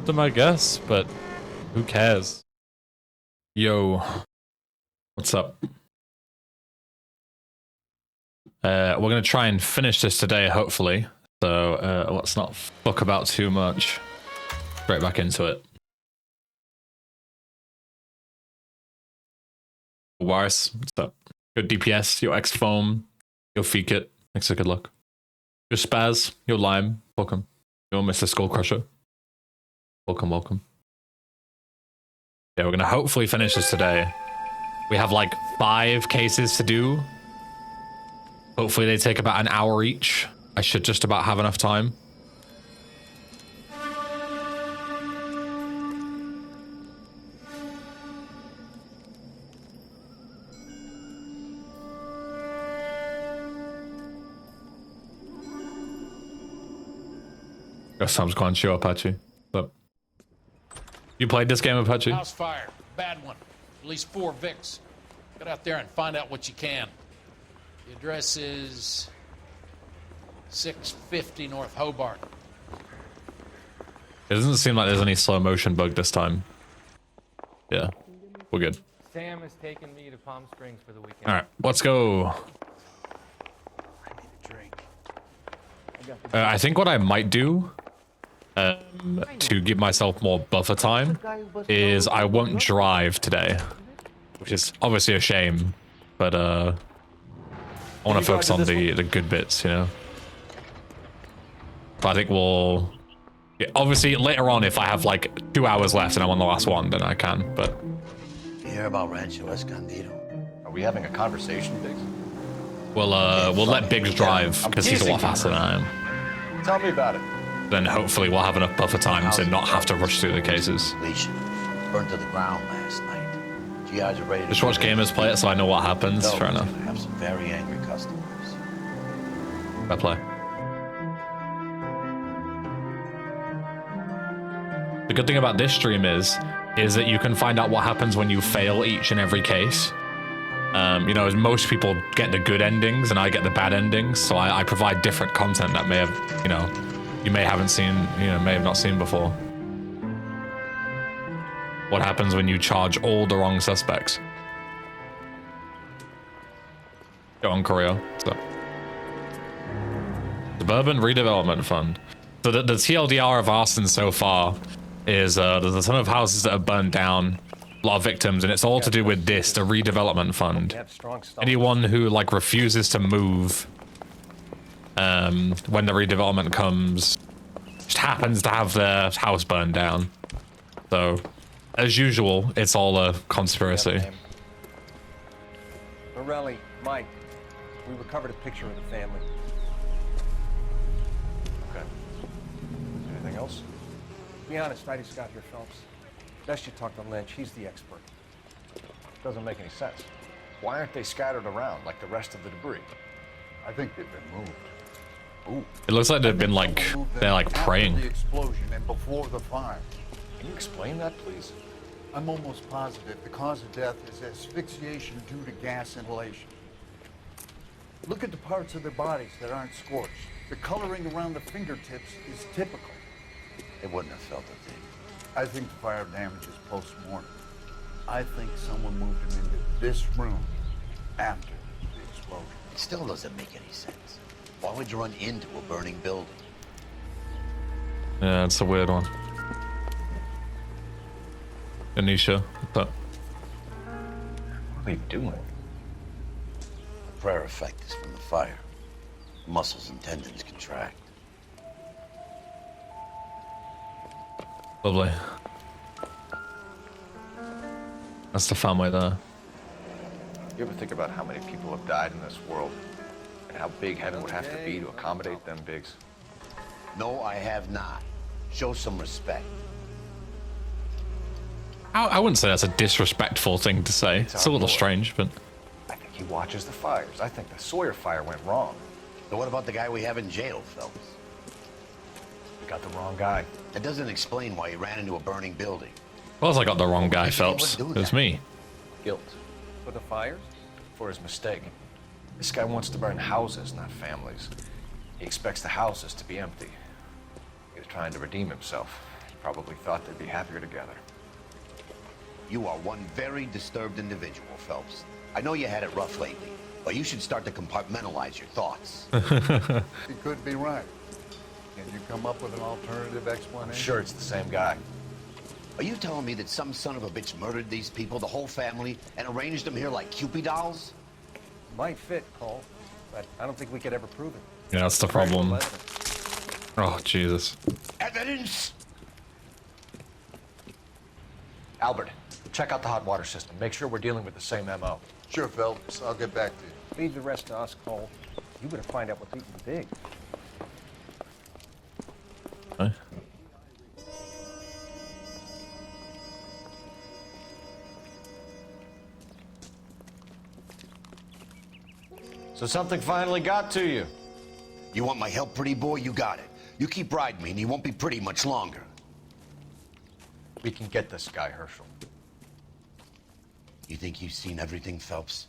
them, I guess, but who cares? Yo, what's up? We're gonna try and finish this today, hopefully. So let's not fuck about too much. Straight back into it. Wires, what's up? Your DPS, your X-Foam, your Feekit, thanks for good luck. Your Spaz, your Lime, welcome. Your Mr. Skullcrusher, welcome, welcome. Yeah, we're gonna hopefully finish this today. We have like 5 cases to do. Hopefully they take about an hour each. I should just about have enough time. Guess Sam's going to show Apache. But you played this game, Apache? House fire, bad one. At least 4 Vicks. Get out there and find out what you can. The address is 650 North Hobart. It doesn't seem like there's any slow motion bug this time. Yeah, we're good. Sam has taken me to Palm Springs for the weekend. All right, let's go. I need a drink. I think what I might do to give myself more buffer time is I won't drive today, which is obviously a shame, but I want to focus on the good bits, you know. But I think we'll, yeah, obviously later on if I have like 2 hours left and I'm on the last one, then I can. But you hear about Rancho Escondido? Are we having a conversation, Biggs? we'll let Biggs drive because he's a lot faster than I am. Tell me about it. Then hopefully we'll have enough buffer time to not have to rush through the cases. Burned to the ground last night. GIs are ready to Just watch gamers play it so I know what happens. Fair enough. I have some very angry customers. Fair play. The good thing about this stream is that you can find out what happens when you fail each and every case. You know, as most people get the good endings and I get the bad endings, so I provide different content that may have, you know, you may haven't seen, you know, may have not seen before. What happens when you charge all the wrong suspects? Go on, Corio. So, Suburban Redevelopment Fund. So the TLDR of arson so far is there's a ton of houses that are burned down, a lot of victims, and it's all to do with this, the redevelopment fund. Anyone who like refuses to move when the redevelopment comes just happens to have their house burned down. So as usual, it's all a conspiracy. Morelli, Mike, we recovered a picture of the family. Okay. Anything else? Be honest, I just got here, Phelps. Best you talk to Lynch, he's the expert. Doesn't make any sense. Why aren't they scattered around like the rest of the debris? I think they've been moved. Ooh. It looks like they've been like, they're like praying. After the explosion and before the fire. Can you explain that, please? I'm almost positive the cause of death is asphyxiation due to gas inhalation. Look at the parts of their bodies that aren't scorched. The coloring around the fingertips is typical. They wouldn't have felt a thing. I think the fire damage is post-mortem. I think someone moved him into this room after the explosion. It still doesn't make any sense. Why would you run into a burning building? Yeah, it's a weird one. Anisha, but What are they doing? The prayer effect is from the fire. Muscles and tendons contract. lovely. That's the family there. You ever think about how many people have died in this world? And how big heaven would have to be to accommodate them, Biggs? No, I have not. Show some respect. I wouldn't say that's a disrespectful thing to say. It's a little strange, but... I think he watches the fires. I think the Sawyer fire went wrong. So what about the guy we have in jail, Phelps? We got the wrong guy. That doesn't explain why he ran into a burning building. Well, I got the wrong guy, Phelps. It was me. Guilt. For the fires? For his mistake. This guy wants to burn houses, not families. He expects the houses to be empty. He was trying to redeem himself. probably thought they'd be happier together. You are one very disturbed individual, Phelps. I know you had it rough lately, but you should start to compartmentalize your thoughts. You could be right. Can you come up with an alternative explanation? I'm sure it's the same guy. Are you telling me that some son of a bitch murdered these people, the whole family, and arranged them here like Cupid dolls? Might fit, Cole, but I don't think we could ever prove it. Yeah, that's the problem. Oh, Jesus. Evidence? Albert, check out the hot water system. Make sure we're dealing with the same MO. Sure, Phelps. I'll get back to you. Leave the rest to us, Cole. You better find out what's eating big. Huh? So something finally got to you. You want my help, pretty boy? You got it. You keep riding me and you won't be pretty much longer. We can get this guy, Herschel. You think you've seen everything, Phelps?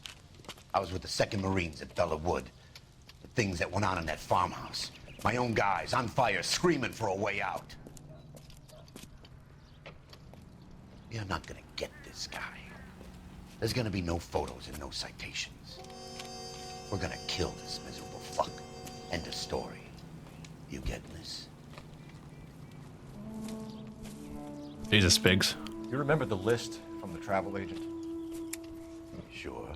I was with the 2nd Marines at Bella Wood. The things that went on in that farmhouse. My own guys on fire, screaming for a way out. You're not gonna get this guy. There's gonna be no photos and no citations. We're gonna kill this miserable fuck. End of story. You getting this? Jesus, Biggs. You remember the list from the travel agent? Sure.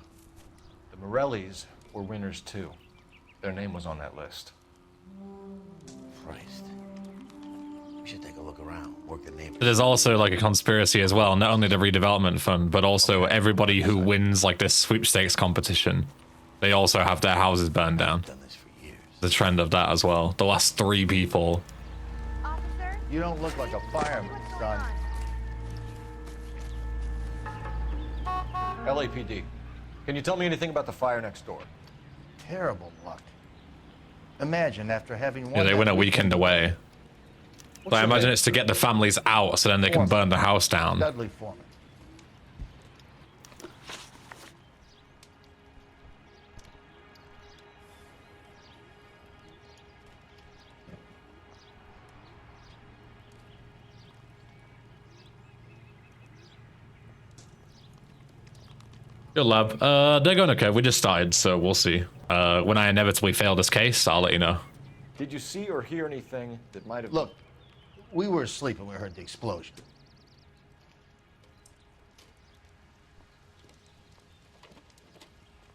The Morellis were winners too. Their name was on that list. Christ. We should take a look around, work the neighbors. There's also like a conspiracy as well. Not only the redevelopment fund, but also everybody who wins like this sweepstakes competition. They also have their houses burned down. I've done this for years. The trend of that as well. The last 3 people. Officer? You don't look like a fireman, son. LAPD. Can you tell me anything about the fire next door? Terrible luck. Imagine after having won Yeah, they that went a weekend away. But I imagine it's to get the families out so then they can burn the house down. Dudley Foreman. Good lab. They're going okay. We just started, so we'll see. When I inevitably fail this case, I'll let you know. Did you see or hear anything that might have... Look, we were asleep when we heard the explosion.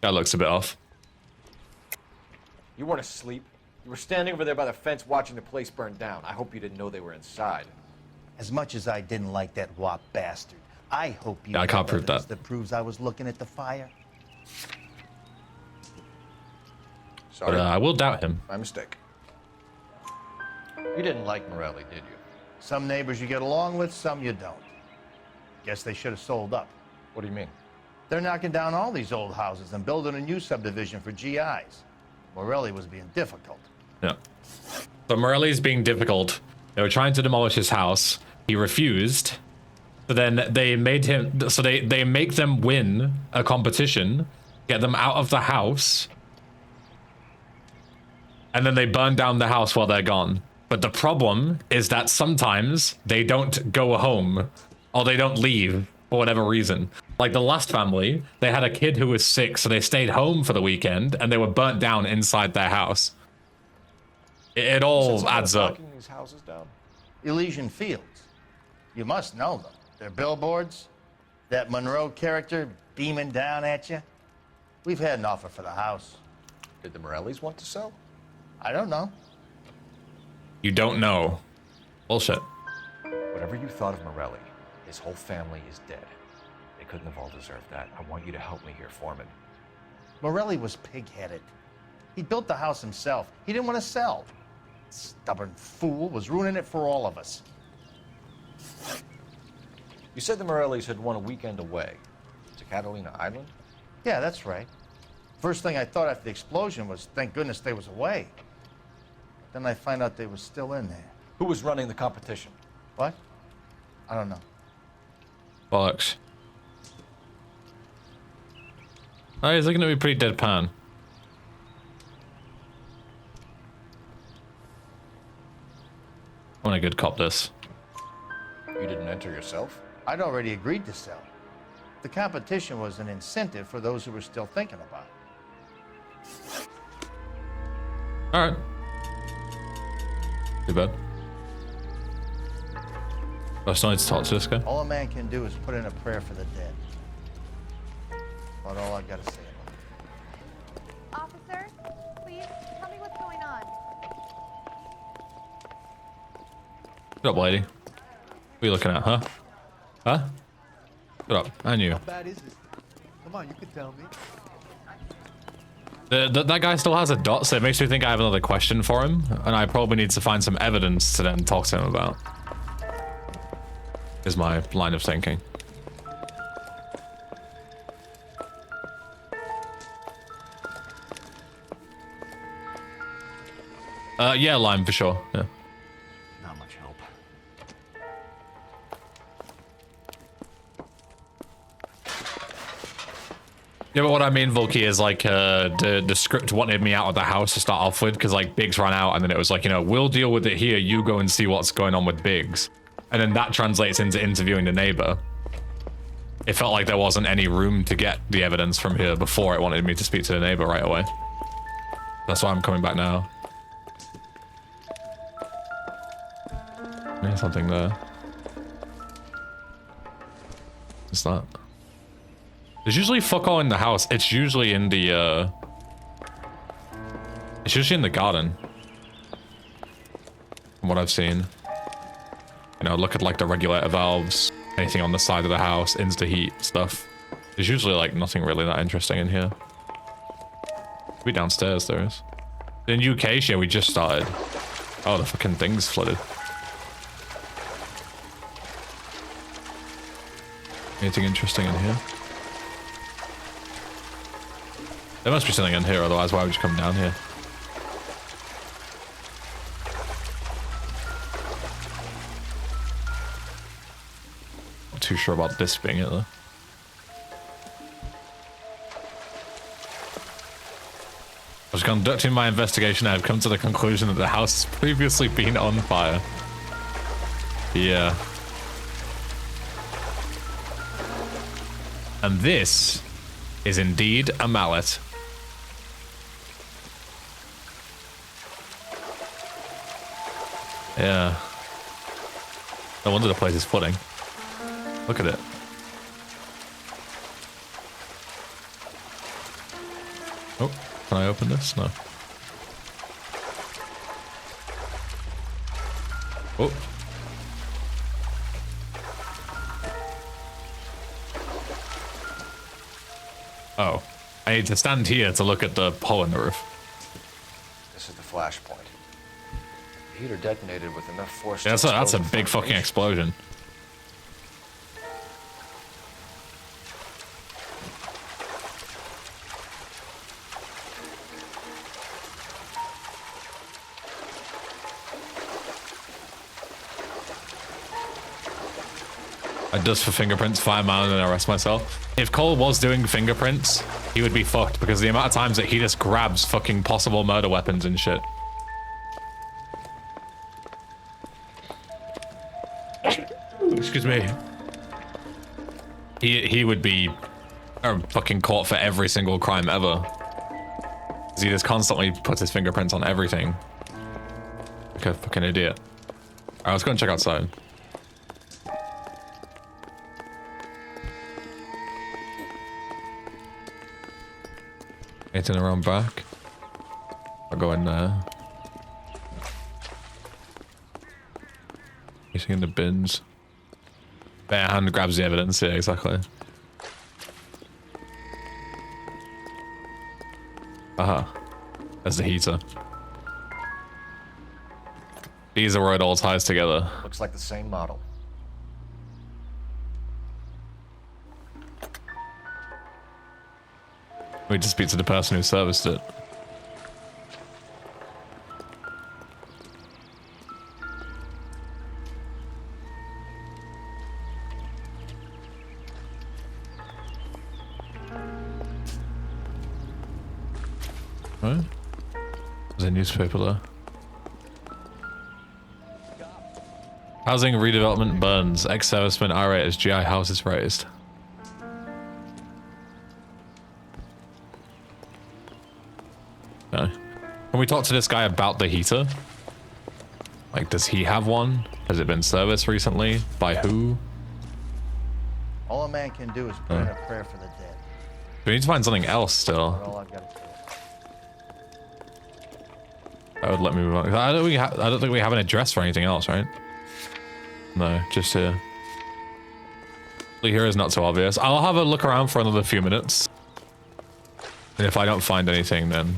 That looks a bit off. You weren't asleep. You were standing over there by the fence watching the place burn down. I hope you didn't know they were inside. As much as I didn't like that wop bastard, I hope you Yeah, I can't have prove evidence that. that proves I was looking at the fire. But Sorry, I will doubt him. my mistake. You didn't like Morelli, did you? Some neighbors you get along with, some you don't. Guess they should have sold up. What do you mean? They're knocking down all these old houses and building a new subdivision for GIs. Morelli was being difficult. Yeah. So Morelli's being difficult. They were trying to demolish his house. He refused. So then they made him... So they make them win a competition, get them out of the house, and then they burn down the house while they're gone. But the problem is that sometimes they don't go home, or they don't leave for whatever reason. Like the last family, they had a kid who was sick, so they stayed home for the weekend, and they were burnt down inside their house. It all adds up. Knocking these houses down? Elysian Fields. You must know them. They're billboards. That Monroe character beaming down at you. We've had an offer for the house. Did the Morellis want to sell? I don't know. You don't know. Bullshit. Whatever you thought of Morelli, his whole family is dead. They couldn't have all deserved that. I want you to help me here, Foreman. Morelli was pig-headed. He built the house himself. He didn't want to sell. Stubborn fool was ruining it for all of us. You said the Morellis had won a weekend away to Catalina Island? Yeah, that's right. First thing I thought after the explosion was, thank goodness they was away. Then I find out they was still in there. Who was running the competition? What? I don't know. Bollocks. Oh, he's looking to be pretty deadpan. I want a good cop this. You didn't enter yourself? I'd already agreed to sell. The competition was an incentive for those who were still thinking about it. All right. Too bad. I still need to talk to this guy. All a man can do is put in a prayer for the dead. About all I've got to say about it. Officer, please tell me what's going on. What up, lady? What are you looking at, huh? Huh? What up? I knew. How bad is it? Come on, you can tell me. That guy still has a dot, so it makes me think I have another question for him, and I probably need to find some evidence to then talk to him about. Is my line of thinking. Yeah, lime for sure. Yeah. Not much help. Yeah, but what I mean, Volky, is like the script wanted me out of the house to start off with, because like Biggs ran out, and then it was like, you know, we'll deal with it here. You go and see what's going on with Biggs, and then that translates into interviewing the neighbor. It felt like there wasn't any room to get the evidence from here before it wanted me to speak to the neighbor right away. That's why I'm coming back now. There's something there. What's that? There's usually fuck all in the house. It's usually in the, it's usually in the garden. From what I've seen. You know, look at like the regulator valves, anything on the side of the house, insta-heat stuff. There's usually like nothing really that interesting in here. Maybe downstairs there is. In UK, yeah, we just started. Oh, the fucking thing's flooded. Anything interesting in here? There must be something in here, otherwise why would you come down here? Not too sure about this being it though. I was conducting my investigation and I've come to the conclusion that the house has previously been on fire. Yeah. And this is indeed a mallet. Yeah. No wonder the place is flooding. Look at it. Oh, can I open this? No. Oh. Oh. I need to stand here to look at the hole in the roof. This is the flash point. The heater detonated with enough force. Yeah, to that's a explode the big fucking explosion. I dust for fingerprints, fire mine, and arrest myself. If Cole was doing fingerprints, he would be fucked because the amount of times that he just grabs fucking possible murder weapons and shit. Excuse me. He would be fucking caught for every single crime ever. Because he just constantly puts his fingerprints on everything. Like a fucking idiot. Alright, let's go and check outside. Anything around back? I'll go in there. Anything in the bins? Bare hand grabs the evidence, yeah, exactly. Aha. There's the heater. These are where it all ties together. Looks like the same model. We need to speak to the person who serviced it. Right? There's a newspaper there. Housing redevelopment burns. Ex-servicemen irate as GI house is raised. No. Can we talk to this guy about the heater? Like, does he have one? Has it been serviced recently? By who? All a man can do is put in a prayer for the dead. We need to find something else still. That's all I've got to say. That would let me move on. I don't think we have an address for anything else, right? No, just here. Here is not so obvious. I'll have a look around for another few minutes. And if I don't find anything, then...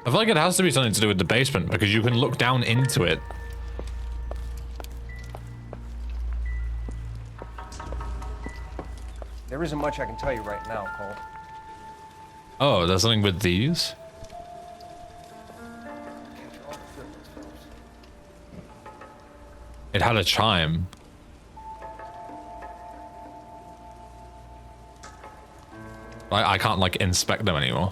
I feel like it has to be something to do with the basement, because you can look down into it. There isn't much I can tell you right now, Cole. Oh, there's something with these? It had a chime. I can't, like, inspect them anymore.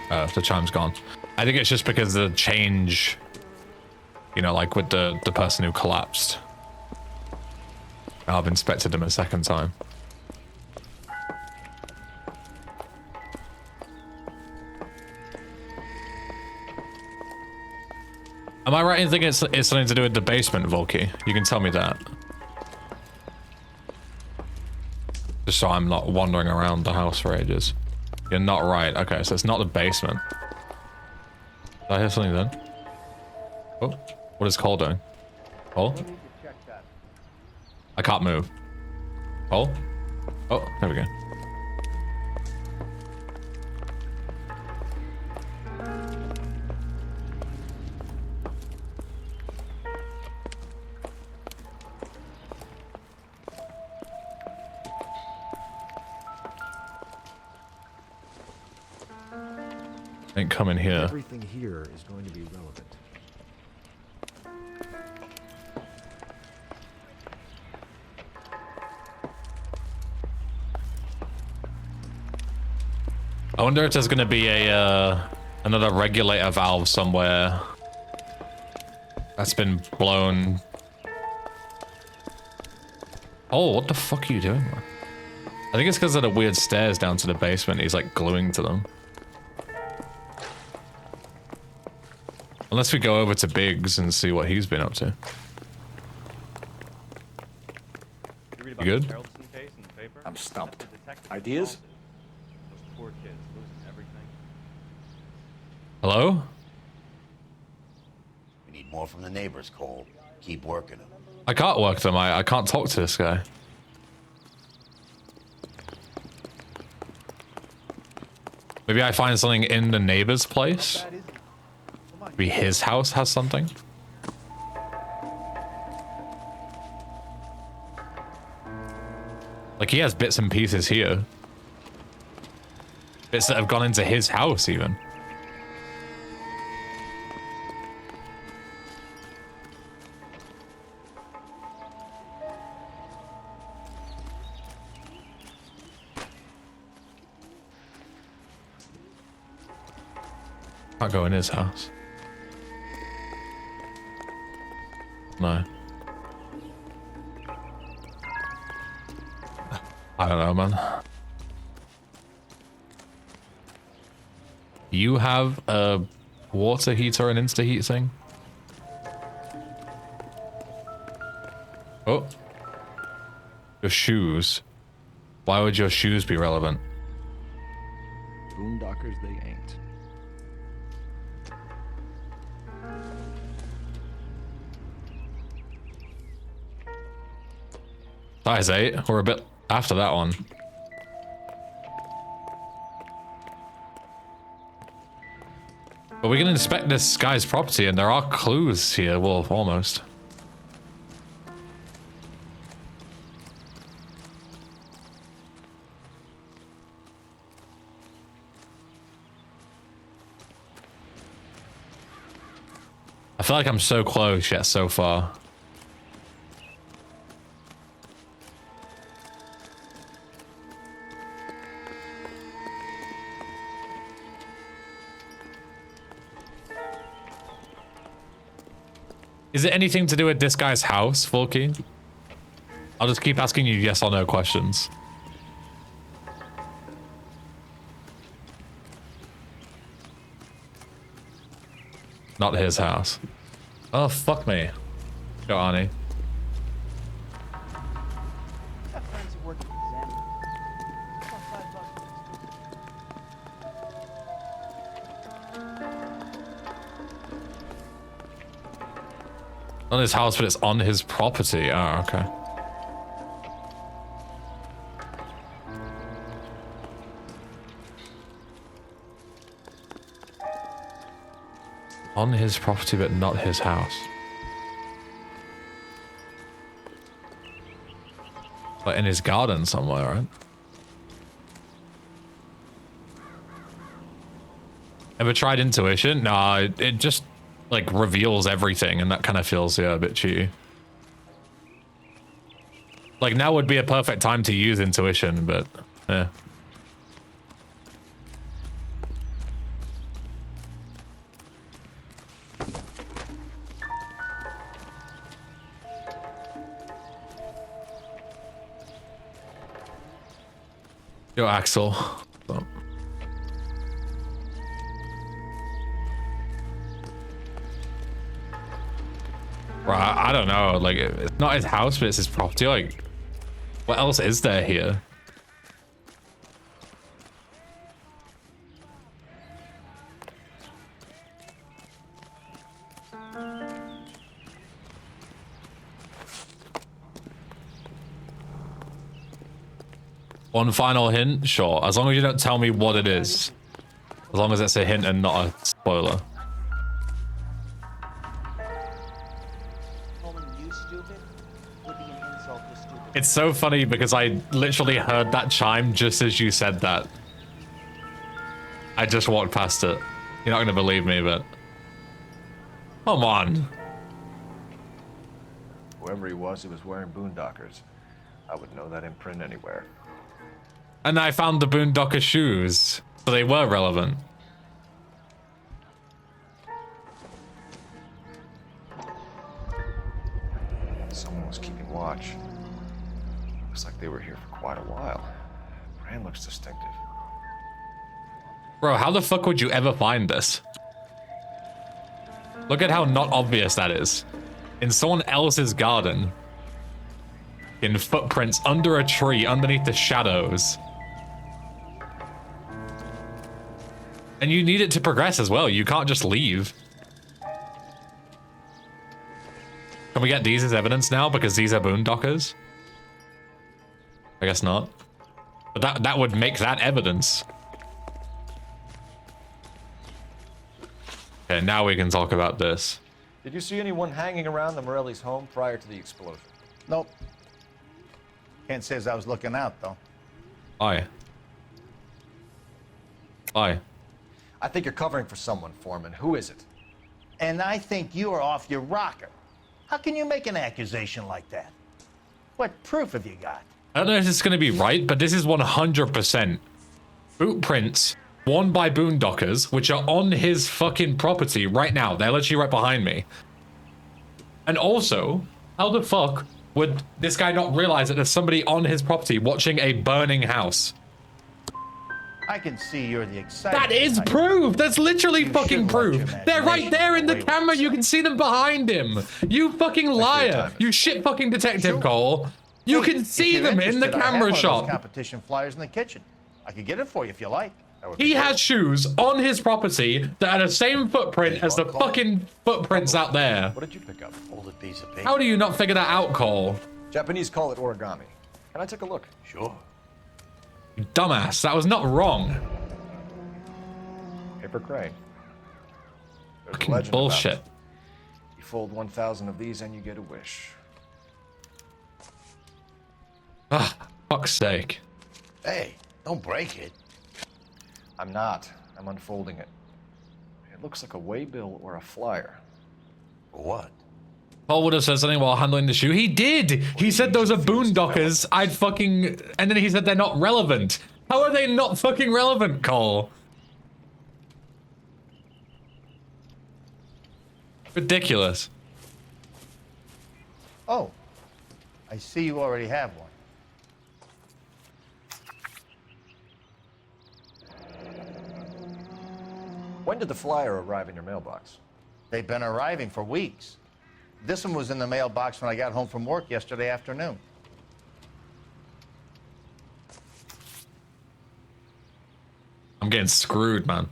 Oh, the chime's gone. I think it's just because of the change, you know, like with the person who collapsed. I've inspected them a second time. Am I right in thinking it's something to do with the basement, Volky? You can tell me that. Just so I'm not wandering around the house for ages. You're not right. Okay, so it's not the basement. Did I hear something then? Oh, what is Cole doing? Cole? I can't move. Cole? Oh, there we go. Ain't coming here. Everything here is going to be relevant. I wonder if there's going to be a another regulator valve somewhere that's been blown. Oh, what the fuck are you doing, man? I think it's because of the weird stairs down to the basement. He's like gluing to them. Unless we go over to Biggs and see what he's been up to. You good? I'm stumped. Ideas? Hello? We need more from the neighbors, Cole. Keep working them. I can't work them. I can't talk to this guy. Maybe I find something in the neighbor's place? Maybe his house has something? Like, he has bits and pieces here. Bits that have gone into his house, even. Can't go in his house. No. I don't know, man. You have a water heater and insta-heat thing? Oh. Your shoes. Why would your shoes be relevant? Boondockers they ain't. Size 8. We're a bit after that one. But we can inspect this guy's property and there are clues here. Well, almost. I feel like I'm so close yet so far. Is it anything to do with this guy's house, Forky? I'll just keep asking you yes or no questions. Not his house. Oh, fuck me. Go, Arnie. Not his house, but it's on his property. Oh, okay. On his property, but not his house. But in his garden somewhere, right? Ever tried intuition? Nah, it just like reveals everything, and that kind of feels, yeah, a bit cheaty. Like now would be a perfect time to use intuition, but yeah. Yo, Axel. Oh. Right, I don't know. Like, it's not his house, but it's his property. Like, what else is there here? One final hint? Sure. As long as you don't tell me what it is. As long as it's a hint and not a spoiler. It's so funny because I literally heard that chime just as you said that. I just walked past it. You're not going to believe me, but... Come on. Whoever he was wearing boondockers. I would know that imprint anywhere. And I found the boondocker shoes. So they were relevant. Someone was keeping watch. Looks like they were here for quite a while. Brand looks distinctive. Bro, how the fuck would you ever find this? Look at how not obvious that is. In someone else's garden. In footprints under a tree, underneath the shadows. And you need it to progress as well. You can't just leave. Can we get these as evidence now? Because these are boondockers? I guess not. But that would make that evidence. Okay, now we can talk about this. Did you see anyone hanging around the Morelli's home prior to the explosion? Nope. Can't say as I was looking out, though. Aye. Aye. I think you're covering for someone, Foreman. Who is it? And I think you are off your rocker. How can you make an accusation like that? What proof have you got? I don't know if this is going to be right, but this is 100% boot prints worn by boondockers, which are on his fucking property right now. They're literally right behind me. And also, how the fuck would this guy not realize that there's somebody on his property watching a burning house? I can see you're the excited. That is proof. That's literally fucking proof. They're right there in the camera. You can see them behind him. You fucking liar. You shit fucking detective, Cole. You can see them in the camera shot. Competition flyers in the kitchen. I could get it for you if you like. He has shoes on his property that are the same footprint as the fucking footprints out there. What did you pick up? Folded piece of paper. How do you not figure that out, Cole? Japanese call it origami. Can I take a look? Sure. You dumbass, that was not wrong. Paper crane. There's a Fucking legend bullshit. about it. You fold 1,000 of these and you get a wish. Ah, fuck's sake. Hey, don't break it. I'm not. I'm unfolding it. It looks like a waybill or a flyer. For what? Paul would have said something while handling the shoe. He did! He said those are boondockers. I'd fucking... And then he said they're not relevant. How are they not fucking relevant, Cole? Ridiculous. Oh, I see you already have one. When did the flyer arrive in your mailbox? They've been arriving for weeks. This one was in the mailbox when I got home from work yesterday afternoon. I'm getting screwed, man.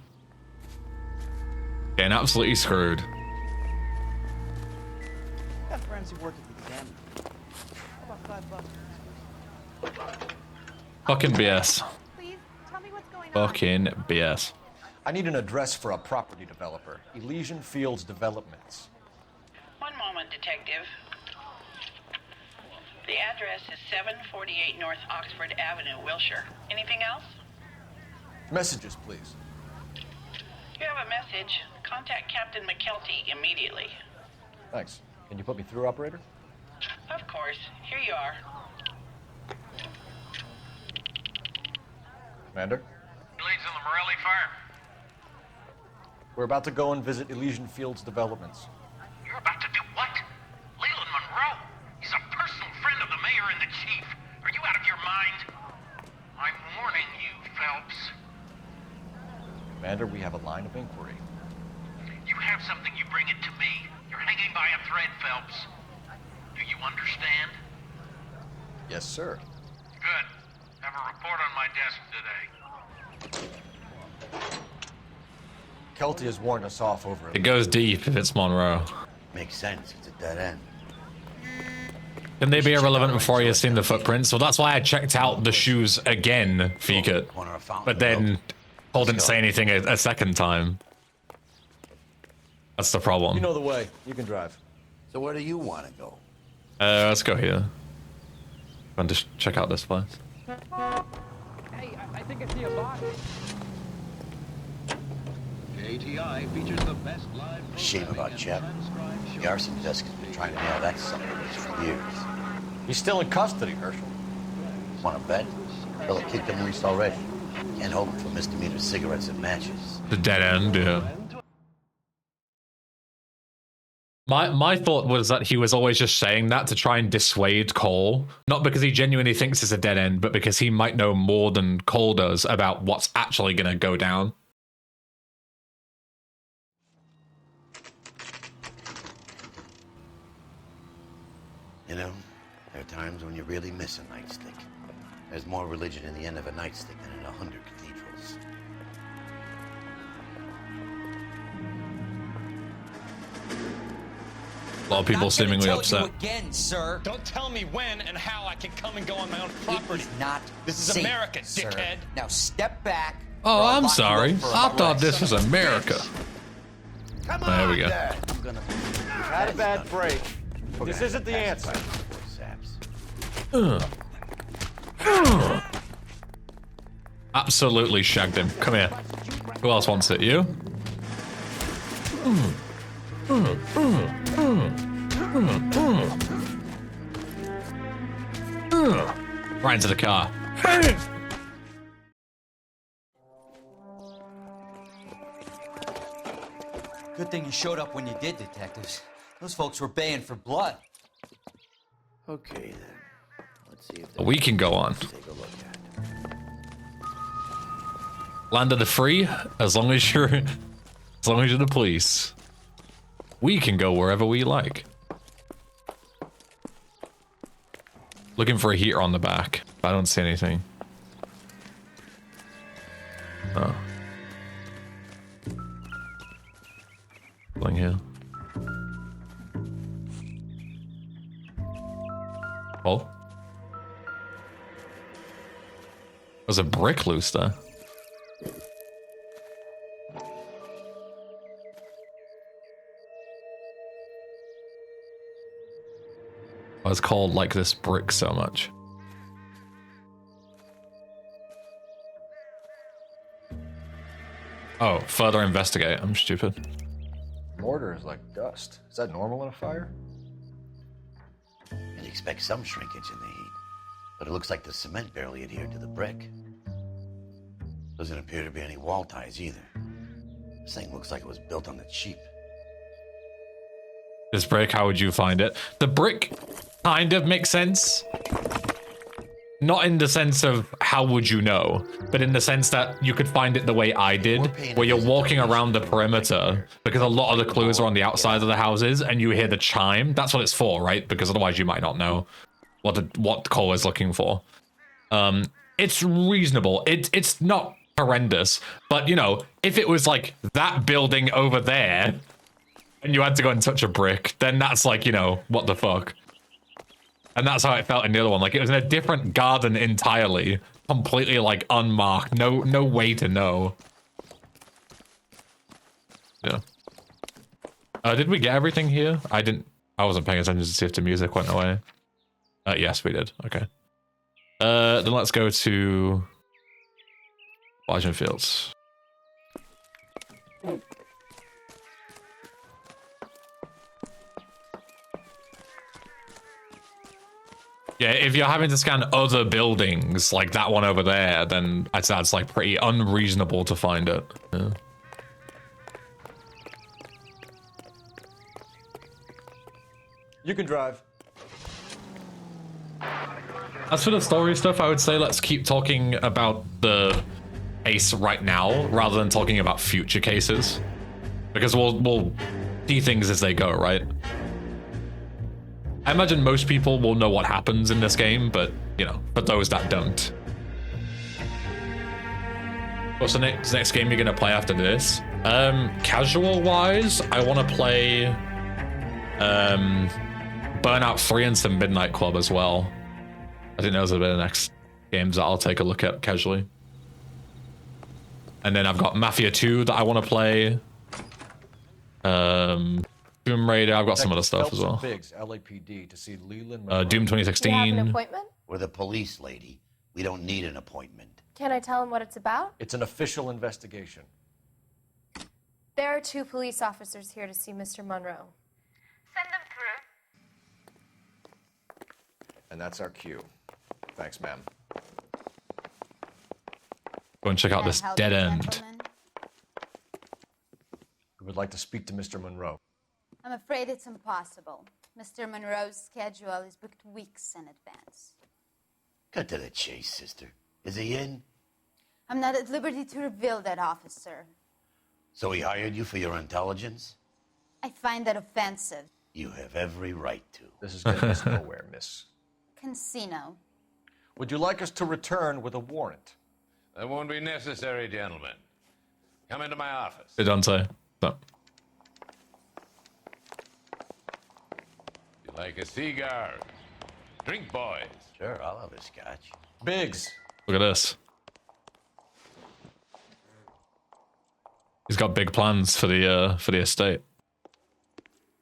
Getting absolutely screwed. Got friends who work at the examiner. How about $5? Fucking BS. Please, tell me what's going on. Fucking BS. I need an address for a property developer, Elysian Fields Developments. One moment, detective. The address is 748 North Oxford Avenue, Wilshire. Anything else? Messages, please. You have a message. Contact Captain McKelty immediately. Thanks. Can you put me through, operator? Of course. Here you are. Commander? Leads on the Morelli fire. We're about to go and visit Elysian Fields Developments. You're about to do what? Leland Monroe? He's a personal friend of the mayor and the chief. Are you out of your mind? I'm warning you, Phelps. Commander, we have a line of inquiry. You have something, you bring it to me. You're hanging by a thread, Phelps. Do you understand? Yes, sir. Good. Have a report on my desk today. Kelty has warned us off over It goes deep if it's Monroe. Makes sense. It's a dead end. Can they be irrelevant before you've seen the footprints? Well, that's why I checked out the shoes again, Feekit. But then Paul didn't say anything a second time. That's the problem. You know the way. You can drive. So where do you want to go? Let's go here. And just check out this place. Hey, I think I see a box. ATI features the best live Shame about Jeff. The arson desk has been trying to nail that son of a bitch for years. He's still in custody, Herschel. Want to bet? They'll have kicked him loose already. Can't hold him for misdemeanor cigarettes and matches. The dead end, yeah. My thought was that he was always just saying that to try and dissuade Cole. Not because he genuinely thinks it's a dead end, but because he might know more than Cole does about what's actually going to go down. You know, there are times when you really miss a nightstick. There's more religion in the end of a nightstick than in 100 cathedrals. A lot of people seemingly upset. Again, sir. Don't tell me when and how I can come and go on my own property. It is not This is safe, America, sir. dickhead. Now step back. Oh, I'm sorry. I thought this was America. Come on, there we go. Had a bad break. This isn't the answer. Absolutely shagged him. Come here. Who else wants it? You? Right into the car. Good thing you showed up when you did, detectives. Those folks were baying for blood. Okay, then. Let's see if We can go on. take a look at. Land of the free, as long as you're the police. We can go wherever we like. Looking for a heater on the back. I don't see anything. Oh. Pulling here. Oh. There's a brick loose there. I was called like this brick so much. Oh, further investigate. I'm stupid. Mortar is like dust. Is that normal in a fire? You'd expect some shrinkage in the heat, but it looks like the cement barely adhered to the brick. Doesn't appear to be any wall ties either. This thing looks like it was built on the cheap. This brick, how would you find it? The brick kind of makes sense. Not in the sense of how would you know, but in the sense that you could find it the way I did, where you're walking around the perimeter, because a lot of the clues are on the outside of the houses, and you hear the chime. That's what it's for, right? Because otherwise you might not know what Cole is looking for. It's reasonable. It's not horrendous, but you know, if it was like that building over there, and you had to go and touch a brick, then that's like, you know, what the fuck. And that's how it felt in the other one. Like, it was in a different garden entirely. Completely, like, unmarked. No way to know. Yeah. Did we get everything here? I wasn't paying attention to see if the music went away. Yes, we did. Okay. Then let's go to... Bargain Fields. Yeah, if you're having to scan other buildings, like that one over there, then I'd say that's like pretty unreasonable to find it. Yeah. You can drive. As for the story stuff, I would say let's keep talking about the case right now, rather than talking about future cases. Because we'll see things as they go, right? I imagine most people will know what happens in this game, but, you know, for those that don't. What's the next game you're going to play after this? Casual-wise, I want to play Burnout 3 and some Midnight Club as well. I think those are the next games that I'll take a look at casually. And then I've got Mafia 2 that I want to play. Doom Raider, I've got some other stuff as well. Biggs, LAPD, to see Leland Doom 2016. You have an appointment? We're the police, lady. We don't need an appointment. Can I tell him what it's about? It's an official investigation. There are 2 police officers here to see Mr. Monroe. Send them through. And that's our cue. Thanks, ma'am. Go and check out this dead end. We would like to speak to Mr. Monroe. I'm afraid it's impossible. Mr. Monroe's schedule is booked weeks in advance. Cut to the chase, sister. Is he in? I'm not at liberty to reveal that, officer. So he hired you for your intelligence? I find that offensive. You have every right to. This is getting us nowhere, miss. Casino. Would you like us to return with a warrant? That won't be necessary, gentlemen. Come into my office. Hey, Dante. No. You like a cigar? Drink, boys. Sure, I'll have a scotch. Biggs. Look at this. He's got big plans for the estate.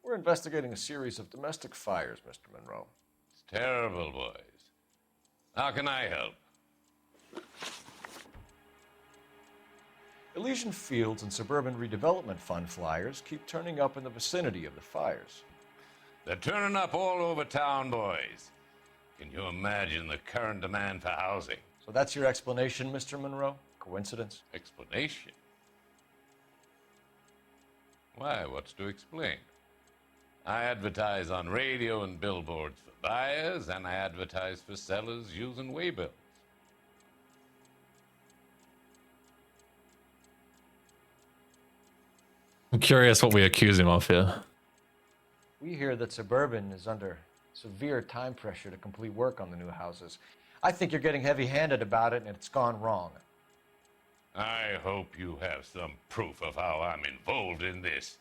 We're investigating a series of domestic fires, Mr. Monroe. It's terrible, boys. How can I help? Elysian Fields and Suburban Redevelopment Fund flyers keep turning up in the vicinity of the fires. They're turning up all over town, boys. Can you imagine the current demand for housing? So that's your explanation, Mr. Monroe? Coincidence? Explanation? Why, what's to explain? I advertise on radio and billboards for buyers, and I advertise for sellers using waybills. I'm curious what we accuse him of here. We hear that Suburban is under severe time pressure to complete work on the new houses. I think you're getting heavy-handed about it, and it's gone wrong. I hope you have some proof of how I'm involved in this.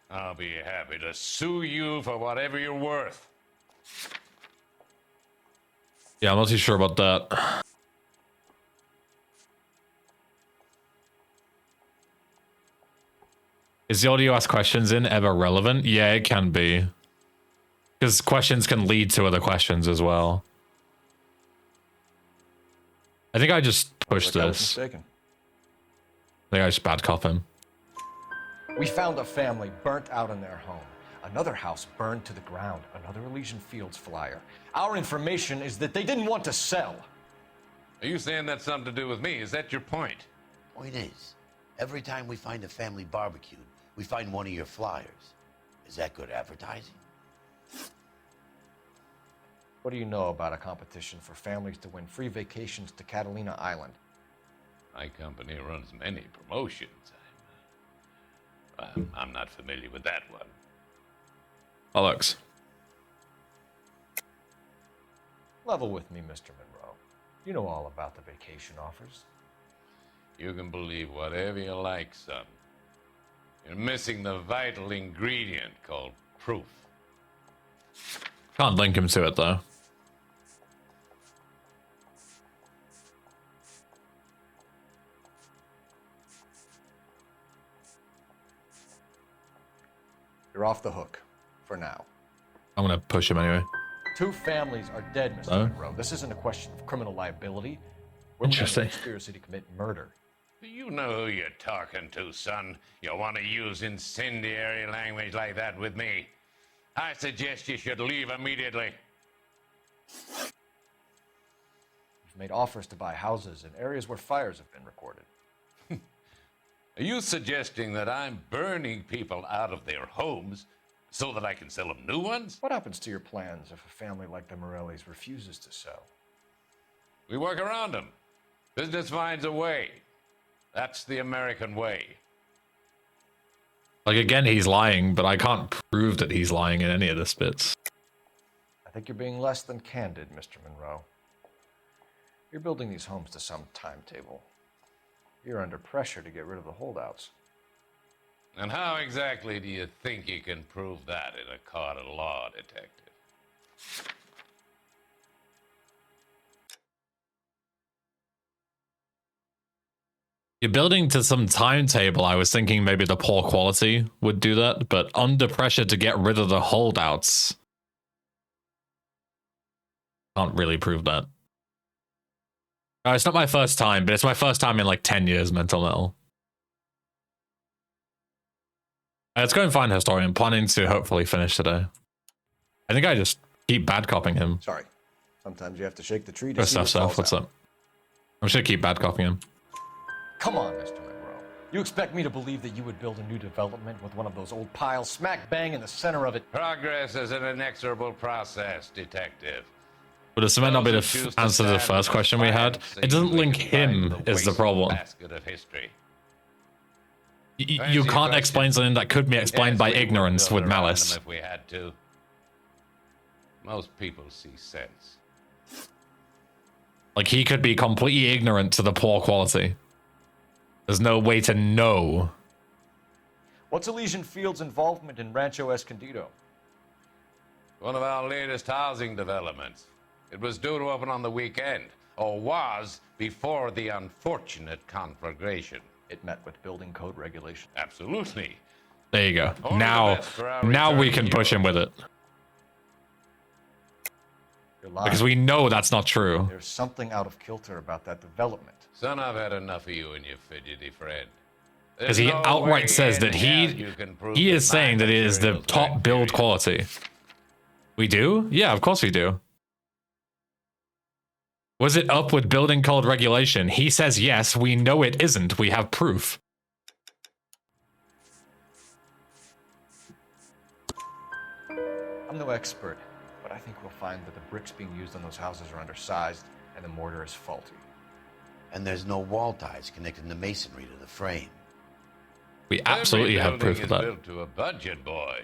I'll be happy to sue you for whatever you're worth. Yeah, I'm not too sure about that. Is the audio ask questions in ever relevant? Yeah, it can be. Because questions can lead to other questions as well. I think I just pushed this. I think I just bad cop him. We found a family burnt out in their home. Another house burned to the ground. Another Elysian Fields flyer. Our information is that they didn't want to sell. Are you saying that's something to do with me? Is that your point? Point is, every time we find a family barbecued, we find one of your flyers. Is that good advertising? What do you know about a competition for families to win free vacations to Catalina Island? My company runs many promotions. I'm not familiar with that one. Alex. Level with me, Mr. Monroe. You know all about the vacation offers. You can believe whatever you like, son. You're missing the vital ingredient called proof. Can't link him to it, though. You're off the hook. For now. I'm gonna push him anyway. 2 families are dead, Mr. Monroe. This isn't a question of criminal liability. We're looking at a conspiracy to commit murder. Do you know who you're talking to, son? You want to use incendiary language like that with me? I suggest you should leave immediately. You've made offers to buy houses in areas where fires have been recorded. Are you suggesting that I'm burning people out of their homes so that I can sell them new ones? What happens to your plans if a family like the Morellis refuses to sell? We work around them. Business finds a way. That's the American way. Like, again, he's lying, but I can't prove that he's lying in any of the bits. I think you're being less than candid, Mr. Monroe. You're building these homes to some timetable. You're under pressure to get rid of the holdouts. And how exactly do you think you can prove that in a court of law, detective? You're building to some timetable. I was thinking maybe the poor quality would do that, but under pressure to get rid of the holdouts. Can't really prove that. It's not my first time, but it's my first time in like 10 years, Mental Metal. Let's go and find Historian. Planning to hopefully finish today. I think I just keep bad copying him. Sorry. Sometimes you have to shake the tree to see what Stuff. falls What's out. up? I'm just gonna keep bad copying him. Come on, Mr. Monroe. You expect me to believe that you would build a new development with one of those old piles smack bang in the center of it? Progress is an inexorable process, detective. But does cement not be the answer to the first question we had? It doesn't link him is the problem. Basket of history. You can't explain something that could be explained by ignorance with malice. If we had to. Most people see sense. Like, he could be completely ignorant to the poor quality. There's no way to know. What's Elysian Field's involvement in Rancho Escondido? One of our latest housing developments. It was due to open on the weekend, or was before the unfortunate conflagration. It met with building code regulation. Absolutely. There you go. Now we can push him with it. Because we know that's not true. There's something out of kilter about that development. Son, I've had enough of you and your fidgety friend. Because he outright says that he is saying that it is the top build quality. We do? Yeah, of course we do. Was it up with building code regulation? He says yes. We know it isn't. We have proof. I'm no expert, but I think we'll find that the bricks being used on those houses are undersized and the mortar is faulty. And there's no wall ties connecting the masonry to the frame. We absolutely have proof of that. Built to a budget, boys.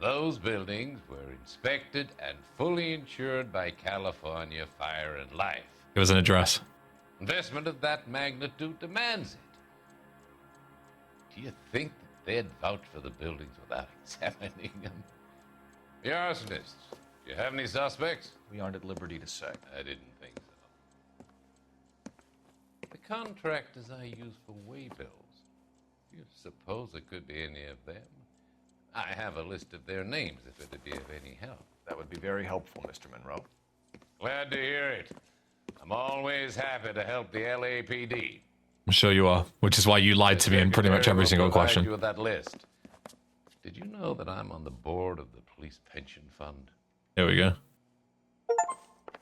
Those buildings were inspected and fully insured by California Fire and Life. It was an address. Investment of that magnitude demands it. Do you think that they'd vouch for the buildings without examining them? The arsonists. Do you have any suspects? We aren't at liberty to say. I didn't think so. The contractors I use for way bills. Do you suppose it could be any of them? I have a list of their names if it'd be of any help. That would be very helpful, Mr. Monroe. Glad to hear it. I'm always happy to help the LAPD. I'm sure you are, which is why you lied to me in pretty much every single question. You with that list. Did you know that I'm on the board of the police pension fund? There we go.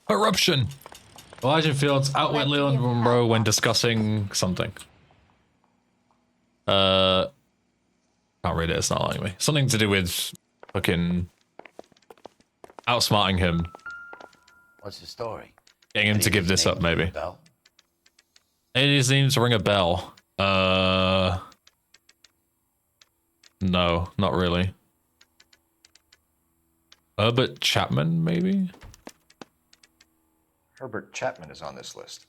Corruption. Elijah Fields outwit Leland Monroe when discussing something. Can't read it, it's not letting me. Something to do with fucking outsmarting him. What's the story? Getting him to give this up, maybe. It seems to ring a bell. No, not really. Herbert Chapman, maybe? Herbert Chapman is on this list.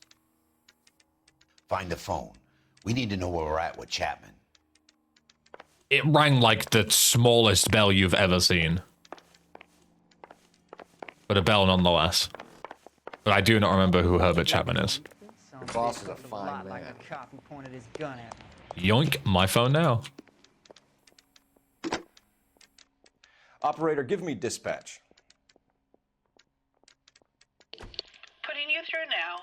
Find the phone. We need to know where we're at with Chapman. It rang like the smallest bell you've ever seen. But a bell nonetheless. But I do not remember who Herbert Chapman is. Your boss is a fine man. Yoink, my phone now. Operator, give me dispatch. Putting you through now.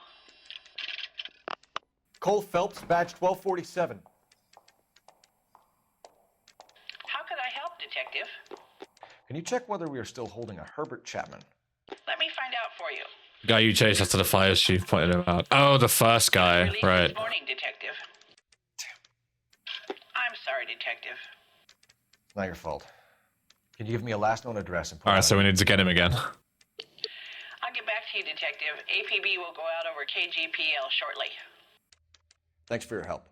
Cole Phelps, badge 1247. How could I help, Detective? Can you check whether we are still holding a Herbert Chapman? Let me find out for you. The guy you chased after the fire chief pointed him out. Oh, the first guy, Released right. This morning, Detective. I'm sorry, Detective. Not your fault. Can you give me a last known address? Alright, so we need to get him again. I'll get back to you, Detective. APB will go out over KGPL shortly. Thanks for your help.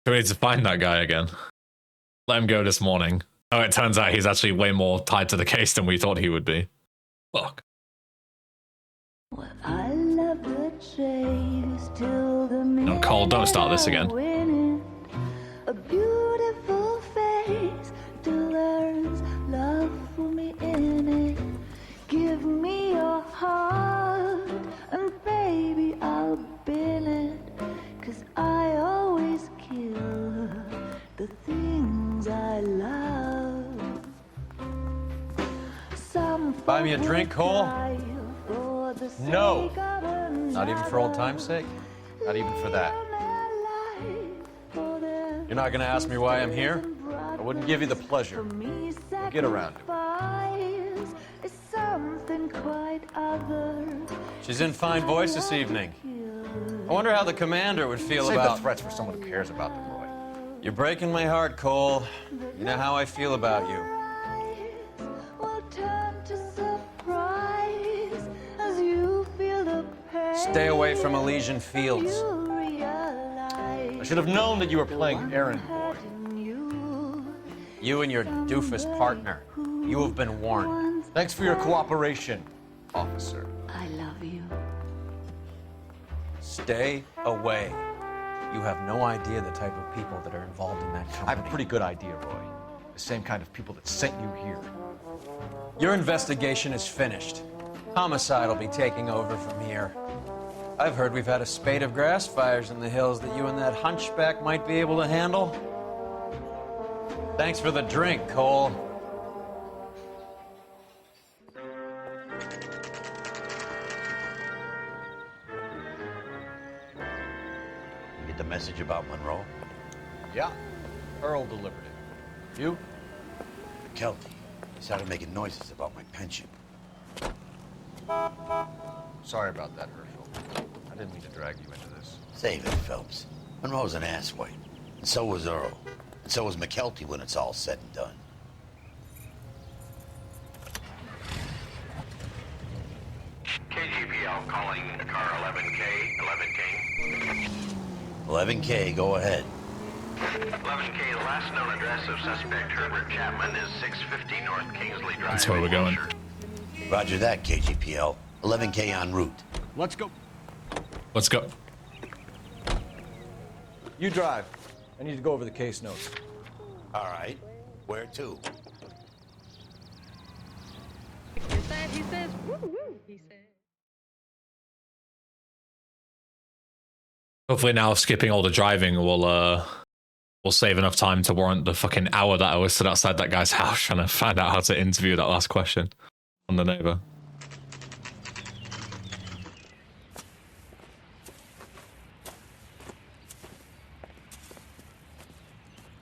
So we need to find that guy again. Let him go this morning. Oh, it turns out he's actually way more tied to the case than we thought he would be. Fuck. No, Cole, don't start this again. A beautiful face still learns love for me in it. Give me your heart and baby I'll bill it. 'Cause I always kill the things I love. Some Buy me a drink, Cole? for the No. sake of another. Not even for old time's sake? Not even for that. You're not gonna ask me why I'm here? I wouldn't give you the pleasure. We'll get around it. Is something quite other. She's in fine voice this evening. I wonder how the commander would feel Save about... the threats for someone who cares about them, Roy. You're breaking my heart, Cole. You know how I feel about you. Will turn to surprise as you feel the pain. Stay away from Elysian Fields. I should have known that you were playing errand boy. You and your doofus partner. You have been warned. Thanks for your cooperation, officer. I love you. Stay away. You have no idea the type of people that are involved in that company. I have a pretty good idea, Roy. The same kind of people that sent you here. Your investigation is finished. Homicide will be taking over from here. I've heard we've had a spate of grass fires in the hills that you and that hunchback might be able to handle. Thanks for the drink, Cole. You get the message about Monroe? Yeah, Earl delivered it. You? McKelty. He started making noises about my pension. Sorry about that, Herschel. I didn't mean to drag you into this. Save it, Phelps. Monroe's an asswipe. And so was Earl. And so was McKelty when it's all said and done. KGPL calling car 11K, 11K. 11K, go ahead. 11K, the last known address of suspect Herbert Chapman is 650 North Kingsley Drive. That's where we're going. Roger that, KGPL. 11K en route. Let's go. Let's go. You drive. I need to go over the case notes. All right. Where to? He says, woo woo, he says. Hopefully now skipping all the driving will save enough time to warrant the fucking hour that I was stood outside that guy's house trying to find out how to interview that last question on the neighbor.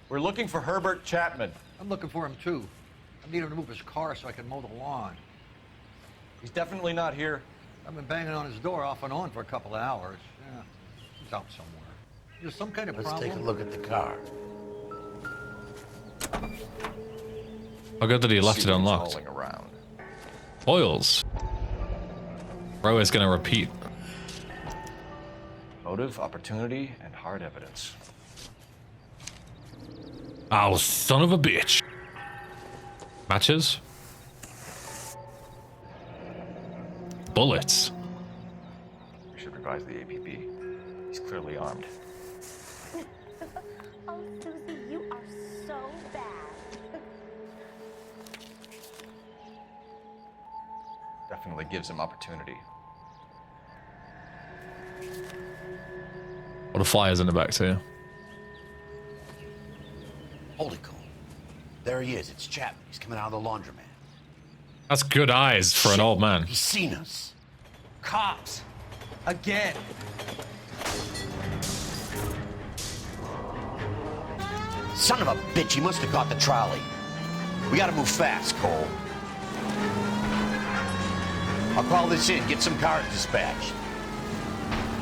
We're looking for Herbert Chapman. I'm looking for him too. I need him to move his car so I can mow the lawn. He's definitely not here. I've been banging on his door off and on for a couple of hours. Yeah, he's out somewhere. There's some kind of Let's problem. take a look at the car. How good that he left See it who's unlocked? hauling around. Oils. Bro is gonna repeat. Motive, opportunity, and hard evidence. Oh, son of a bitch. Matches? Bullets. We should revise the APB. He's clearly armed. Oh, Susie, you are so bad. Definitely gives him opportunity. What a flyers in the back too. Holy cool. There he is. It's Chapman. He's coming out of the laundromat. That's good eyes for an old man. He's seen us. Cops. Again. Son of a bitch, he must have caught the trolley. We gotta move fast, Cole. I'll call this in, get some cars dispatched.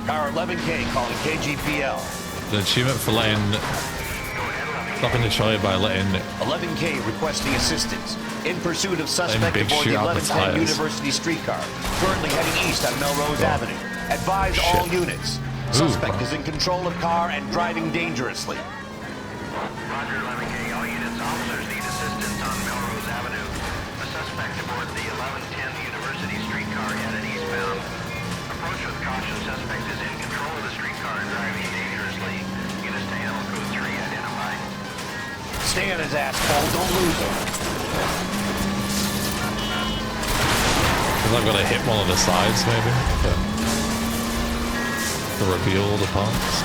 Car 11K calling KGPL. The achievement for stopping the trolley by letting 11K requesting assistance. In pursuit of suspect big aboard the shoot out the 1110 tires. University streetcar. Currently heading east on Melrose Avenue. Advise all units. Suspect is in control of car and driving dangerously. Roger, 11K. All units, officers need assistance on Melrose Avenue. A suspect aboard the 1110 University streetcar headed eastbound. Approach with caution. Suspect is in control of the streetcar and driving dangerously. Units to handle code 3 identified. Stay on his ass, Cole. Don't lose him. Because I've got to hit one of the sides, maybe. To reveal the parts.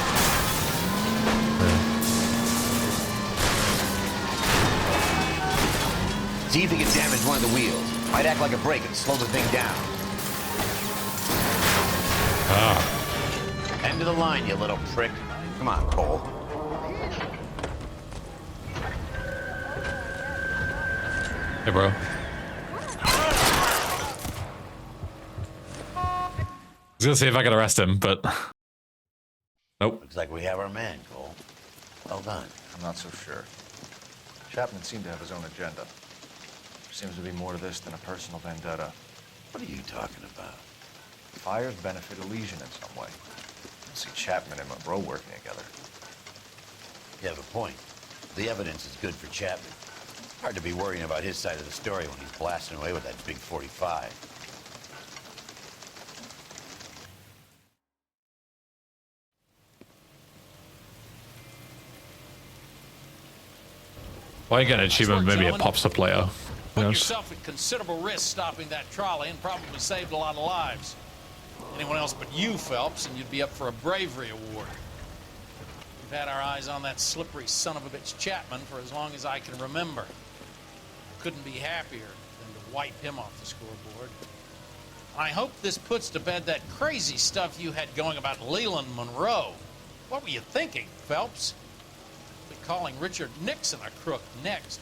See if he can damage one of the wheels. Might act like a brake and slow the thing down. End of the line, you little prick. Come on, Cole. Hey, bro. I was gonna see if I could arrest him, but nope. Looks like we have our man, Cole. Well done. I'm not so sure. Chapman seemed to have his own agenda. There seems to be more to this than a personal vendetta. What are you talking about? Fires benefit Elysian in some way. I don't see Chapman and Monroe working together. You have a point. The evidence is good for Chapman. Hard to be worrying about his side of the story when he's blasting away with that big 45. Why you get an achievement? Maybe it pops up later. Put yourself at considerable risk stopping that trolley and probably saved a lot of lives. Anyone else but you, Phelps, and you'd be up for a bravery award. We've had our eyes on that slippery son of a bitch Chapman for as long as I can remember. Couldn't be happier than to wipe him off the scoreboard. I hope this puts to bed that crazy stuff you had going about Leland Monroe. What were you thinking, Phelps? Be calling Richard Nixon a crook next.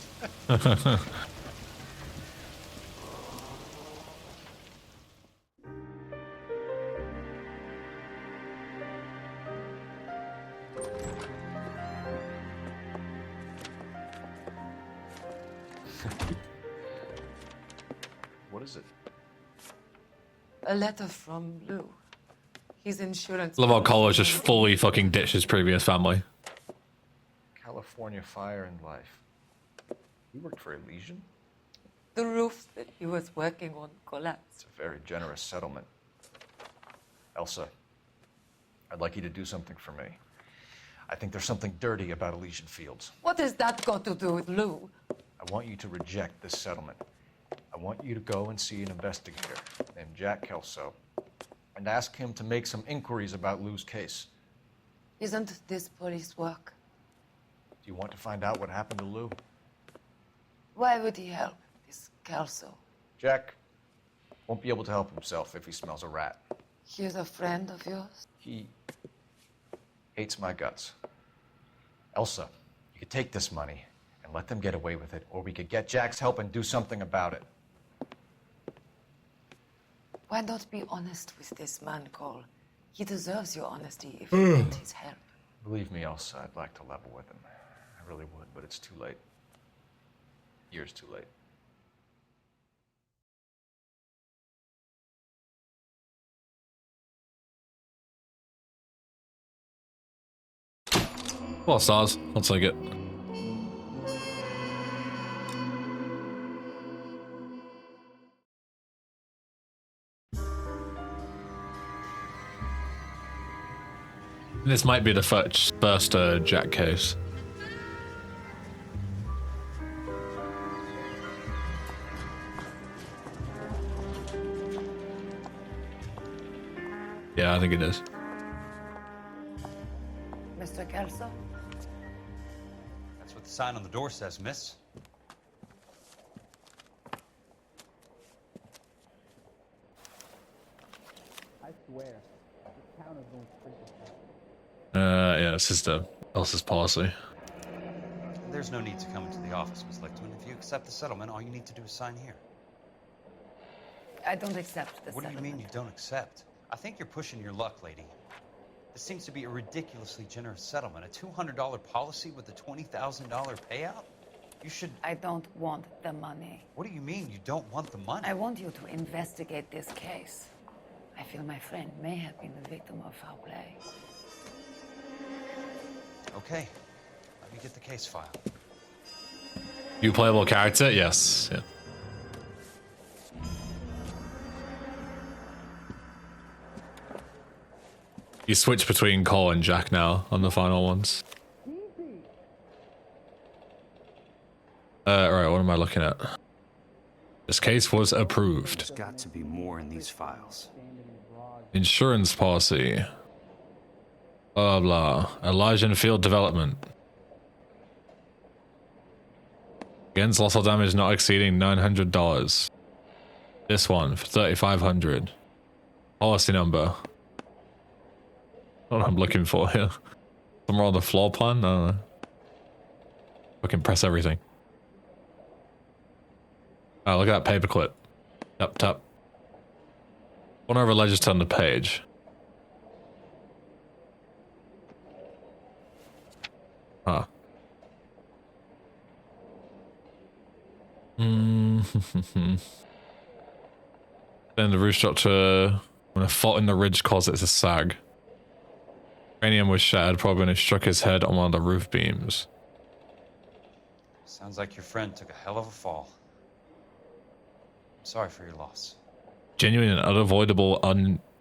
What is it? A letter from Lou. His insurance. Love how Cole just fully fucking ditched his previous family. California Fire and Life. You worked for Elysian? The roof that he was working on collapsed. It's a very generous settlement. Elsa, I'd like you to do something for me. I think there's something dirty about Elysian Fields. What has that got to do with Lou? I want you to reject this settlement. I want you to go and see an investigator named Jack Kelso and ask him to make some inquiries about Lou's case. Isn't this police work? Do you want to find out what happened to Lou? Why would he help this Kelso? Jack won't be able to help himself if he smells a rat. He's a friend of yours? He hates my guts. Elsa, you could take this money and let them get away with it, or we could get Jack's help and do something about it. Why not be honest with this man, Cole? He deserves your honesty if you need his help. Believe me, Elsa, I'd like to level with him. I really would, but it's too late. Years too late. Well, stars. I'll take it. This might be the first Jack case. Yeah, I think it is. Mr. Kelso? That's what the sign on the door says, miss. I swear, this town is going to Yeah, it's just Elsa's policy. There's no need to come into the office, Miss Lichtman. If you accept the settlement, all you need to do is sign here. I don't accept the What settlement. do you mean you don't accept? I think you're pushing your luck, lady. This seems to be a ridiculously generous settlement. A $200 policy with a $20,000 payout? You should... I don't want the money. What do you mean you don't want the money? I want you to investigate this case. I feel my friend may have been the victim of foul play. Okay. Let me get the case file. You playable character? Yes. Yeah. You switch between Cole and Jack now on the final ones. Right, what am I looking at? This case was approved. There's got to be more in these files. Insurance policy. Blah blah. Elijah Field development. Against loss or damage not exceeding $900. This one for $3,500. Policy number. What I'm looking for here. Somewhere on the floor plan? I don't know. Fucking press everything. Oh, look at that paperclip. Tap, tap. One over ledges turn the page. Huh. Then the roof structure, when a fault in the ridge caused it to sag. Cranium was shattered probably when it struck his head on one of the roof beams. Sounds like your friend took a hell of a fall. I'm sorry for your loss. Genuine and unavoidable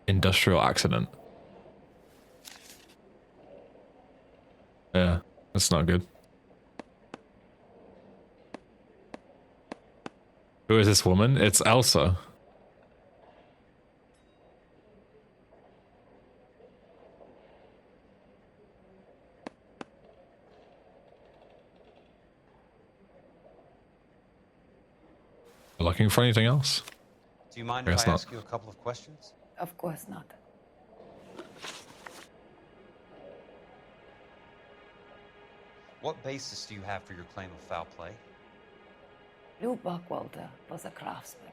industrial accident. Yeah, that's not good. Who is this woman? It's Elsa. Looking for anything else? Do you mind I if guess I not. ask you a couple of questions? Of course not. What basis do you have for your claim of foul play? Lou Buckwalter was a craftsman.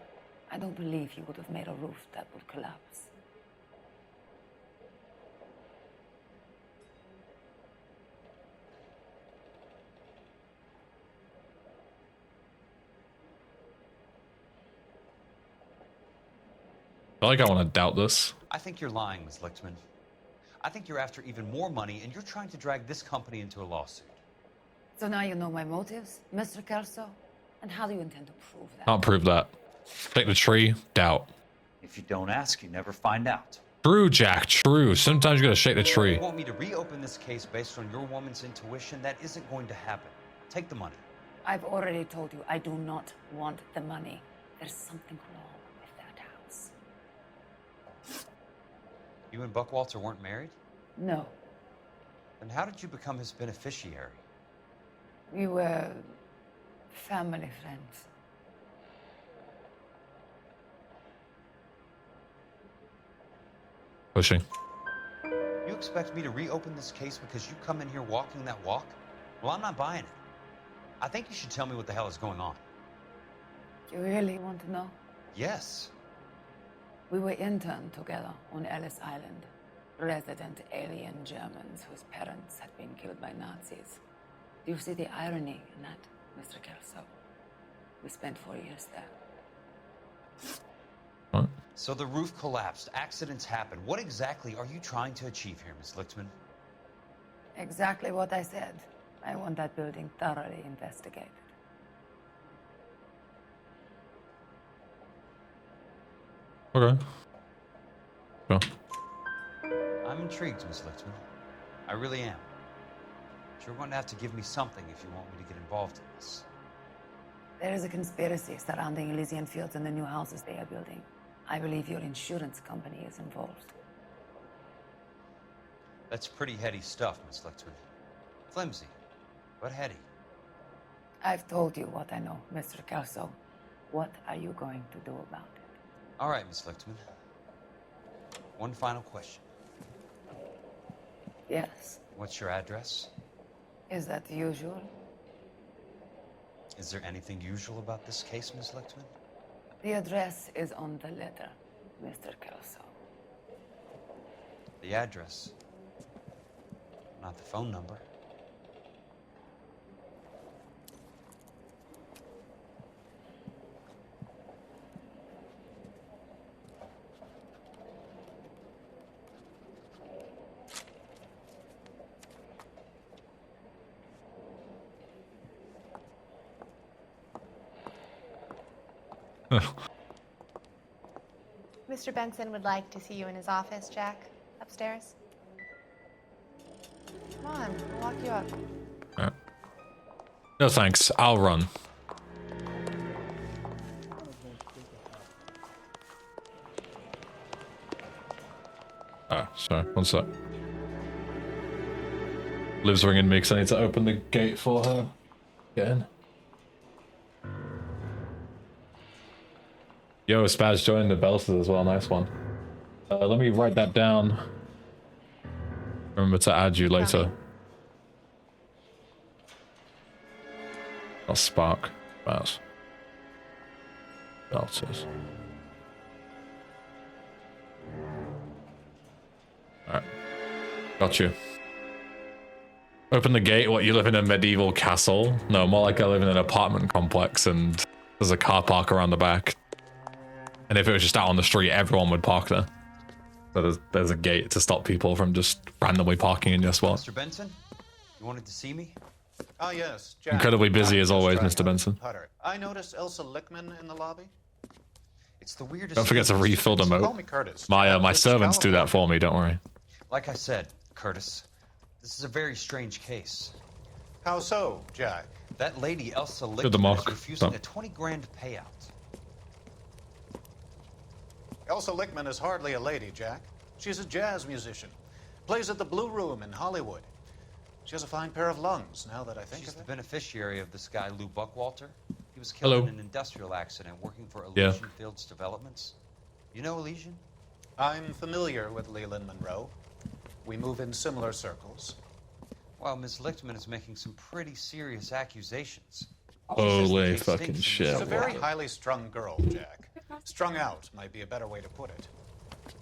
I don't believe he would have made a roof that would collapse. I feel like I want to doubt this. I think you're lying, Ms. Lichtman. I think you're after even more money, and you're trying to drag this company into a lawsuit. So now you know my motives, Mr. Kelso? And how do you intend to prove that? Can't prove that. Take the tree, doubt. If you don't ask, you never find out. True, Jack, true. Sometimes you gotta shake the tree. You want me to reopen this case based on your woman's intuition? That isn't going to happen. Take the money. I've already told you I do not want the money. There's something wrong with that house. You and Buckwalter weren't married? No, Then how did you become his beneficiary? we were family friends. Pushing. You expect me to reopen this case because you come in here walking that walk? Well, I'm not buying it. I think you should tell me what the hell is going on. You really want to know? Yes. We were interned together on Ellis Island. Resident alien Germans whose parents had been killed by Nazis. Do you see the irony in that, Mr. Kelso? We spent 4 years there. What? So the roof collapsed, accidents happen. What exactly are you trying to achieve here, Miss Lichtman? Exactly what I said. I want that building thoroughly investigated. Okay. Sure. I'm intrigued, Miss Lichtman. I really am. But you're going to have to give me something if you want me to get involved in this. There is a conspiracy surrounding Elysian Fields and the new houses they are building. I believe your insurance company is involved. That's pretty heady stuff, Miss Lichtman. Flimsy, but heady. I've told you what I know, Mr. Kelso. What are you going to do about it? All right, Miss Lichtman. One final question. Yes. What's your address? Is that usual? Is there anything usual about this case, Miss Lichtman? The address is on the letter, Mr. Kelso. The address, not the phone number. Mr. Benson would like to see you in his office, Jack. Upstairs. Come on, I'll walk you up. No thanks, I'll run. Oh, sorry, one sec. Liv's ringing me because I need to open the gate for her. Get in. Yo, Spaz joined the Belses as well, nice one. Let me write that down. Remember to add you later. Not Spark, Spaz. Belses. Alright. Got you. Open the gate, what, you live in a medieval castle? No, more like I live in an apartment complex and there's a car park around the back. And if it was just out on the street, everyone would park there. So there's a gate to stop people from just randomly parking in your spot. Mr. Benson, you wanted to see me? Ah, yes, Jack. Incredibly busy as always, Mr. Benson. Putter. I noticed Elsa Lichtman in the lobby. It's the weirdest. Don't forget to refill the Call moat. me Curtis. My servants do that for me, don't worry. Like I said, Curtis, this is a very strange case. How so, Jack? That lady, Elsa Good the Lichtman, mark. is refusing Oh. a 20 grand payout. Elsa Lichtman is hardly a lady, Jack. She's a jazz musician. Plays at the Blue Room in Hollywood. She has a fine pair of lungs, now that I think She's of the it. beneficiary of this guy, Lou Buckwalter. He was killed in an industrial accident working for Elysian Fields Developments. You know Elysian? I'm familiar with Leland Monroe. We move in similar circles. Well, Ms. Lichtman is making some pretty serious accusations. Holy fucking She's shit. a very highly strung girl, Jack. Strung out might be a better way to put it.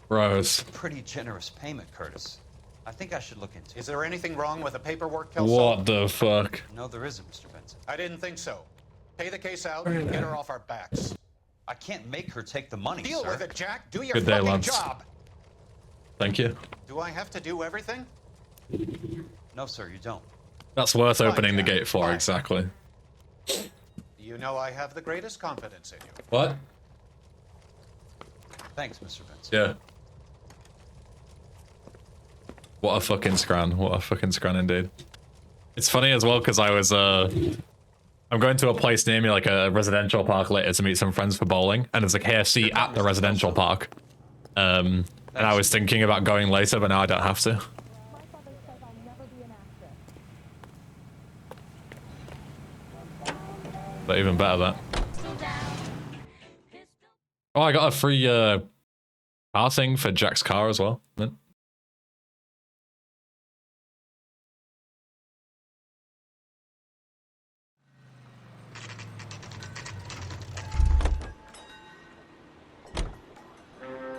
Gross. Pretty generous payment, Curtis. I think I should look into it. Is there anything wrong with the paperwork, Kelso? What the fuck? No, there isn't, Mr. Benson. I didn't think so. Pay the case out and get her off our backs. I can't make her take the money, Deal sir. with it, Jack. Do your Good day, fucking lads. job. Thank you. Do I have to do everything? No, sir, you don't. That's worth Fine, opening the Jack, gate for, fine. exactly. You know I have the greatest confidence in you. What? Thanks, Mr. Benson. Yeah. What a fucking scran. What a fucking scran indeed. It's funny as well because I was, I'm going to a place near me, like a residential park later to meet some friends for bowling, and there's a KFC at the residential park. And I was thinking about going later, but now I don't have to. But even better that. Oh, I got a free car thing for Jack's car as well.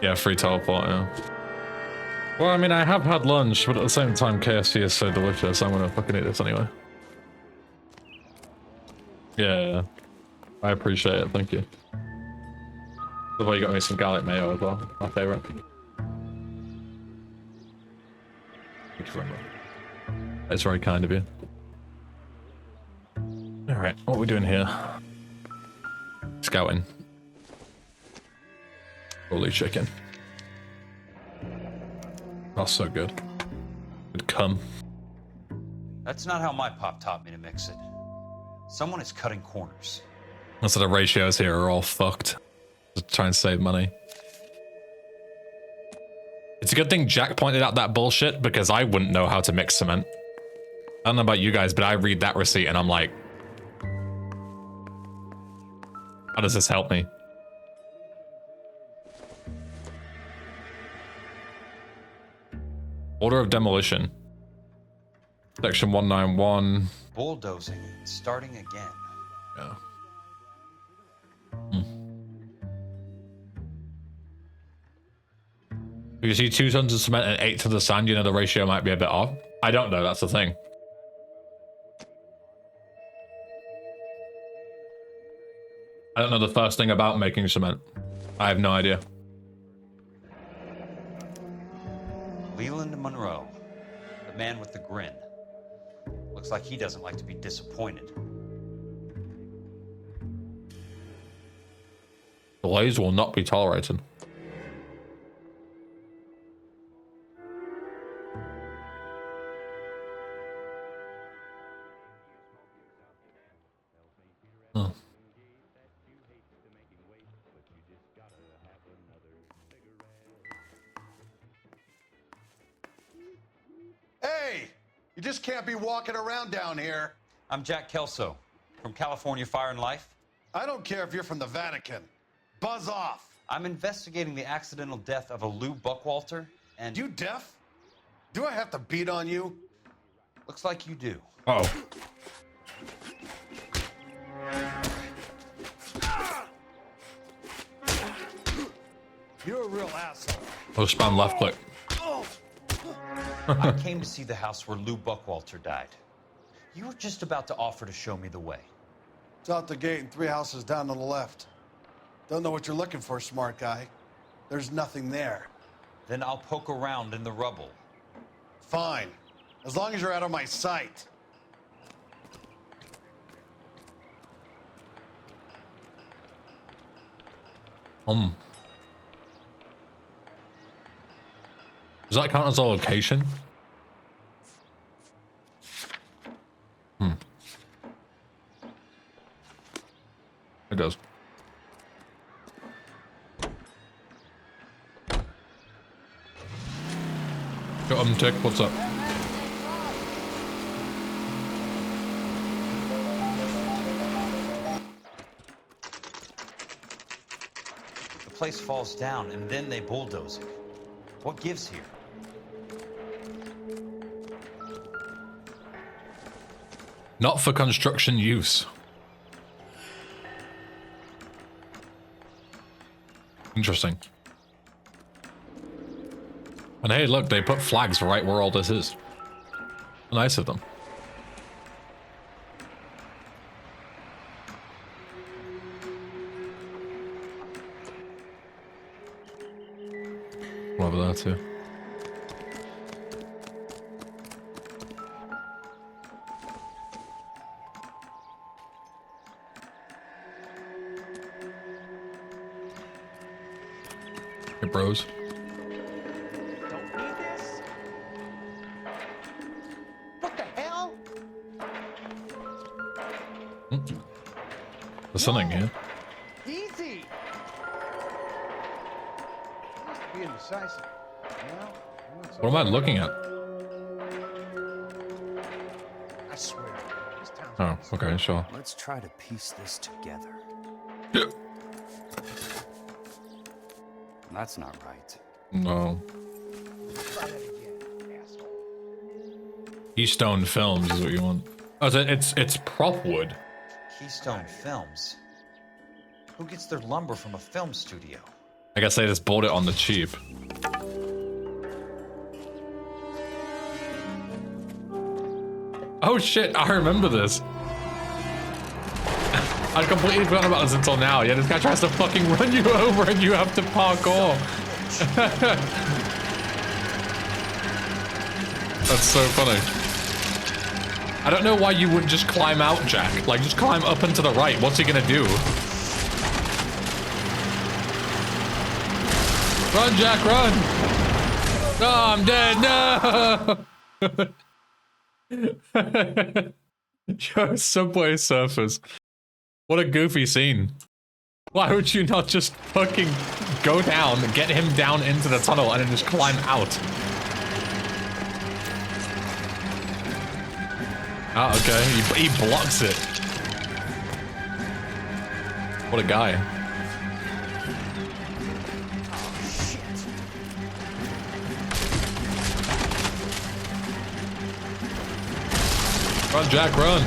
Yeah, free teleport, yeah. Well, I mean, I have had lunch, but at the same time, KFC is so delicious, I'm gonna fucking eat this anyway. Yeah. I appreciate it, thank you. The way you got me some garlic mayo as well, my favourite. Thank you very much. That's very kind of you. Alright, what are we doing here? Scouting. Holy chicken. Oh, so good. Good cum. That's not how my pop taught me to mix it. Someone is cutting corners. So the ratios here are all fucked. Just try and save money. It's a good thing Jack pointed out that bullshit because I wouldn't know how to mix cement. I don't know about you guys, but I read that receipt and I'm like, how does this help me? Order of demolition. Section 191. Bulldozing, starting again. Yeah. If you see 2 tons of cement and 8 tons of sand, you know the ratio might be a bit off. I don't know, that's the thing. I don't know the first thing about making cement. I have no idea. Leland Monroe, the man with the grin. Looks like he doesn't like to be disappointed. Delays will not be tolerated. Oh. Hey! You just can't be walking around down here. I'm Jack Kelso, from California Fire and Life. I don't care if you're from the Vatican. Buzz off. I'm investigating the accidental death of a Lou Buckwalter, and... You deaf? Do I have to beat on you? Looks like you do. Oh. You're a real asshole. I'll spam left click. I came to see the house where Lou Buckwalter died. You were just about to offer to show me the way. It's out the gate and 3 houses down on the left. Don't know what you're looking for, smart guy. There's nothing there. Then I'll poke around in the rubble. Fine. As long as you're out of my sight. Does that count as a location? It does. Got tick, what's up? The place falls down and then they bulldoze it. What gives here? Not for construction use. Interesting. And hey, look, they put flags right where all this is. Nice of them. Over there too. Hey, bros. What the hell? There's something here. Easy. Be indecisive. No, What am I looking at? I swear. This town's Oh, okay, sure. Let's try to piece this together. That's not right. No. Try that again, asshole. Keystone Films is what you want. Oh, so it's prop wood. Keystone Films? Who gets their lumber from a film studio? I guess they just bought it on the cheap. Oh shit, I remember this. I completely forgot about this until now. Yeah, this guy tries to fucking run you over and you have to parkour. That's so funny. I don't know why you wouldn't just climb out, Jack. Like, just climb up and to the right. What's he gonna do? Run, Jack, run! Oh, I'm dead, no! Yo, Subway Surfers. What a goofy scene. Why would you not just fucking go down, get him down into the tunnel, and then just climb out? Oh, okay. He blocks it. What a guy. Run, Jack, run.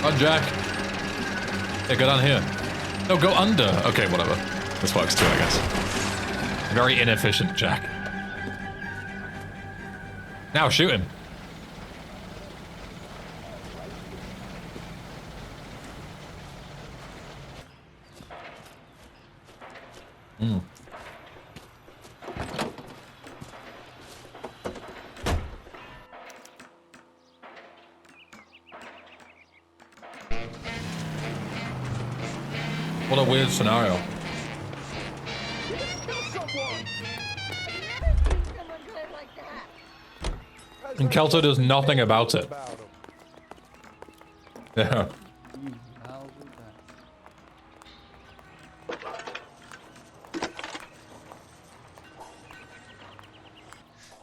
Run, Jack. Yeah, go down here. No, go under. Okay, whatever. This works too, I guess. Very inefficient, Jack. Now shoot him. Hmm. What a weird scenario. And Kelso does nothing about it. Yeah.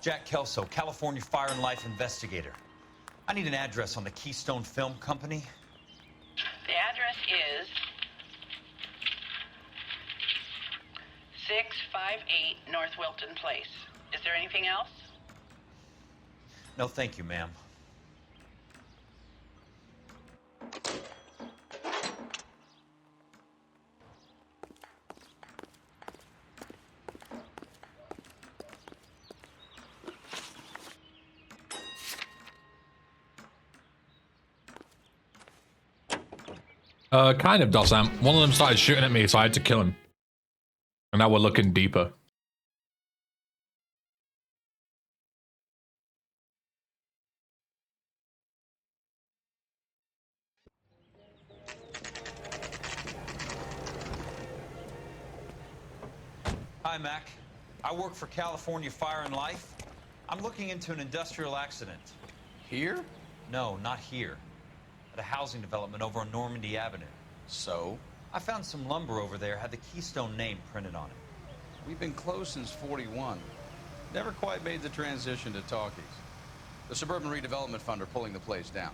Jack Kelso, California Fire and Life investigator. I need an address on the Keystone Film Company. The address is 658 North Wilton Place. Is there anything else? No, thank you, ma'am. Kind of, Dossam. One of them started shooting at me, so I had to kill him. And now we're looking deeper. Hi, Mac. I work for California Fire and Life. I'm looking into an industrial accident. Here? No, not here. At a housing development over on Normandy Avenue. So? I found some lumber over there, had the Keystone name printed on it. We've been closed since '41. Never quite made the transition to talkies. The Suburban Redevelopment Fund are pulling the place down.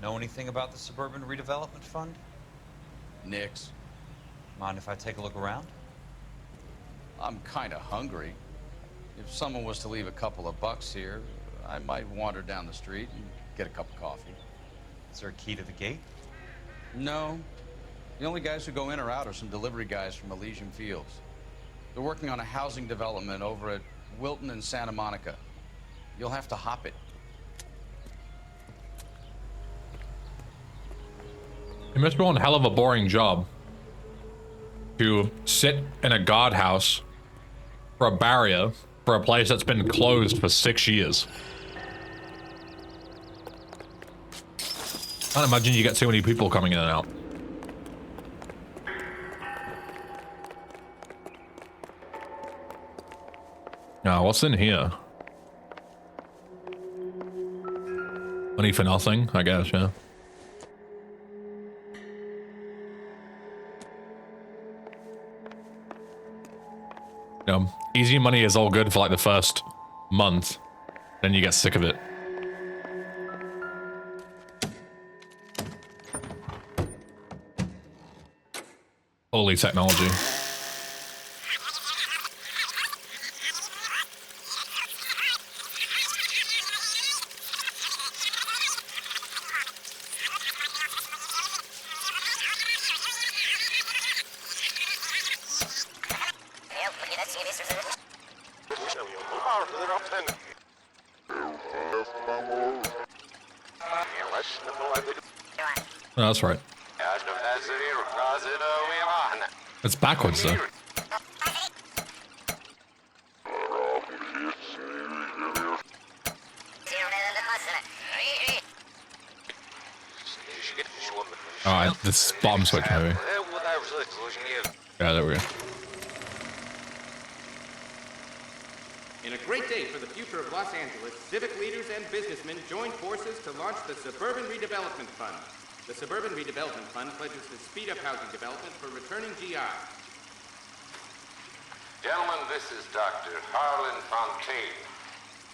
Know anything about the Suburban Redevelopment Fund? Nix. Mind if I take a look around? I'm kind of hungry. If someone was to leave a couple of bucks here, I might wander down the street and get a cup of coffee. Is there a key to the gate? No. The only guys who go in or out are some delivery guys from Elysian Fields. They're working on a housing development over at Wilton and Santa Monica. You'll have to hop it. It must be one hell of a boring job to sit in a guardhouse for a barrier for a place that's been closed for 6 years. I can't imagine you get too many people coming in and out. Now, what's in here? Money for nothing, I guess, yeah. Easy money is all good for like the first month, then you get sick of it. Holy technology. Oh, that's right. It's backwards though. Alright, this bottom switch maybe. Yeah, there we go. In a great day for the future of Los Angeles, civic leaders and businessmen joined forces to launch the Suburban Redevelopment Fund. The Suburban Redevelopment Fund pledges to speed up housing development for returning GI. Gentlemen, this is Dr. Harlan Fontaine.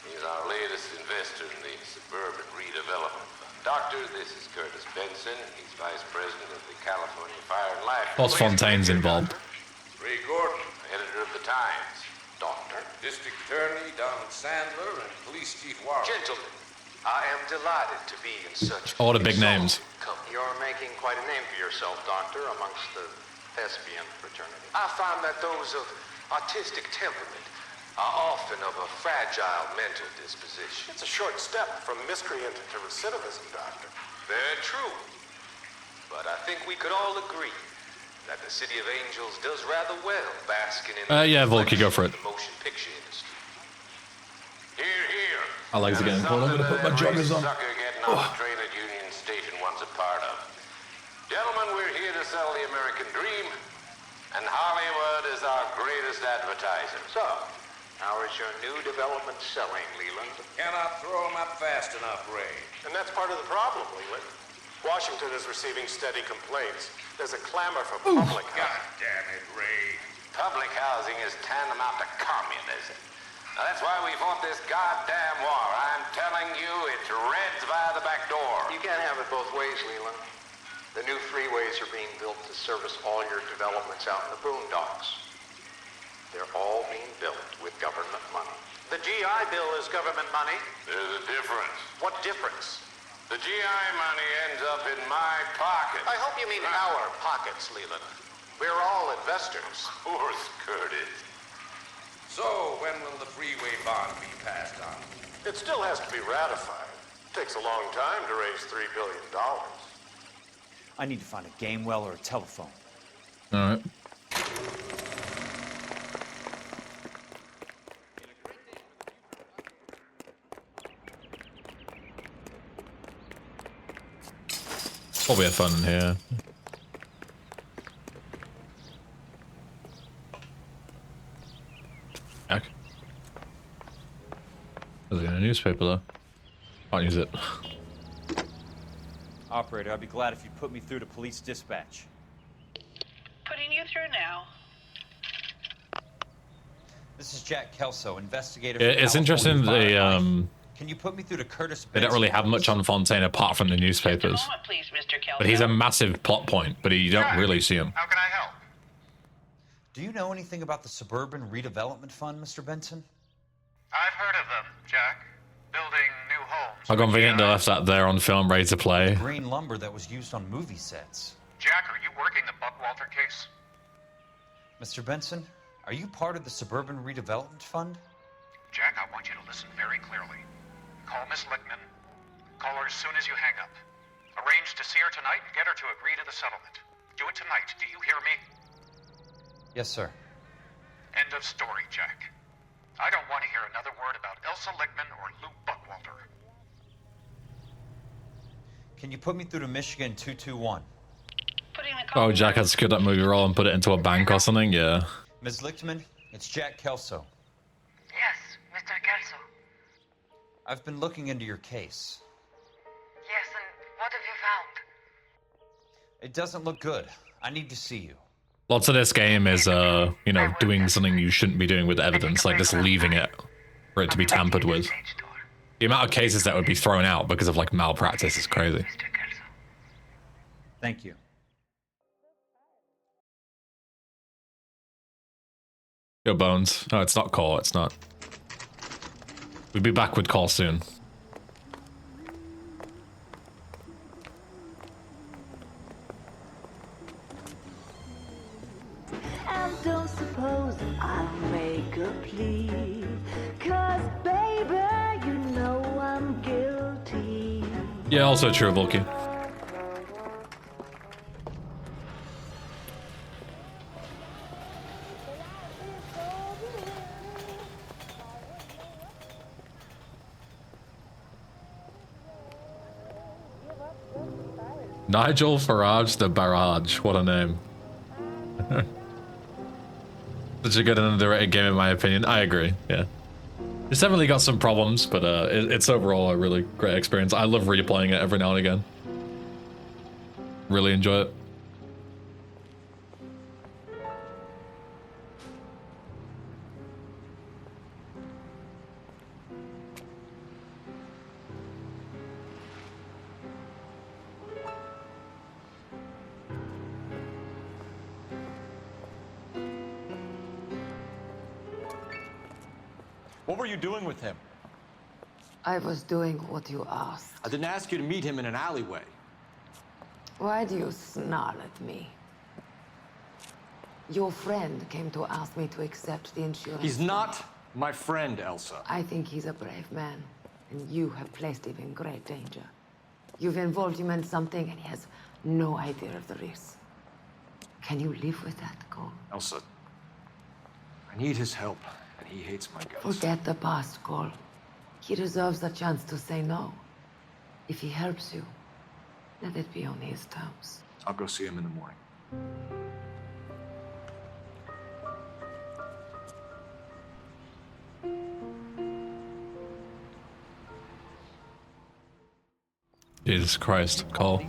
He's our latest investor in the Suburban Redevelopment Fund. Doctor, this is Curtis Benson. He's Vice President of the California Fire and Life. What's Fontaine's involved? Ray Gordon, editor of the Times. Doctor, District Attorney Donald Sandler, and Police Chief Warren. Gentlemen, I am delighted to be in such All the big names. company. You're making quite a name for yourself, Doctor, amongst the thespian fraternity. I find that those of artistic temperament are often of a fragile mental disposition. It's a short step from miscreant to recidivism, Doctor. Very true. But I think we could all agree that the City of Angels does rather well basking in Yeah, Volky, go for it. the motion picture industry. Here, here. My legs are getting cold. I'm gonna put my joggers on. Sucker getting on the train at Union Station once a part of. Gentlemen, we're here to sell the American dream, and Hollywood is our greatest advertiser. So, how is your new development selling, Leland? Cannot throw them up fast enough, Ray. And that's part of the problem, Leland. Washington is receiving steady complaints. There's a clamor for public God housing. damn it, Ray. Public housing is tantamount to communism. Now, that's why we fought this goddamn war. I'm telling you, it's Reds via the back door. You can't have it both ways, Leland. The new freeways are being built to service all your developments out in the boondocks. They're all being built with government money. The GI Bill is government money. There's a difference. What difference? The GI money ends up in my pocket. I hope you mean our pockets, Leland. We're all investors. Of course, Curtis. So, when will the freeway bond be passed on? It still has to be ratified. It takes a long time to raise $3 billion. I need to find a game well or a telephone. Alright. Probably have fun in here. Heck. There's in a newspaper though. Can't use it. Operator, I'd be glad if you'd put me through to police dispatch. Putting you through now. This is Jack Kelso, investigator. It's interesting they Can you put me through to Curtis they don't really have much on Fontaine apart from the newspapers. Please, Mr. Kelso. But he's a massive plot point, but you don't really see him. How can I help? Do you know anything about the Suburban Redevelopment Fund, Mr. Benson? I've heard of them, Jack. Building new homes. How convenient they left that there on film, ready to play. Green lumber that was used on movie sets. Jack, are you working the Buckwalter case? Mr. Benson, are you part of the Suburban Redevelopment Fund? Jack, I want you to listen very clearly. Call Miss Lickman. Call her as soon as you hang up. Arrange to see her tonight and get her to agree to the settlement. Do it tonight. Do you hear me? Yes, sir. End of story, Jack. I don't want to hear another word about Elsa Lickman or Lou Buckwalter. Can you put me through to Michigan 221? Oh, Jack had secured that movie role and put it into a bank or something? Yeah. Ms. Lichtman, it's Jack Kelso. Yes, Mr. Kelso. I've been looking into your case. Yes, and what have you found? It doesn't look good. I need to see you. Lots of this game is, you know, doing something you shouldn't be doing with evidence, like just leaving it for it to be tampered with. The amount of cases that would be thrown out because of, like, malpractice is crazy. Thank you. Yo, Bones. No, it's not Cole, it's not. We'll be back with Cole soon. And don't suppose I'll make a plea, 'cause baby, you know I'm guilty. Yeah, also true, Volky. Nigel Farage the Barrage. What a name. Such a good and underrated game in my opinion. I agree, yeah. It's definitely got some problems, but it's overall a really great experience. I love replaying it every now and again. Really enjoy it. What were you doing with him? I was doing what you asked. I didn't ask you to meet him in an alleyway. Why do you snarl at me? Your friend came to ask me to accept the insurance. He's not my friend, Elsa. I think he's a brave man, and you have placed him in great danger. You've involved him in something, and he has no idea of the risk. Can you live with that, Cole? Elsa, I need his help, and he hates my guts. Forget the past, Cole. He deserves a chance to say no. If he helps you, let it be on his terms. I'll go see him in the morning. Jesus Christ, Cole.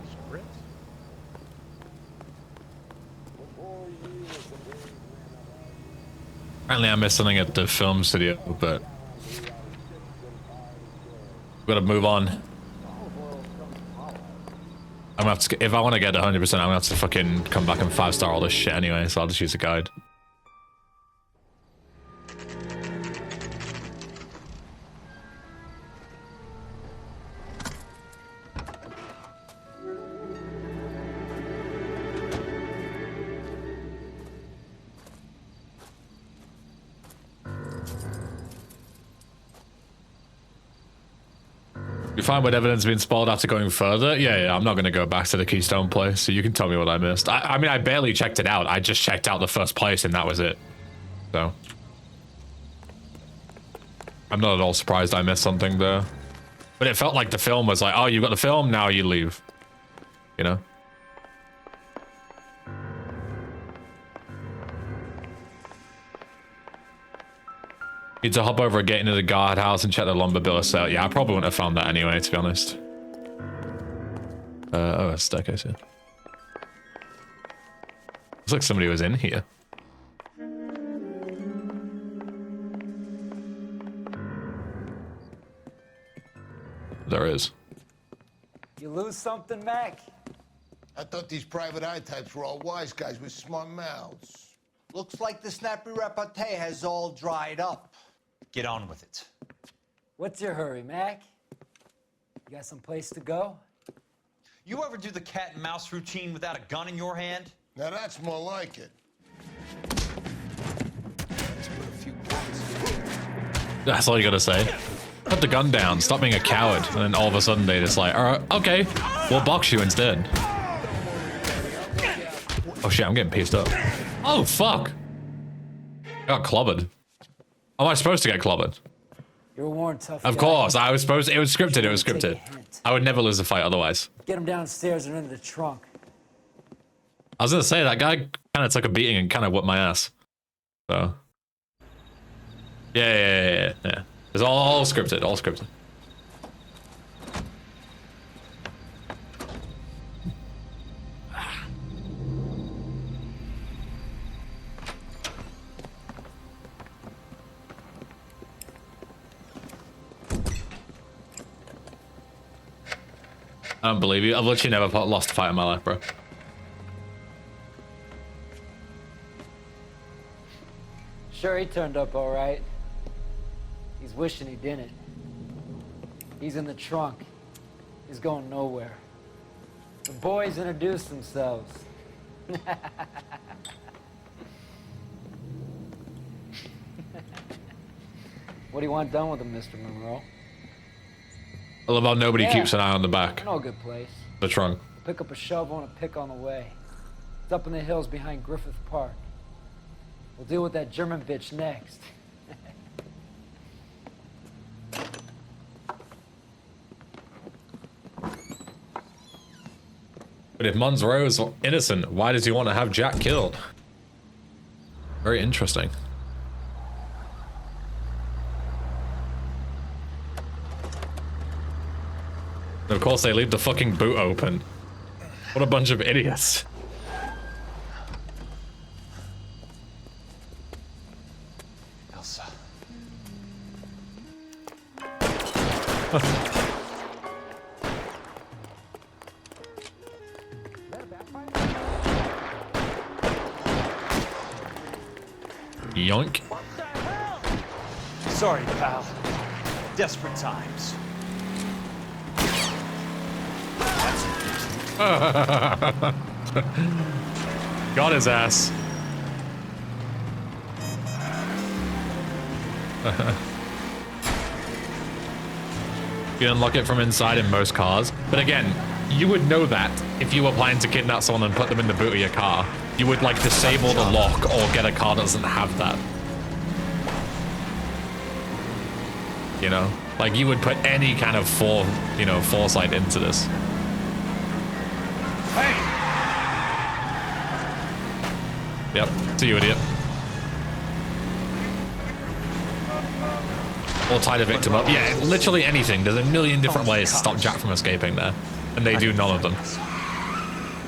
Apparently I missed something at the film studio, but we gotta move on. I'm gonna have to, if I want to get 100%, I'm gonna have to fucking come back and 5-star all this shit anyway, so I'll just use a guide. You find what evidence has been spoiled after going further? Yeah, I'm not going to go back to the Keystone place, so you can tell me what I missed. I mean, I barely checked it out. I just checked out the first place, and that was it. So. I'm not at all surprised I missed something there. But it felt like the film was like, oh, you've got the film, now you leave. You know? Need to hop over and get into the guardhouse and check the lumber bill of sale. Yeah, I probably wouldn't have found that anyway, to be honest. Oh, a staircase here. Looks like somebody was in here. There is. You lose something, Mac? I thought these private eye types were all wise guys with smart mouths. Looks like the snappy repartee has all dried up. Get on with it. What's your hurry, Mac? You got some place to go? You ever do the cat and mouse routine without a gun in your hand? Now that's more like it. That's all you gotta say. Put the gun down, stop being a coward, and then all of a sudden they just like, alright, okay, we'll box you instead. Oh shit, I'm getting pissed up. Oh fuck! I got clobbered. Am I supposed to get clobbered? You're a worn tough Of guy. course, I was supposed to, it was scripted, it was scripted. I would never lose a fight otherwise. Get him downstairs and into the trunk. I was gonna say, that guy kind of took a beating and kind of whipped my ass. So. Yeah. It's all scripted, all scripted. I don't believe you. I've literally never lost a fight in my life, bro. Sure, he turned up all right. He's wishing he didn't. He's in the trunk. He's going nowhere. The boys introduced themselves. What do you want done with him, Mr. Monroe? I love how nobody keeps an eye on the back. I know a good place. The trunk. Pick up a shovel and a pick on the way. It's up in the hills behind Griffith Park. We'll deal with that German bitch next. But But if Monroe is innocent, why does he want to have Jack killed? Very interesting. And of course, they leave the fucking boot open. What a bunch of idiots. Elsa. Yoink. Sorry, pal. Desperate times. Got his ass. You unlock it from inside in most cars, but again, you would know that if you were planning to kidnap someone and put them in the boot of your car. You would like disable the lock or get a car that doesn't have that. You know, like you would put any kind of foresight into this. Hey! Yep, see you, idiot. Or tie the victim up. Yeah, literally anything. There's a million different ways to stop Jack from escaping there, and they do none of them.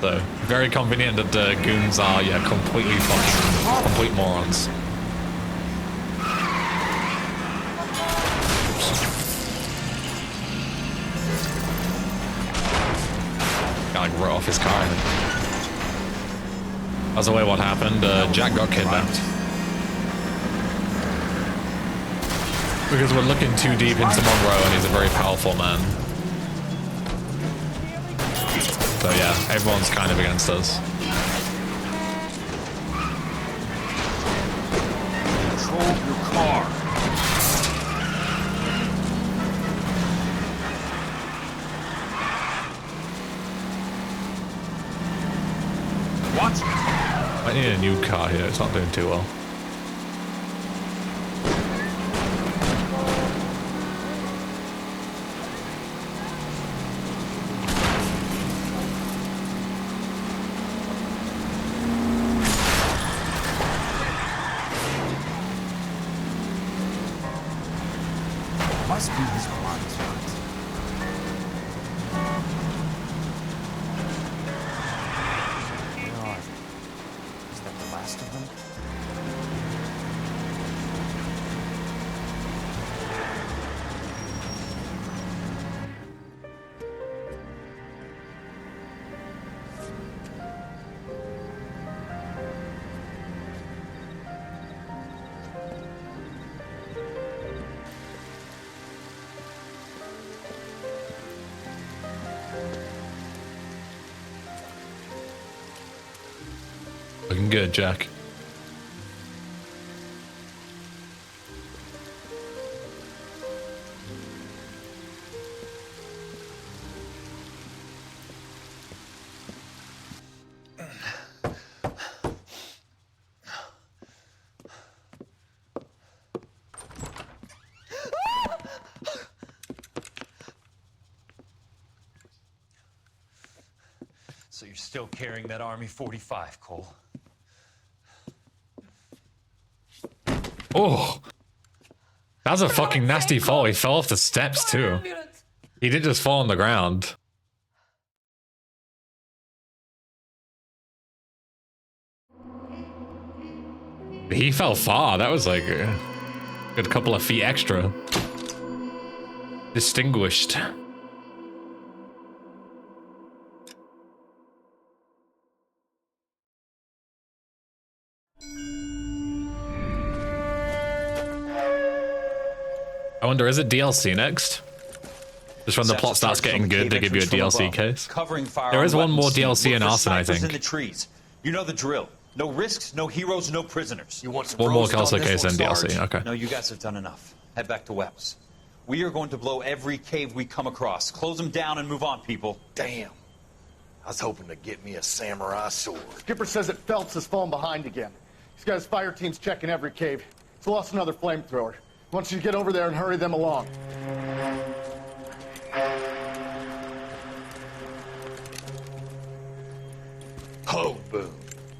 So, very convenient that the goons are, yeah, complete morons. Guy like wrote off his car. That's the way what happened. Jack got kidnapped. Because we're looking too deep into Monroe and he's a very powerful man. So yeah, everyone's kind of against us. Control your car. What? I need a new car here. It's not doing too well. Must be his blind spot. God. Is that the last of them? Looking good, Jack. So you're still carrying that Army 45, Cole? Oh, that was a fucking nasty fall. He fell off the steps too. He didn't just fall on the ground. He fell far. That was like a good couple of feet extra. Distinguished. I wonder, is it DLC next? Just when the plot starts getting good, they give you a DLC case. There is one more DLC in Arson, I think. In the trees. You know the drill. No risks, no heroes, no prisoners. You want some one more also case in DLC, okay. No, you guys have done enough. Head back to Webs. We are going to blow every cave we come across. Close them down and move on, people. Damn. I was hoping to get me a samurai sword. Skipper says that Phelps has fallen behind again. He's got his fire teams checking every cave. He's lost another flamethrower. He wants you to get over there and hurry them along. Boom.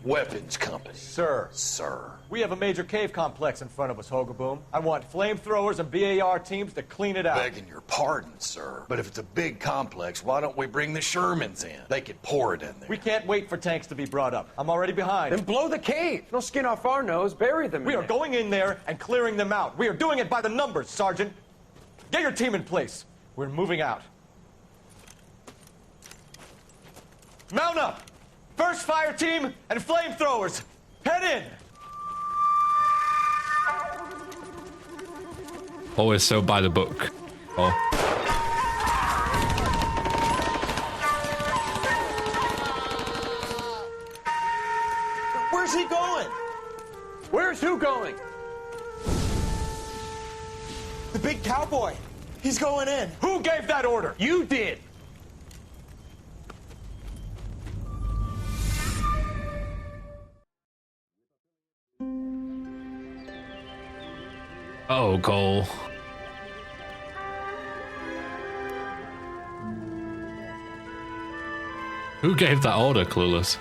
Weapons company. Sir. Sir. We have a major cave complex in front of us, Hogaboom. I want flamethrowers and BAR teams to clean it out. Begging your pardon, sir. But if it's a big complex, why don't we bring the Shermans in? They could pour it in there. We can't wait for tanks to be brought up. I'm already behind. Then blow the cave. No skin off our nose. Bury them. We are going in there and clearing them out. We are doing it by the numbers, Sergeant. Get your team in place. We're moving out. Mount up! First fire team and flamethrowers! Head in! Always so by the book. Oh. Where's he going? Where's who going? The big cowboy. He's going in. Who gave that order? You did. Oh, Cole. Who gave that order, Clueless?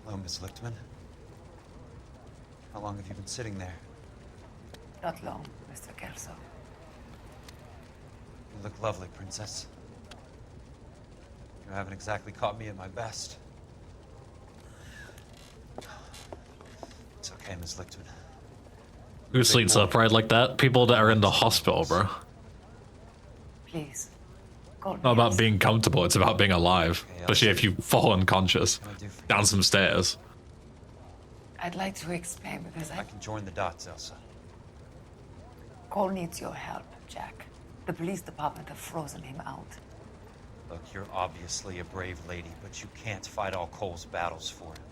Hello, Miss Lichtman. How long have you been sitting there? Not long, Mr. Kelso. You look lovely, Princess. You haven't exactly caught me at my best. It's okay, Miss Lichtman. Who sleeps upright like that? People that are in the hospital, bro. Please, call me. Not about being comfortable, it's about being alive. Especially if you fall unconscious down some stairs. I'd like to explain because I can join the dots, Elsa. Cole needs your help, Jack. The police department have frozen him out. Look, you're obviously a brave lady, but you can't fight all Cole's battles for him.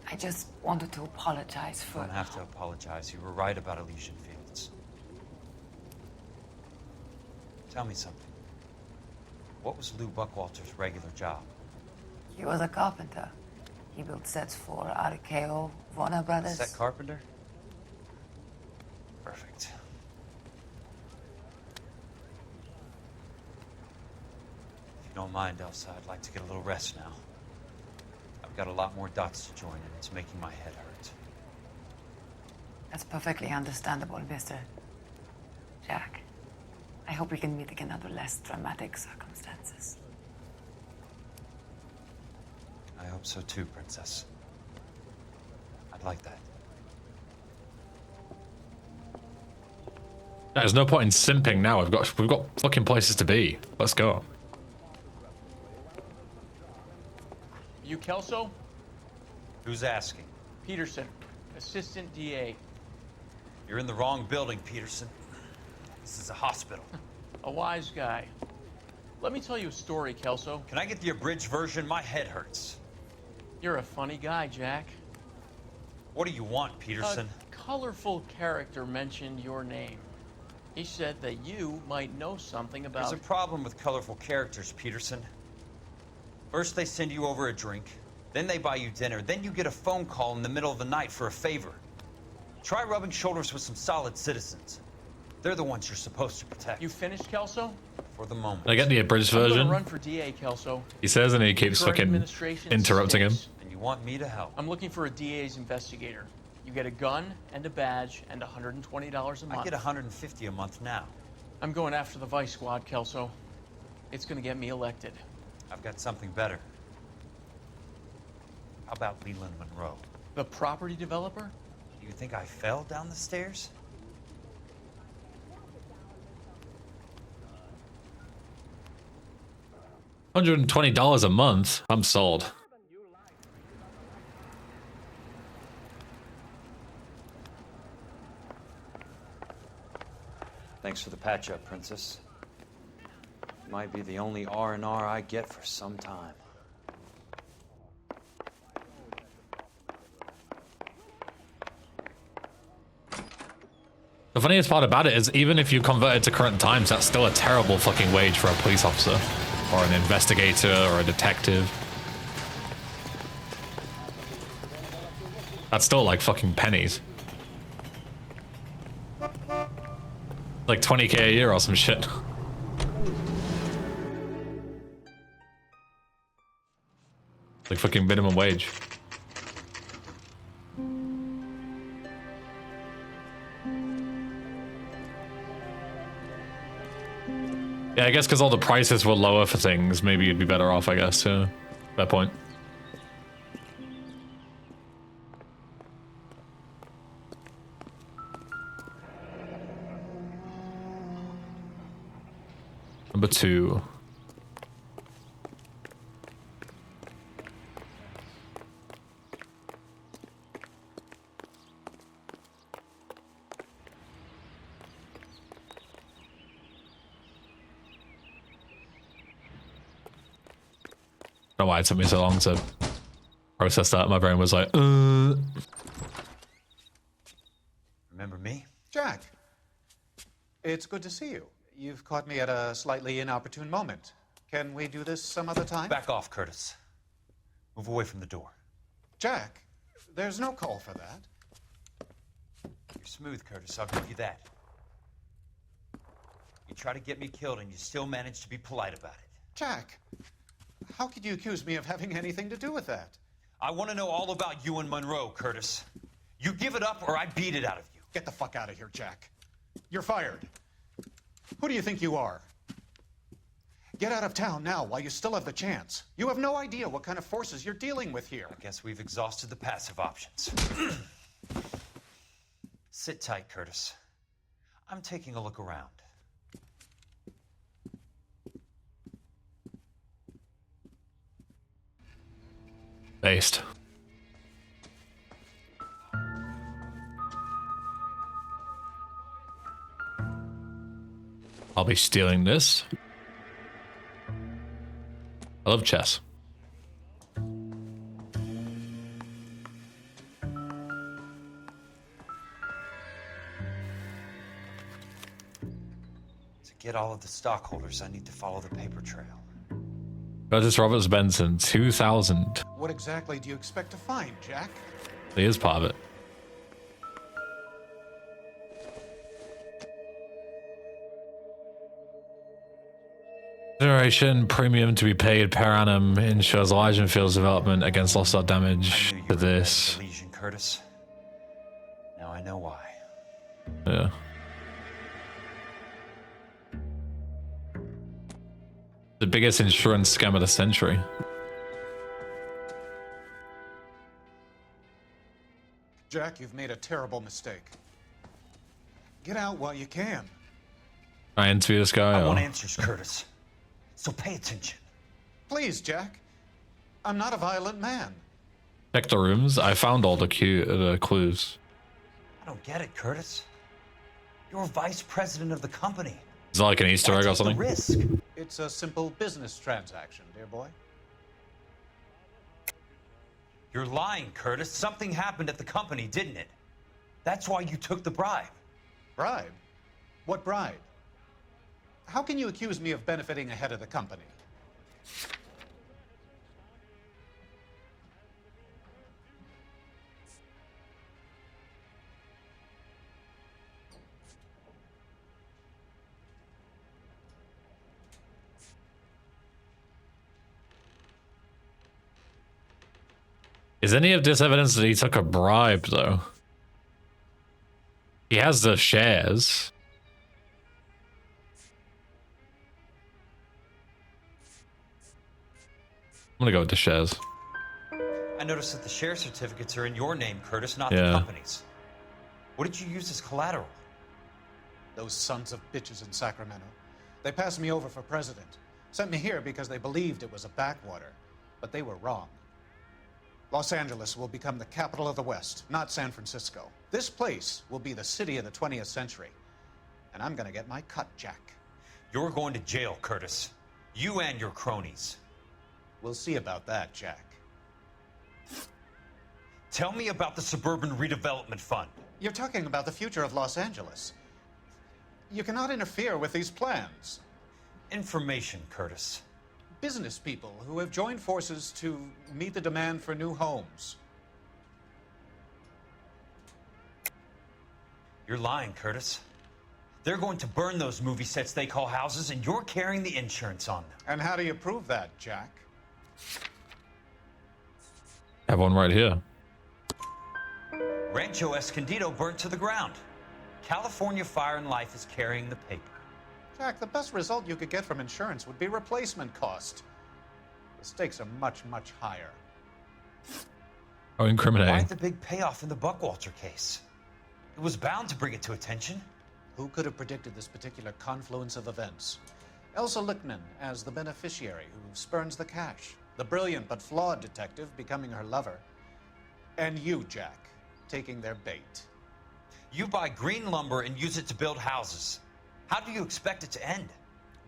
I just wanted to apologize for... You don't have to apologize. You were right about Elysian Fields. Tell me something. What was Lou Buckwalter's regular job? He was a carpenter. He built sets for RKO, Warner Brothers. Set carpenter? Perfect. If you don't mind, Elsa, I'd like to get a little rest now. I've got a lot more dots to join, and it's making my head hurt. That's perfectly understandable, Mr. Jack. I hope we can meet again under less dramatic circumstances. I hope so too, Princess. I'd like that. There's no point in simping now. We've got fucking places to be. Let's go. You Kelso? Who's asking? Peterson, assistant DA. You're in the wrong building, Peterson. This is a hospital. A wise guy. Let me tell you a story, Kelso. Can I get the abridged version? My head hurts. You're a funny guy, Jack. What do you want, Peterson? A colorful character mentioned your name. He said that you might know something about... There's a problem with colorful characters, Peterson. First they send you over a drink, then they buy you dinner, then you get a phone call in the middle of the night for a favor. Try rubbing shoulders with some solid citizens. They're the ones you're supposed to protect. You finished, Kelso? For the moment. I get the abridged I'm version. gonna run for DA, Kelso. He says, and he keeps Current fucking administration interrupting him. stinks. And you want me to help? I'm looking for a DA's investigator. You get a gun and a badge and $120 a month. I get $150 a month now. I'm going after the Vice Squad, Kelso. It's gonna get me elected. I've got something better. How about Leland Monroe? The property developer? Do you think I fell down the stairs? $120 a month? I'm sold. Thanks for the patch-up, Princess. Might be the only R&R I get for some time. The funniest part about it is even if you convert it to current times, that's still a terrible fucking wage for a police officer or an investigator or a detective. That's still like fucking pennies. Like 20k a year or some shit. Like fucking minimum wage. Yeah, I guess because all the prices were lower for things, maybe you'd be better off, I guess, yeah. Fair point. Number 2. I don't know why it took me so long to process that. My brain was like, Remember me? Jack, it's good to see you. You've caught me at a slightly inopportune moment. Can we do this some other time? Back off, Curtis. Move away from the door. Jack, there's no call for that. You're smooth, Curtis. I'll give you that. You try to get me killed and you still manage to be polite about it. Jack, how could you accuse me of having anything to do with that? I want to know all about you and Monroe, Curtis. You give it up or I beat it out of you. Get the fuck out of here, Jack. You're fired. Who do you think you are? Get out of town now while you still have the chance. You have no idea what kind of forces you're dealing with here. I guess we've exhausted the passive options. Sit tight, Curtis. I'm taking a look around. Based. I'll be stealing this. I love chess. To get all of the stockholders, I need to follow the paper trail. Curtis Roberts Benson, 2000. What exactly do you expect to find, Jack? He is part of it. Generation premium to be paid per annum ensures Elysian Fields development against loss or damage to this. Elysian, Curtis. Now I know why. Yeah. The biggest insurance scam of the century. Jack, you've made a terrible mistake. Get out while you can. I interview this guy. I want answers, Curtis. So pay attention. Please, Jack. I'm not a violent man. Check the rooms. I found all the clues. I don't get it, Curtis. You're vice president of the company. Is it like an Easter egg or something? Risk. It's a simple business transaction, dear boy. You're lying, Curtis. Something happened at the company, didn't it? That's why you took the bribe. Bribe? What bribe? How can you accuse me of benefiting ahead of the company? Is any of this evidence that he took a bribe, though? He has the shares. I'm gonna go with the shares. I noticed that the share certificates are in your name, Curtis, not the Yeah. company's. What did you use as collateral? Those sons of bitches in Sacramento. They passed me over for president. Sent me here because they believed it was a backwater. But they were wrong. Los Angeles will become the capital of the West, not San Francisco. This place will be the city of the 20th century. And I'm gonna get my cut, Jack. You're going to jail, Curtis. You and your cronies. We'll see about that, Jack. Tell me about the Suburban Redevelopment Fund. You're talking about the future of Los Angeles. You cannot interfere with these plans. Information, Curtis. Business people who have joined forces to meet the demand for new homes. You're lying, Curtis. They're going to burn those movie sets they call houses, and you're carrying the insurance on them. And how do you prove that, Jack? I have one right here. Rancho Escondido burnt to the ground. California Fire and Life is carrying the paper. Jack, the best result you could get from insurance would be replacement cost. The stakes are much, much higher. Oh, incriminating. Why the big payoff in the Buckwalter case? It was bound to bring it to attention. Who could have predicted this particular confluence of events? Elsa Lichtman as the beneficiary who spurns the cash. The brilliant but flawed detective becoming her lover. And you, Jack, taking their bait. You buy green lumber and use it to build houses. How do you expect it to end?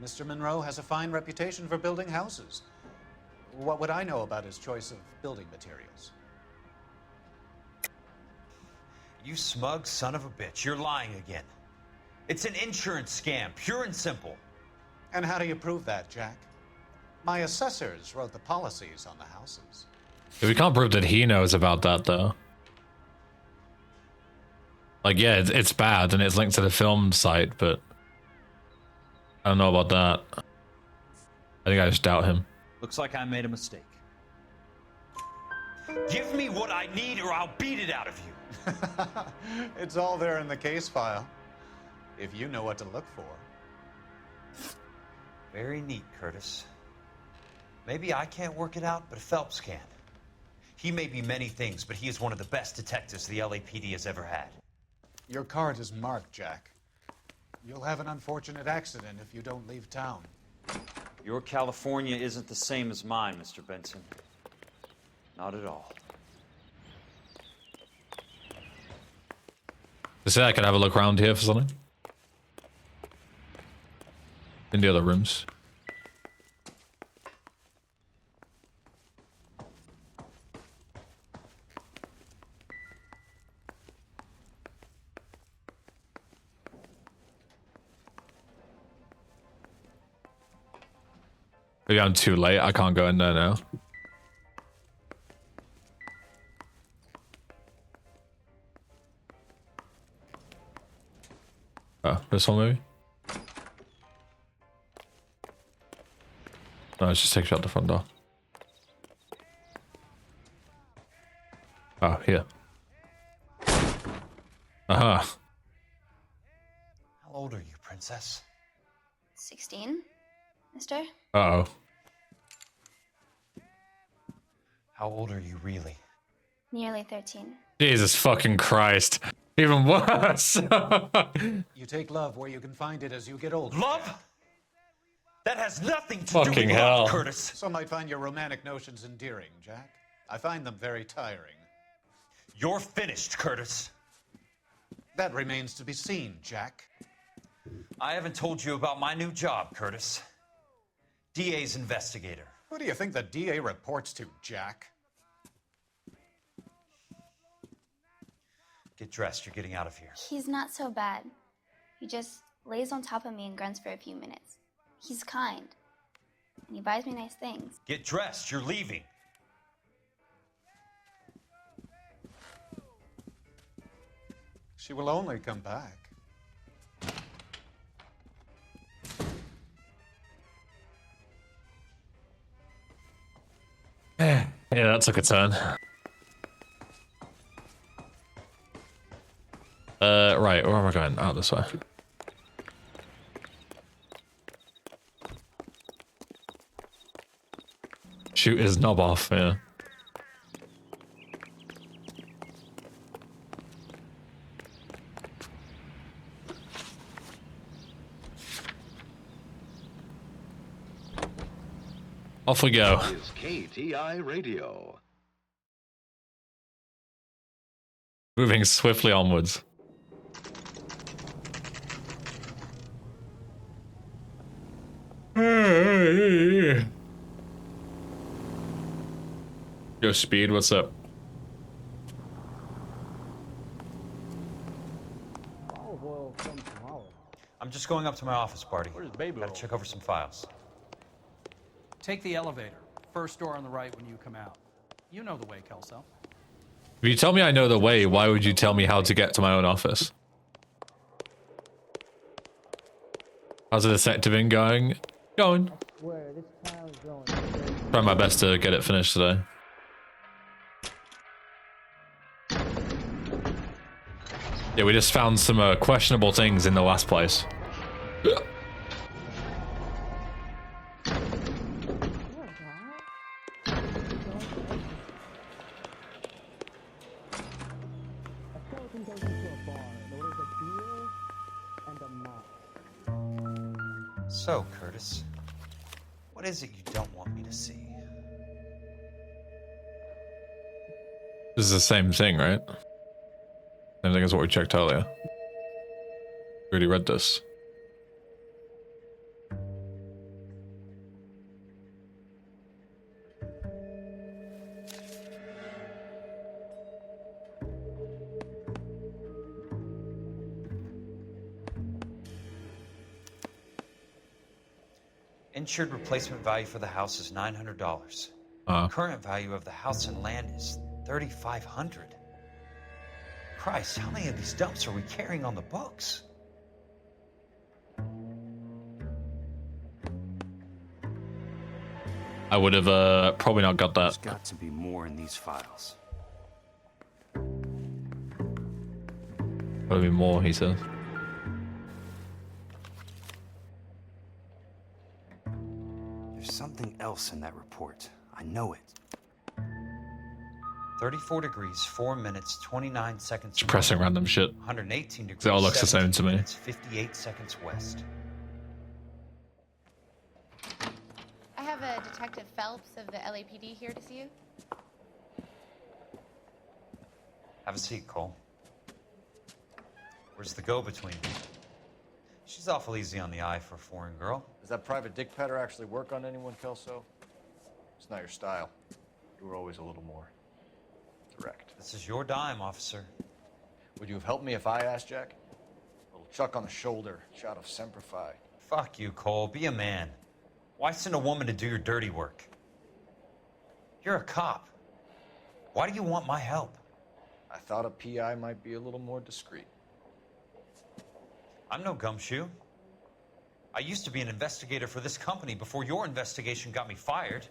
Mr. Monroe has a fine reputation for building houses. What would I know about his choice of building materials? You smug son of a bitch, you're lying again. It's an insurance scam, pure and simple. And how do you prove that, Jack? My assessors wrote the policies on the houses. We can't prove that he knows about that, though. Like, yeah, it's bad and it's linked to the film site, but I don't know about that. I think I just doubt him. Looks like I made a mistake. Give me what I need or I'll beat it out of you. It's all there in the case file, if you know what to look for. Very neat, Curtis. Maybe I can't work it out, but Phelps can. He may be many things, but he is one of the best detectives the LAPD has ever had. Your card is marked, Jack. You'll have an unfortunate accident if you don't leave town. Your California isn't the same as mine, Mr. Benson. Not at all. They say I could have a look around here for something. In the other rooms. Maybe I'm too late. I can't go in there now. Oh, this one maybe? No, it just takes you out the front door. Oh, here. Aha. How old are you, princess? 16, mister? Uh-oh. How old are you really? Nearly 13. Jesus fucking Christ. Even worse. You take love where you can find it as you get older. Love? That has nothing to Fucking do with hell. love, Curtis. Some might find your romantic notions endearing, Jack. I find them very tiring. You're finished, Curtis. That remains to be seen, Jack. I haven't told you about my new job, Curtis. DA's investigator. Who do you think the DA reports to, Jack? Get dressed, you're getting out of here. He's not so bad. He just lays on top of me and grunts for a few minutes. He's kind. And he buys me nice things. Get dressed, you're leaving. She will only come back. Yeah, that took a turn. Right, where am I going? Out this way. Shoot his knob off, yeah. Off we go. Is KTI Radio. Moving swiftly onwards. Yo, Speed, what's up? I'm just going up to my office party. Where's baby? Gotta check over some files. Take the elevator. First door on the right when you come out. You know the way, Kelso. If you tell me I know the way, why would you tell me how to get to my own office? How's the detectiving going? Going. Trying my best to get it finished today. Yeah, we just found some questionable things in the last place. So, Curtis, what is it you don't want me to see? This is the same thing, right? Same thing as what we checked earlier. We already read this. Insured replacement value for the house is $900. Current value of the house and land is $3,500. Christ, how many of these dumps are we carrying on the books? I would have probably not got that. There's got to be more in these files. Probably more, he says. There's something else in that report. I know it. 34 degrees, 4 minutes, 29 seconds. Just pressing random shit. 118 degrees. It all looks the same to me. Minutes, 58 seconds west. I have a Detective Phelps of the LAPD here to see you. Have a seat, Cole. Where's the go-between? She's awful easy on the eye for a foreign girl. Does that private dick petter actually work on anyone, Kelso? It's not your style. You were always a little more direct. This is your dime, officer. Would you have helped me if I asked, Jack? A little chuck on the shoulder, shot of Semper Fi. Fuck you, Cole. Be a man. Why send a woman to do your dirty work? You're a cop. Why do you want my help? I thought a PI might be a little more discreet. I'm no gumshoe. I used to be an investigator for this company before your investigation got me fired.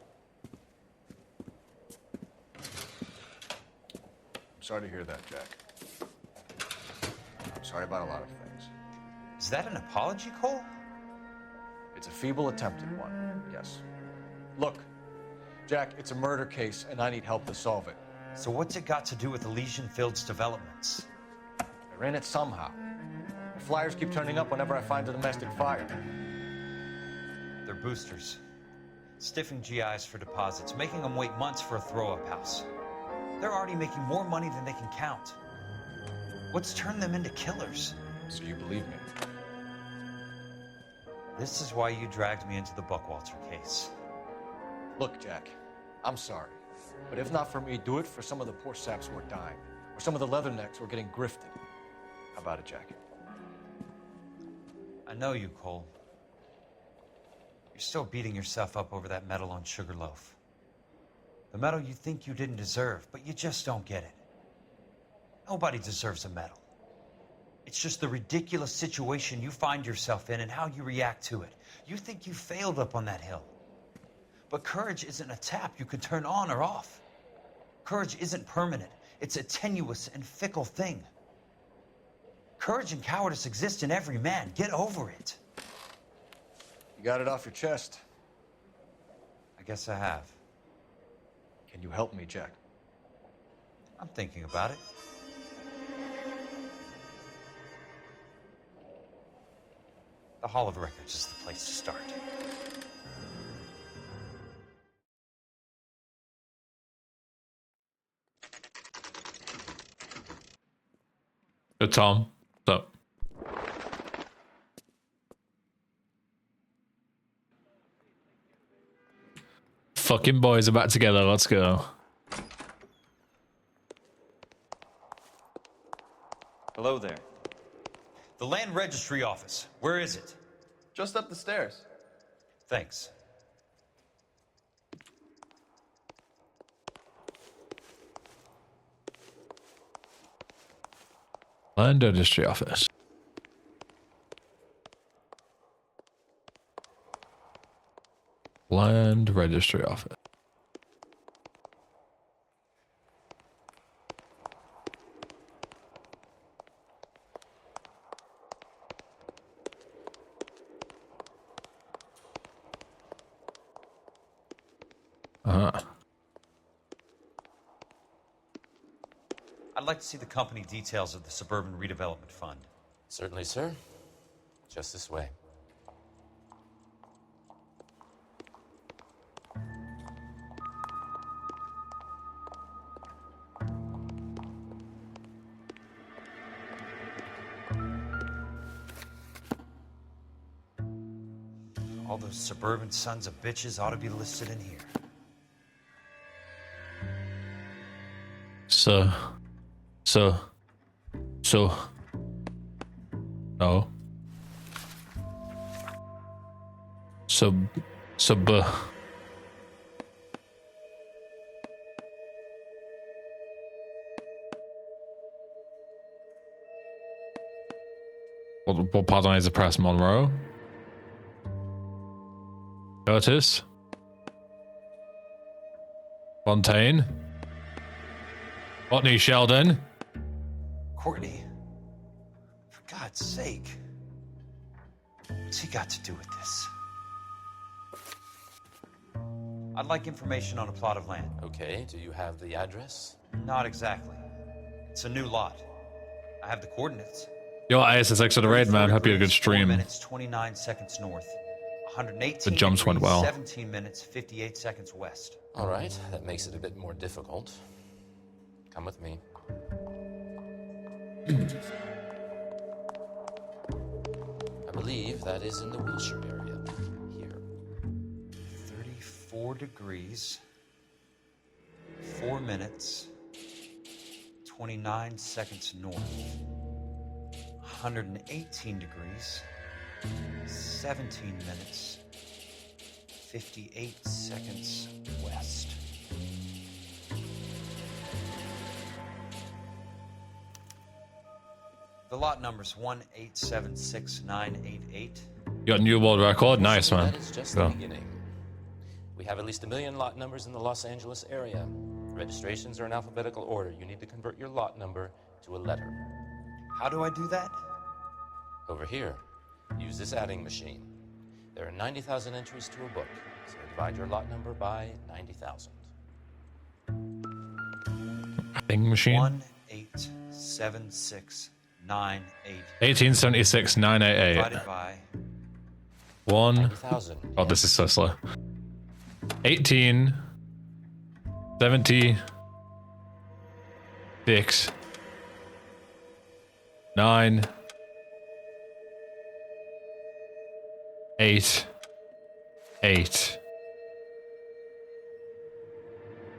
I'm sorry to hear that, Jack. I'm sorry about a lot of things. Is that an apology, Cole? It's a feeble attempt at one, yes. Look, Jack, it's a murder case, and I need help to solve it. So what's it got to do with Elysian Fields developments? They're in it somehow. The flyers keep turning up whenever I find a domestic fire. They're boosters. Stiffing GIs for deposits, making them wait months for a throw-up house. They're already making more money than they can count. What's turned them into killers? So you believe me? This is why you dragged me into the Buckwalter case. Look, Jack, I'm sorry. But if not for me, do it for some of the poor saps who are dying. Or some of the leathernecks who are getting grifted. How about it, Jack? I know you, Cole. You're still beating yourself up over that medal on Sugarloaf. The medal you think you didn't deserve, but you just don't get it. Nobody deserves a medal. It's just the ridiculous situation you find yourself in and how you react to it. You think you failed up on that hill. But courage isn't a tap you can turn on or off. Courage isn't permanent. It's a tenuous and fickle thing. Courage and cowardice exist in every man. Get over it. You got it off your chest. I guess I have. Can you help me, Jack? I'm thinking about it. The Hall of Records is the place to start. Good, Tom. What's up? Fucking boys are back together. Let's go. Hello there. The Land Registry Office. Where is it? Just up the stairs. Thanks. Land Registry Office. Island Registry Office. I'd like to see the company details of the Suburban Redevelopment Fund. Certainly, sir. Just this way. All those suburban sons of bitches ought to be listed in here. So. No. Sub. What part is the press? Monroe? Curtis? Fontaine? Botany Sheldon? Courtney, for God's sake, what's he got to do with this? I'd like information on a plot of land. Okay, do you have the address? Not exactly. It's a new lot. I have the coordinates. Yo, ISSX to the raid, man. Hope you had a good 4 stream. minutes, 29 seconds north. 118 The jumps went well. 17 minutes, 58 seconds west. All right, that makes it a bit more difficult. Come with me. I believe that is in the Wilshire area. Here. 34 degrees, 4 minutes, 29 seconds north. 118 degrees, 17 minutes, 58 seconds west. The lot number's 1876988. You got a new world record? Nice, man. That is just the beginning. We have at least 1 million lot numbers in the Los Angeles area. Registrations are in alphabetical order. You need to convert your lot number to a letter. How do I do that? Over here, use this adding machine. There are 90,000 entries to a book, so divide your lot number by 90,000. Adding machine? 1876988. 1876 988. Divided by 1. 90,000. Oh, this is so slow. 18 76 9 8 8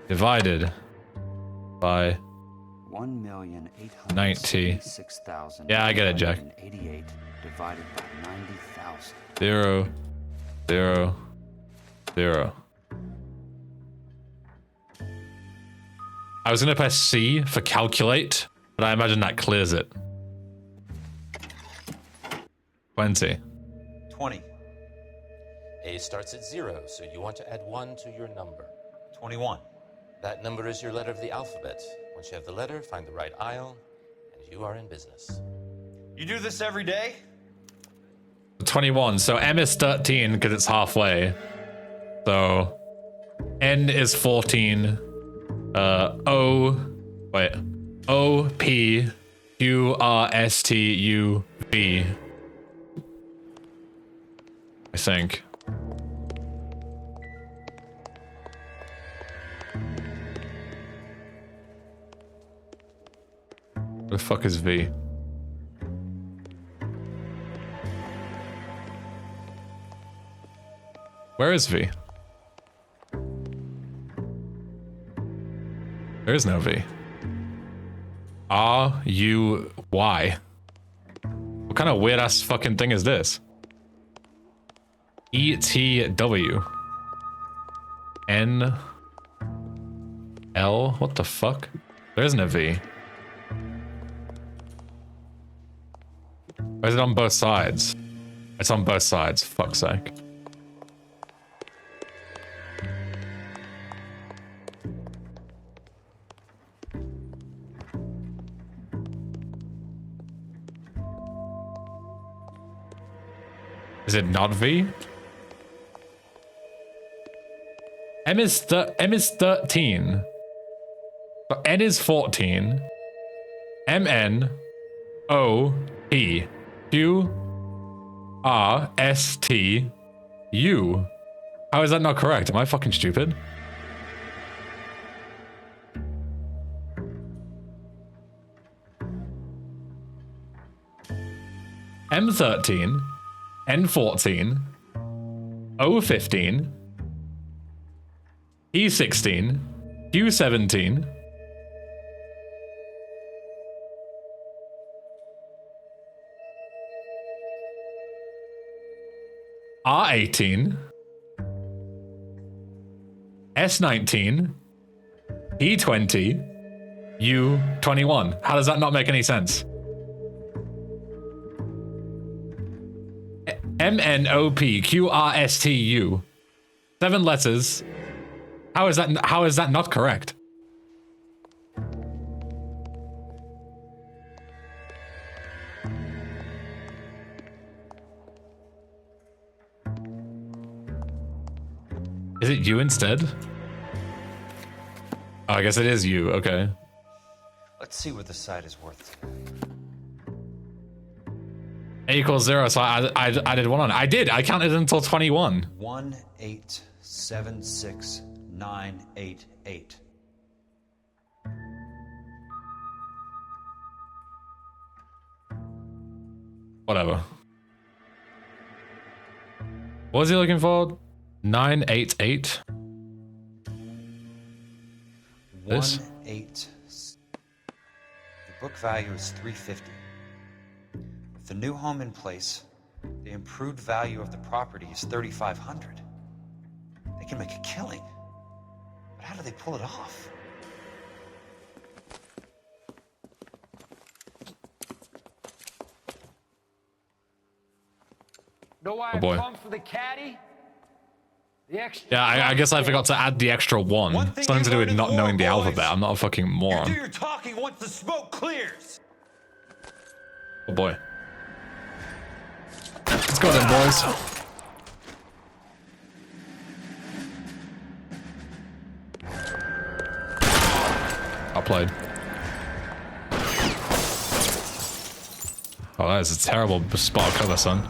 divided by 1,886,000. Yeah, I get it, Jack. 88 divided by 90,000. 0 0 0. I was gonna press C for calculate, but I imagine that clears it. 20. 20. A starts at 0, so you want to add 1 to your number. 21. That number is your letter of the alphabet. Once you have the letter, find the right aisle, and you are in business. You do this every day? 21. So M is 13 because it's halfway. So N is 14. O P Q R S T U V. I think. What the fuck is V? Where is V? There is no V. R U Y. What kind of weird ass fucking thing is this? E T W. N L. What the fuck? There isn't a V. Or is it on both sides? It's on both sides, fuck's sake. Is it not V? M is 13. But N is 14. MN O P Q R S T U. How is that not correct? Am I fucking stupid? M13, N14, O15, E16, Q17, R18, S19, E20, U21. How does that not make any sense? MNOPQRSTU. 7 letters. How is that not correct? Is it you instead? Oh, I guess it is you. Okay. Let's see what the site is worth. A equals 0, so I added 1 on. I did. I counted until 21. 1876988. Whatever. What was he looking for? 988. This? 18. The book value is 350. With the new home in place, the improved value of the property is 3,500. They can make a killing. But how do they pull it off? Know why Oh boy. I come for the caddy? The extra. Yeah, I guess I forgot to add the extra 1. Something to do with not knowing the alphabet. I'm not a fucking moron. Do your talking once the smoke clears. Oh boy. Let's go then, boys. I played. Oh, that is a terrible spot of cover, son.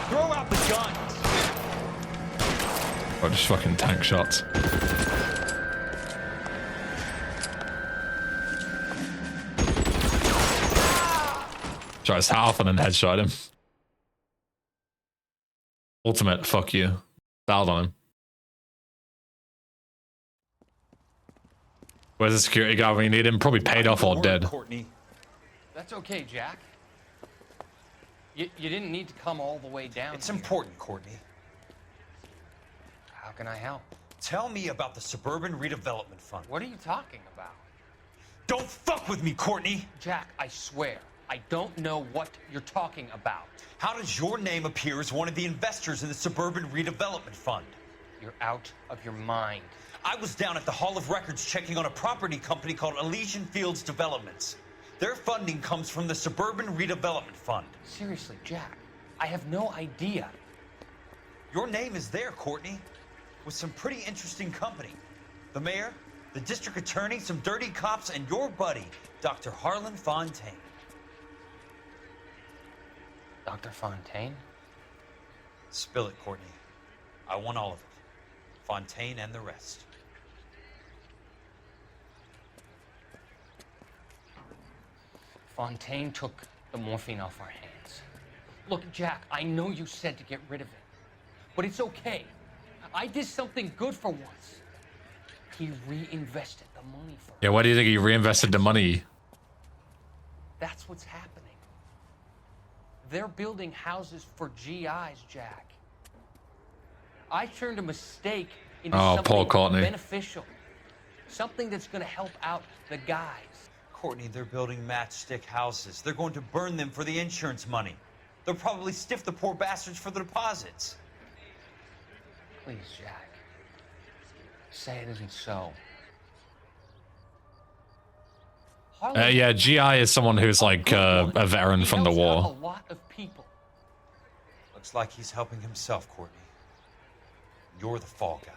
Throw out the guns. Oh, just fucking tank shots. Tries half and then headshot him. Ultimate, fuck you. Fouled on him. Where's the security guard when you need him? Probably paid off or dead. Courtney. That's okay, Jack. You didn't need to come all the way down. It's important, Courtney. How can I help? Tell me about the Suburban Redevelopment Fund. What are you talking about? Don't fuck with me, Courtney! Jack, I swear, I don't know what you're talking about. How does your name appear as one of the investors in the Suburban Redevelopment Fund? You're out of your mind. I was down at the Hall of Records checking on a property company called Elysian Fields Developments. Their funding comes from the Suburban Redevelopment Fund. Seriously, Jack, I have no idea. Your name is there, Courtney, with some pretty interesting company. The mayor, the district attorney, some dirty cops, and your buddy, Dr. Harlan Fontaine. Dr. Fontaine? Spill it, Courtney. I want all of it. Fontaine and the rest. Fontaine took the morphine off our hands. Look, Jack, I know you said to get rid of it, but it's okay. I did something good for once. He reinvested the money for Yeah, why do you think he reinvested the money? That's what's happening. They're building houses for GIs, Jack. I turned a mistake into something beneficial. Something that's going to help out the guys. Courtney, they're building matchstick houses. They're going to burn them for the insurance money. They'll probably stiff the poor bastards for the deposits. Please, Jack. Say it isn't so. Yeah, GI is someone who's like a veteran from the A war. lot of people. Looks like he's helping himself, Courtney. You're the fall guy.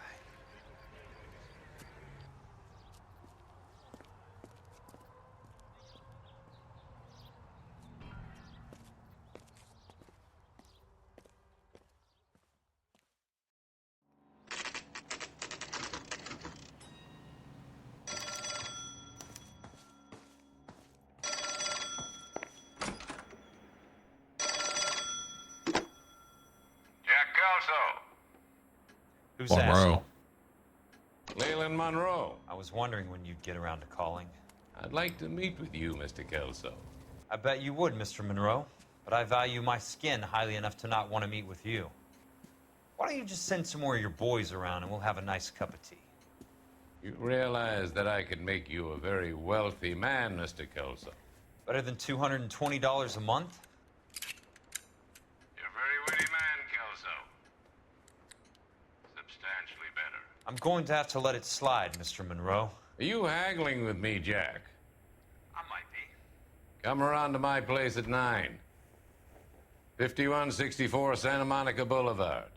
Who's Monroe. Leland Monroe. I was wondering when you'd get around to calling. I'd like to meet with you, Mr. Kelso. I bet you would, Mr. Monroe. But I value my skin highly enough to not want to meet with you. Why don't you just send some more of your boys around and we'll have a nice cup of tea? You realize that I could make you a very wealthy man, Mr. Kelso. Better than $220 a month? You're a very witty man, Kelso. Substantially better. I'm going to have to let it slide, Mr. Monroe. Are you haggling with me, Jack? I might be. Come around to my place at 9. 5164 Santa Monica Boulevard.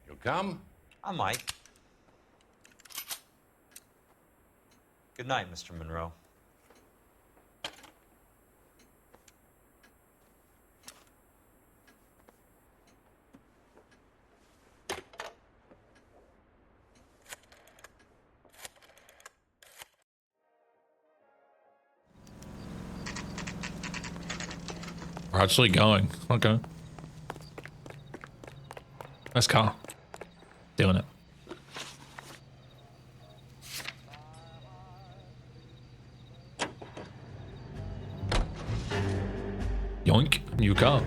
You'll come? I might. Good night, Mr. Monroe. We're actually going. Okay. Nice car. Doing it. Yoink. New car.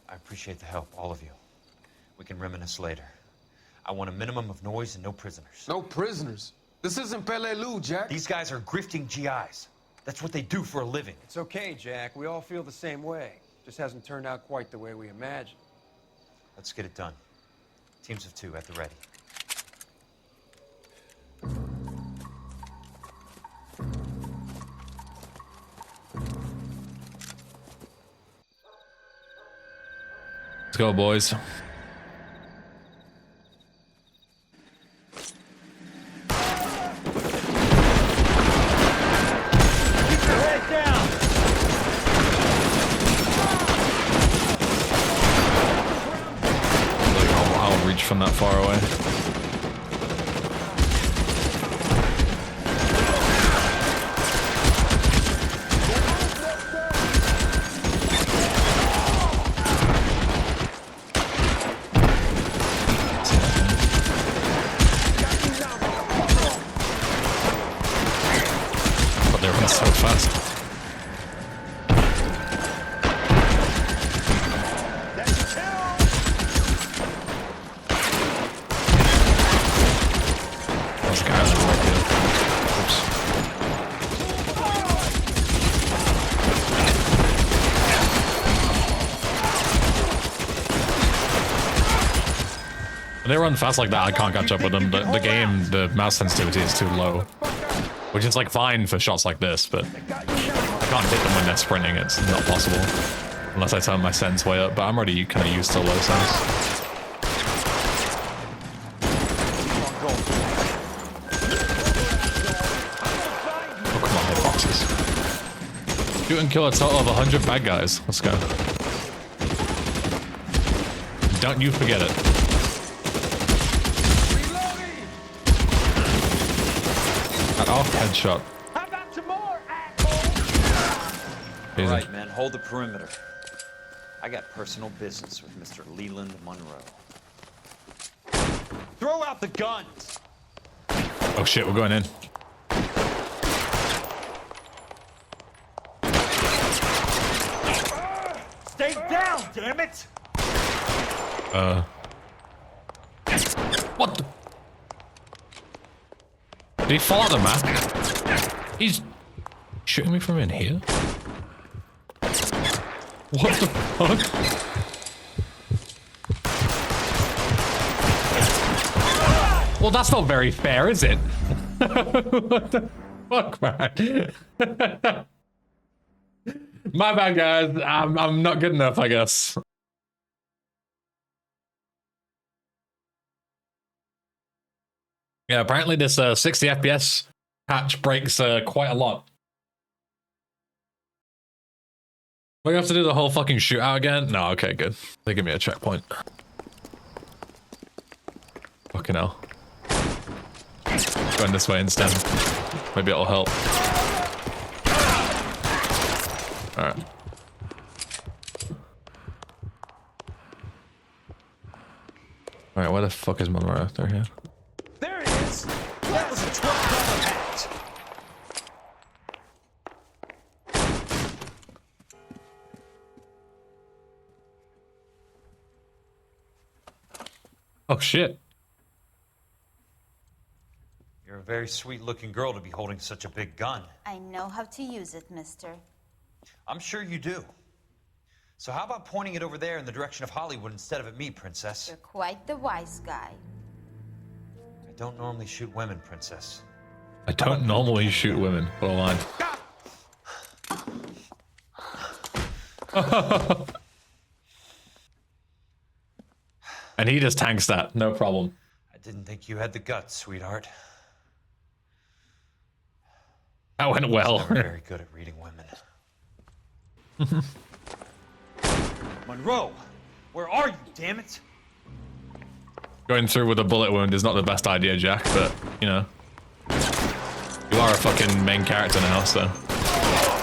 I appreciate the help, all of you. We can reminisce later. I want a minimum of noise and no prisoners. No prisoners? This isn't Pelelu, Jack. These guys are grifting GIs. That's what they do for a living. It's okay, Jack. We all feel the same way. Just hasn't turned out quite the way we imagined. Let's get it done. Teams of 2 at the ready. Let's go, boys. I'll reach from that far away. But they run so fast. They run fast like that, I can't catch up with them. The game, the mouse sensitivity is too low. Which is like fine for shots like this, but I can't hit them when they're sprinting, it's not possible. Unless I turn my sense way up, but I'm already kind of used to low sense. Oh, come on, hitboxes. Shoot and kill a total of 100 bad guys. Let's go. Don't you forget it. Off headshot. How about some more, All right, man, hold the perimeter. I got personal business with Mr. Leland Monroe. Throw out the guns! Oh shit, we're going in. Stay down, damn it! What the? Did he fall out the map? He's shooting me from in here? What the fuck? Well, that's not very fair, is it? What the fuck, man? My bad, guys. I'm not good enough, I guess. Yeah, apparently this 60 FPS patch breaks quite a lot. Do we have to do the whole fucking shootout again? No, okay, good. They give me a checkpoint. Fucking hell. Going this way instead. Maybe it'll help. Alright. Alright, where the fuck is Monroe? They're here. There he is! That was a $12 hat! Oh shit. You're a very sweet-looking girl to be holding such a big gun. I know how to use it, mister. I'm sure you do. So how about pointing it over there in the direction of Hollywood instead of at me, Princess? You're quite the wise guy. I don't normally shoot women, Princess. I don't normally shoot women. What a line. And he just tanks that, no problem. I didn't think you had the guts, sweetheart. That went well. I was never very good at reading women. Monroe, where are you, damn it? Going through with a bullet wound is not the best idea, Jack, but, you know. You are a fucking main character now, so...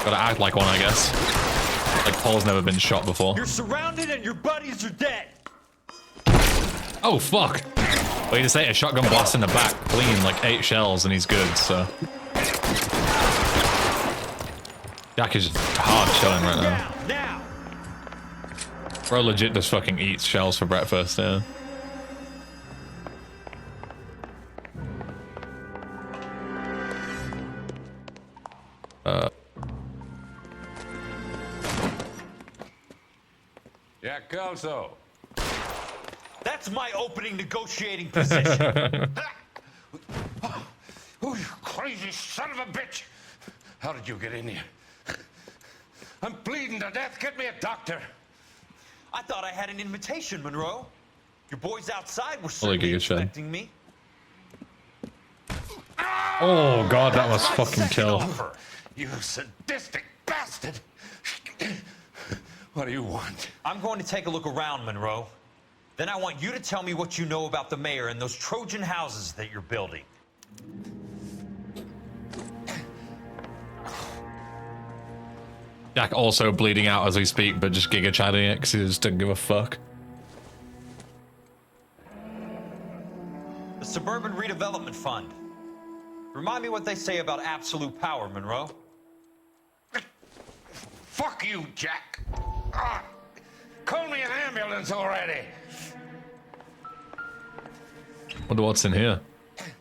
Gotta act like one, I guess. Like Paul's never been shot before. You're surrounded and your buddies are dead! Oh, fuck! Well, you just ate a shotgun blast in the back, clean, like 8 shells, and he's good, so... Jack is just hard chilling right now. Bro legit just fucking eats shells for breakfast, yeah. Jack Kelso. That's my opening negotiating position. Oh, you crazy son of a bitch! How did you get in here? I'm bleeding to death. Get me a doctor. I thought I had an invitation, Monroe. Your boys outside were Holy certainly giga shed. expecting me. Oh god, that was fucking kill. You sadistic bastard! What do you want? I'm going to take a look around, Monroe. Then I want you to tell me what you know about the mayor and those Trojan houses that you're building. Jack also bleeding out as we speak, but just giga chatting it because he just didn't give a fuck. The Suburban Redevelopment Fund. Remind me what they say about absolute power, Monroe. Fuck you, Jack. Call me an ambulance already. Wonder what's in here.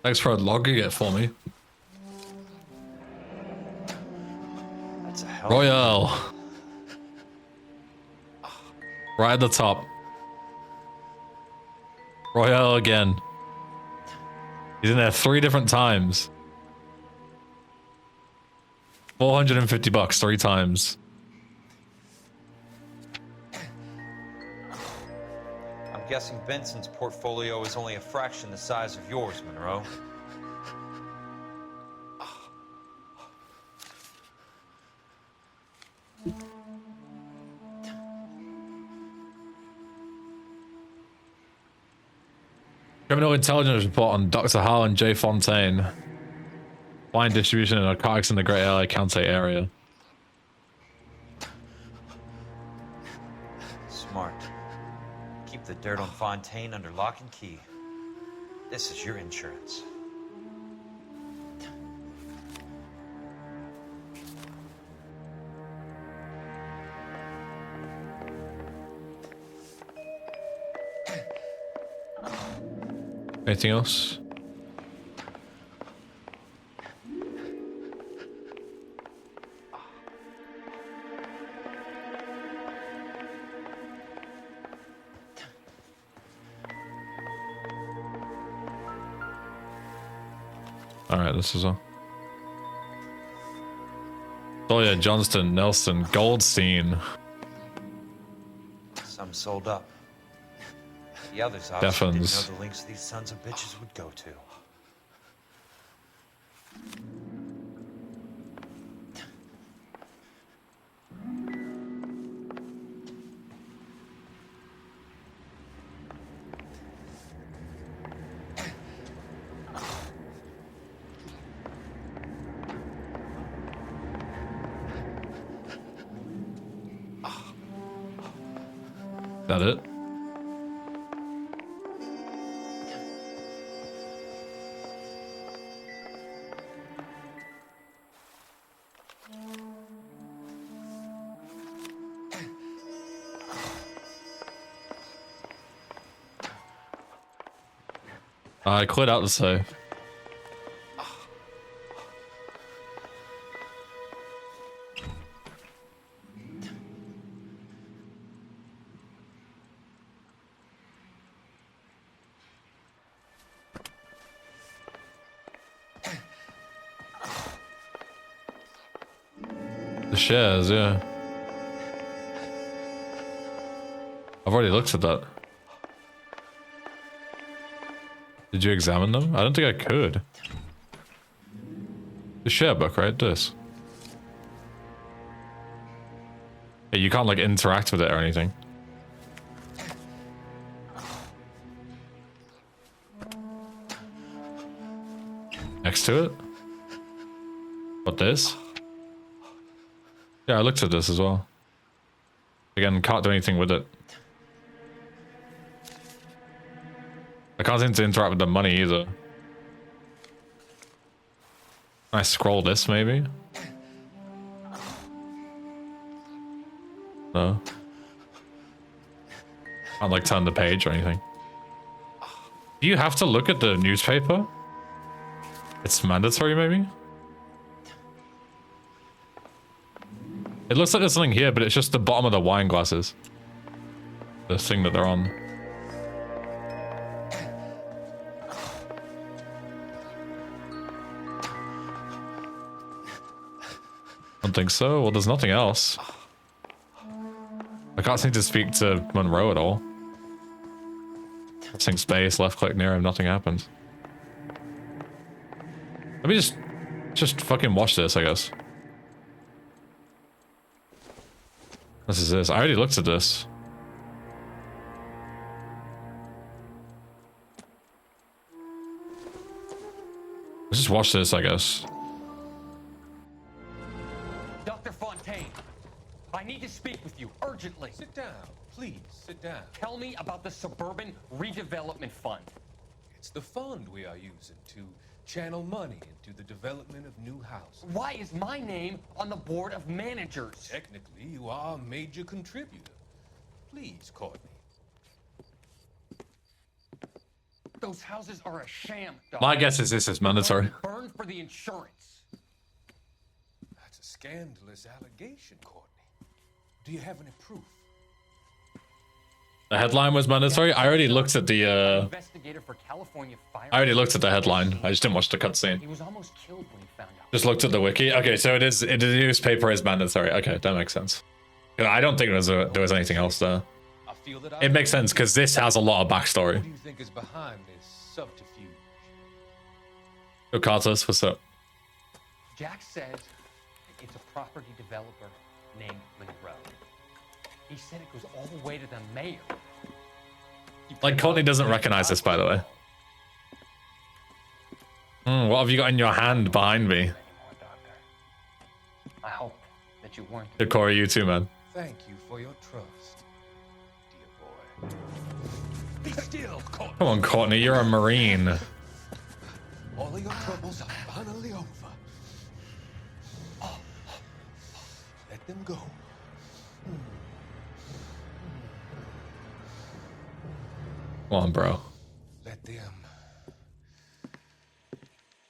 Thanks for logging it for me. That's a hell. Royale. Right at the top. Royale again. He's in there 3 different times. $450 3 times. I'm guessing Benson's portfolio is only a fraction the size of yours, Monroe. Criminal intelligence report on Dr. Harlan J. Fontaine. Wine distribution and narcotics in the Great LA County area. Smart. Keep the dirt on Fontaine under lock and key. This is your insurance. Anything else? Alright, this is all. Sawyer, Johnston, Nelson, Goldstein. Some sold up. The others obviously didn't Deffens. know the links these sons of bitches would go to. That it? I cleared out the safe. The shares, yeah. I've already looked at that. Did you examine them? I don't think I could. The share book, right? This. Yeah, you can't like interact with it or anything. Next to it? What, this? Yeah, I looked at this as well. Again, can't do anything with it. I can't seem to interact with the money either. Can I scroll this maybe? No. Can't like turn the page or anything. Do you have to look at the newspaper? It's mandatory maybe? It looks like there's something here, but it's just the bottom of the wine glasses. The thing that they're on. Don't think so. Well, there's nothing else. I can't seem to speak to Monroe at all. Pressing space, left click near him, nothing happens. Let me just fucking watch this, I guess. This is this. I already looked at this. Let's just watch this, I guess. Dr. Fontaine, I need to speak with you urgently. Sit down, please, sit down. Tell me about the Suburban Redevelopment Fund. It's the fund we are using to channel money into the development of new houses. Why is my name on the board of managers? Technically, you are a major contributor. Please, Courtney. Those houses are a sham, Doc. My guess is this is mandatory. Burn for the insurance. That's a scandalous allegation, Courtney. Do you have any proof? The headline was mandatory. I already looked at the Investigator for California Fire. I already looked at the headline. I just didn't watch the cutscene. He was almost killed when he found out. Just looked at the wiki. Okay, so the newspaper is mandatory. Okay, that makes sense. I don't think there was anything else there. I feel that It makes sense because this has a lot of backstory. What do you think is behind this subterfuge? Yo, Carlos, what's up? Jack says it's a property developer named Monroe. He said it goes all the way to the mayor. Like, Courtney doesn't recognize this, by the way. What have you got in your hand behind me? I hope that you weren't. Good Corey, you too, man. Thank you for your trust, dear boy. Be still, Courtney. Come on, Courtney, you're a Marine. All of your troubles are finally over. Let them go. Come on, bro. Let them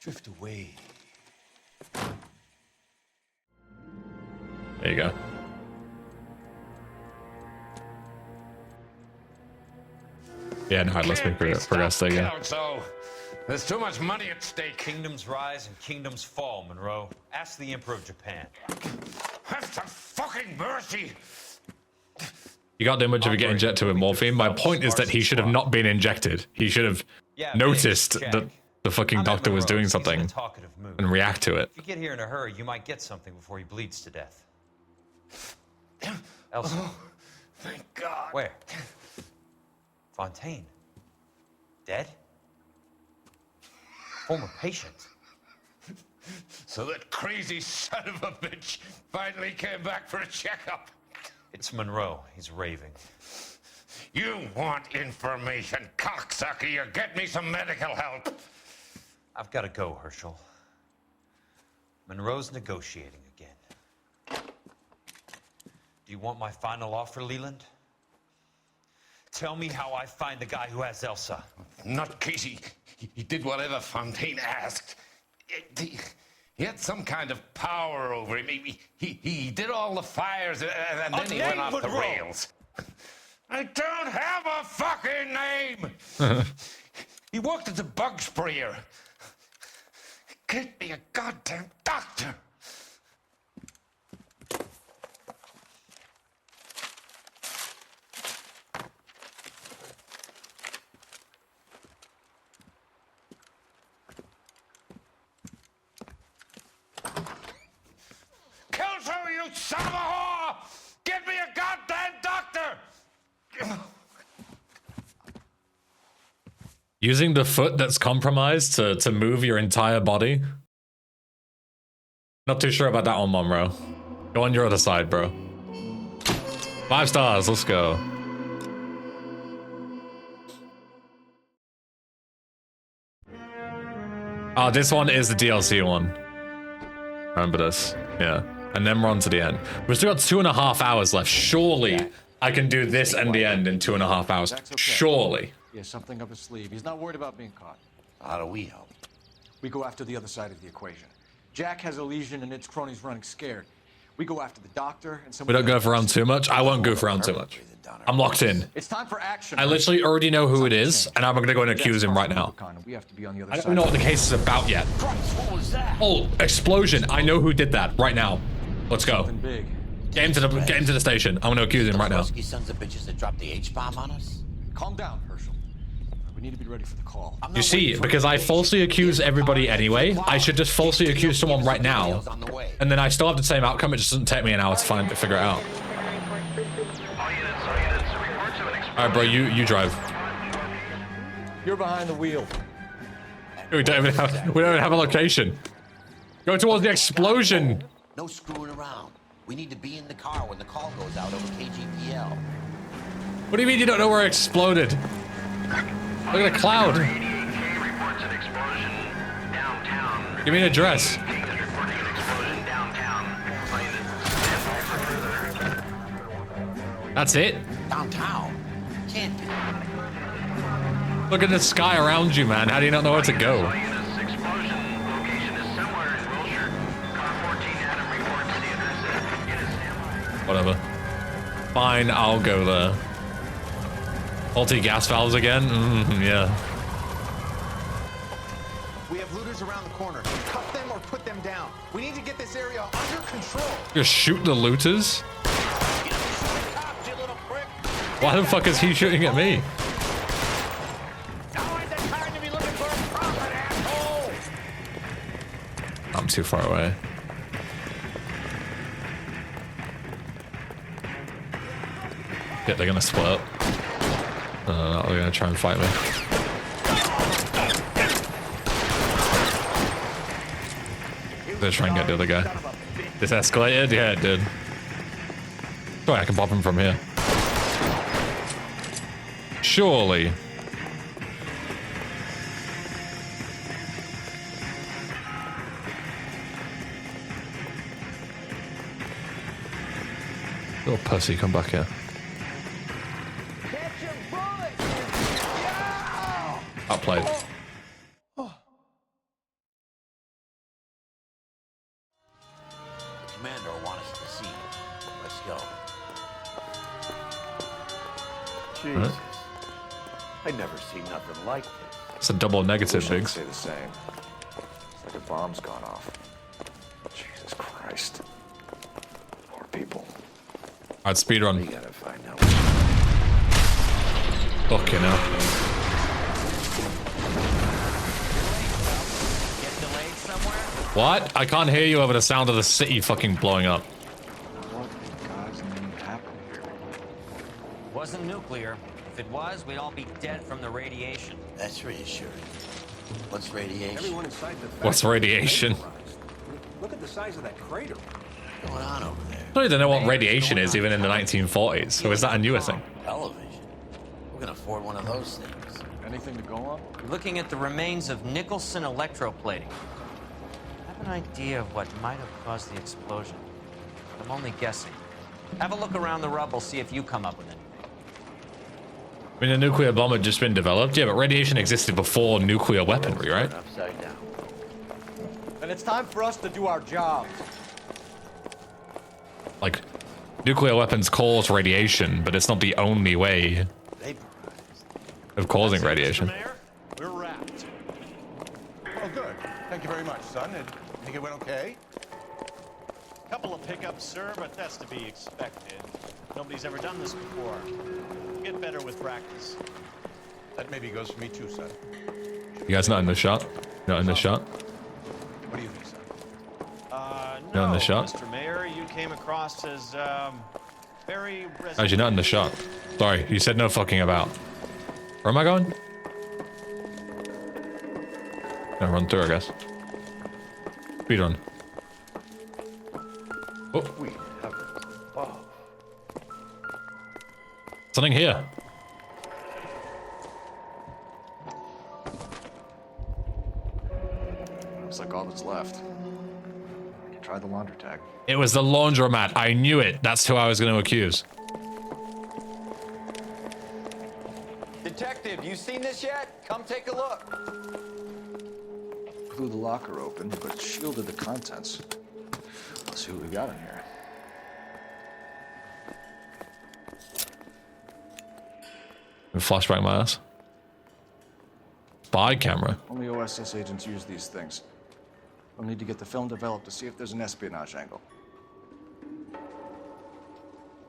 drift away. There you go. Yeah, no, let's make progress there again. So, There's too much money at stake. Kingdoms rise and kingdoms fall, Monroe. Ask the Emperor of Japan. Have some fucking mercy. You got that much of a get injected with morphine. My point is that he should have not been injected. He should have noticed that the fucking doctor was doing something and react to it. If you get here in a hurry, you might get something before he bleeds to death. Elsa. Oh, thank God. Where? Fontaine. Dead? Former patient. So that crazy son of a bitch finally came back for a checkup. It's Monroe. He's raving. You want information, cocksucker. You get me some medical help. I've got to go, Herschel. Monroe's negotiating again. Do you want my final offer, Leland? Tell me how I find the guy who has Elsa. Not Casey. He did whatever Fontaine asked. He had some kind of power over him. He did all the fires, and then he went off the rails. I don't have a fucking name! He worked as a bug sprayer. Get me a goddamn doctor! Kelso, you son of a whore! Get me a goddamn doctor! Using the foot that's compromised to move your entire body? Not too sure about that one, Monroe. Go on your other side, bro. 5 stars, let's go. Oh, this one is the DLC one. Remember this. Yeah. And then we're on to the end. We've still got 2.5 hours left. Surely I can do this and the end in 2.5 hours. Surely. He has something up his sleeve. He's not worried about being caught. How do we help? We go after the other side of the equation. Jack has a legion and its cronies running scared. We go after the doctor and some. We don't goof around too much. I won't goof around too much. I'm locked in. It's time for action. I literally already know who it is, and I'm gonna go and accuse him right now. We have to be on the other I side. don't know what the case is about yet. What was that? Oh, explosion! I know who did that right now. Let's go. Get him to the station. I'm gonna accuse him right now. Sons of bitches that dropped the H-bomb on us. Calm down, Herschel. We need to be ready for the call. You see, because I falsely accuse everybody anyway, I should just falsely accuse someone right now, and then I still have the same outcome. It just doesn't take me an hour to figure it out. All right, bro, you drive. You're behind the wheel. We don't even have a location. Go towards the explosion. No screwing around. We need to be in the car when the call goes out over KGPL. What do you mean you don't know where it exploded? Look at the cloud. Give me an address. That's it? Downtown. Can't be. Look at the sky around you, man. How do you not know where to go? Whatever. Fine, I'll go there. Faulty gas valves again? Yeah. We have looters around the corner. Cuff them or put them down. We need to get this area under control. Just shoot the looters? Why the fuck is he shooting at me? I'm too far away. Yeah, they're gonna split up. No, they're gonna try and fight me. They're trying to get the other guy. This escalated? Yeah, it did. Oh, I can pop him from here. Surely. Little pussy, come back here. Outplayed. The commander will want us to see. Let's go. Jesus. I never seen nothing like this. It's a double negative, Wish I could Biggs. say the same. It's like a bomb's gone off. Jesus Christ. Poor people. Alright, speedrun. We gotta find out. Fucking hell. What? I can't hear you over the sound of the city fucking blowing up. What in God's name happened here? It wasn't nuclear. If it was, we'd all be dead from the radiation. That's reassuring. What's radiation? Everyone inside the What's radiation? Look at the size of that crater. What's going on over there? I don't even know what radiation is even in the 1940s. So is that a newer thing? Television. Who can afford one of those things? Anything to go on? We're looking at the remains of Nicholson electroplating. I have an idea of what might have caused the explosion. I'm only guessing. Have a look around the rubble, see if you come up with anything. I mean, a nuclear bomb had just been developed. Yeah, but radiation existed before nuclear weaponry, right? Upside down. And it's time for us to do our job. Like, nuclear weapons cause radiation, but it's not the only way of causing radiation. We're wrapped. Oh, good. Thank you very much, son. And think it went okay? Couple of pickups, sir, but that's to be expected. Nobody's ever done this before. Get better with practice. That maybe goes for me too, son. You guys not in the shot? Not in the shot? What do you think, son? Not in No, the shot? Mr. Mayor, you came across as, very... Guys, you're not in the shot. Sorry, you said no fucking about. Where am I going? Gonna run through, I guess. Speedrun. Oh. We have above. Something here. Looks like all that's left. I can try the laundry tag. It was the laundromat. I knew it. That's who I was going to accuse. Detective, you seen this yet? Come take a look. Blew the locker open, but shielded the contents. Let's see what we got in here. Flashback my ass. Spy camera. Only OSS agents use these things. We'll need to get the film developed to see if there's an espionage angle.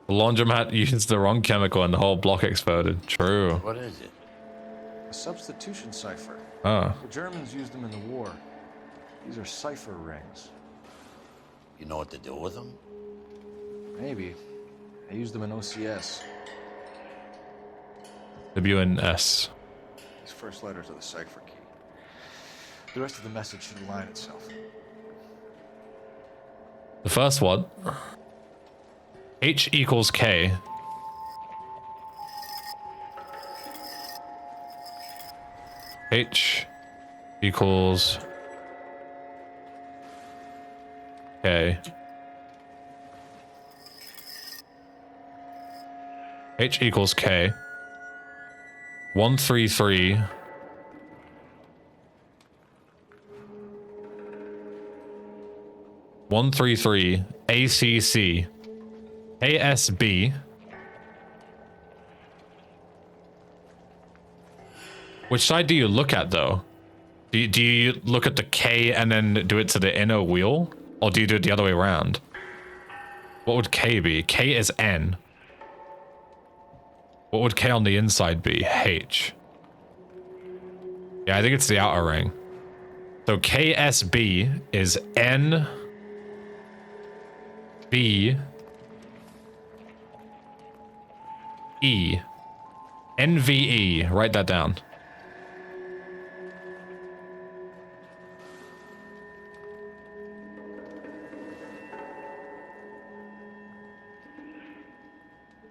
The laundromat used the wrong chemical and the whole block exploded. True. What is it? A substitution cipher. Ah. The Germans used them in the war. These are cipher rings. You know what to do with them? Maybe. I used them in OCS. WNS. These first letters are the cipher key. The rest of the message should align itself. The first one. H equals K. H equals K. H equals K. 133. ACC. ASB. Which side do you look at though? Do you look at the K and then do it to the inner wheel? Or do you do it the other way around? What would K be? K is N. What would K on the inside be? H. Yeah, I think it's the outer ring. So KSB is N B E. NVE. Write that down.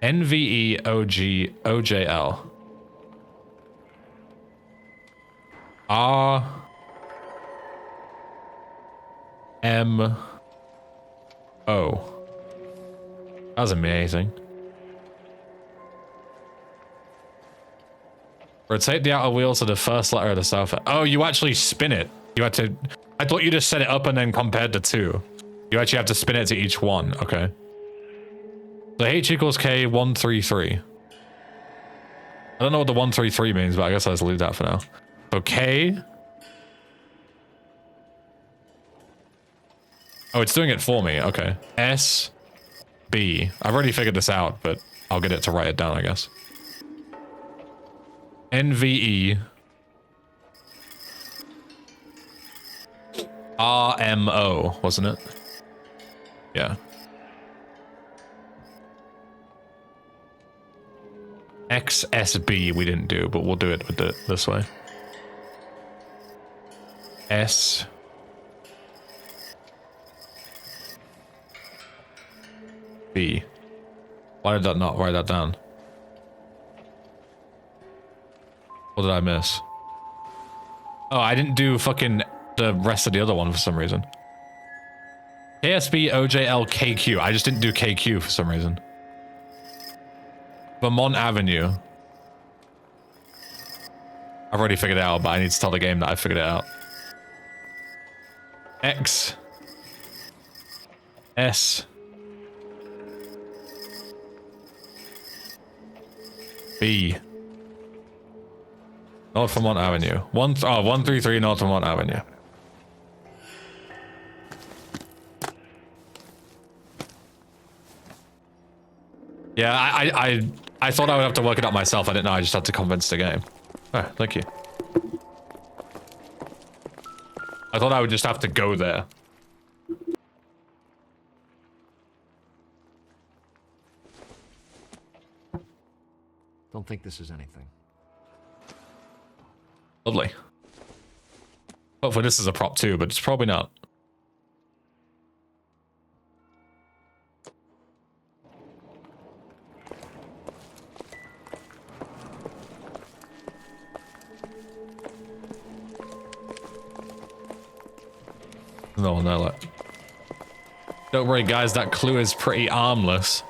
NVE OG OJL. R M O. That was amazing. Rotate the outer wheel to the first letter of the alphabet. Oh, you actually spin it. You had to. I thought you just set it up and then compared the two. You actually have to spin it to each one. Okay. So H equals K 133. I don't know what the 133 means, but I guess I'll just leave that for now. Okay. Oh, it's doing it for me. Okay. S, B. I've already figured this out, but I'll get it to write it down, I guess. NVE. RMO, wasn't it? Yeah. XSB we didn't do, but we'll do it with it this way. S. B. Why did that not write that down? What did I miss? Oh, I didn't do fucking the rest of the other one for some reason. KSB, OJL, KQ. I just didn't do KQ for some reason. Vermont Avenue. I've already figured it out, but I need to tell the game that I figured it out. X. S. B. North Vermont Avenue. 133 North Vermont Avenue. Yeah, I thought I would have to work it out myself. I didn't know. I just had to convince the game. Oh, thank you. I thought I would just have to go there. Don't think this is anything. Lovely. Hopefully this is a prop too, but it's probably not. No one there, like. Don't worry, guys, that clue is pretty harmless.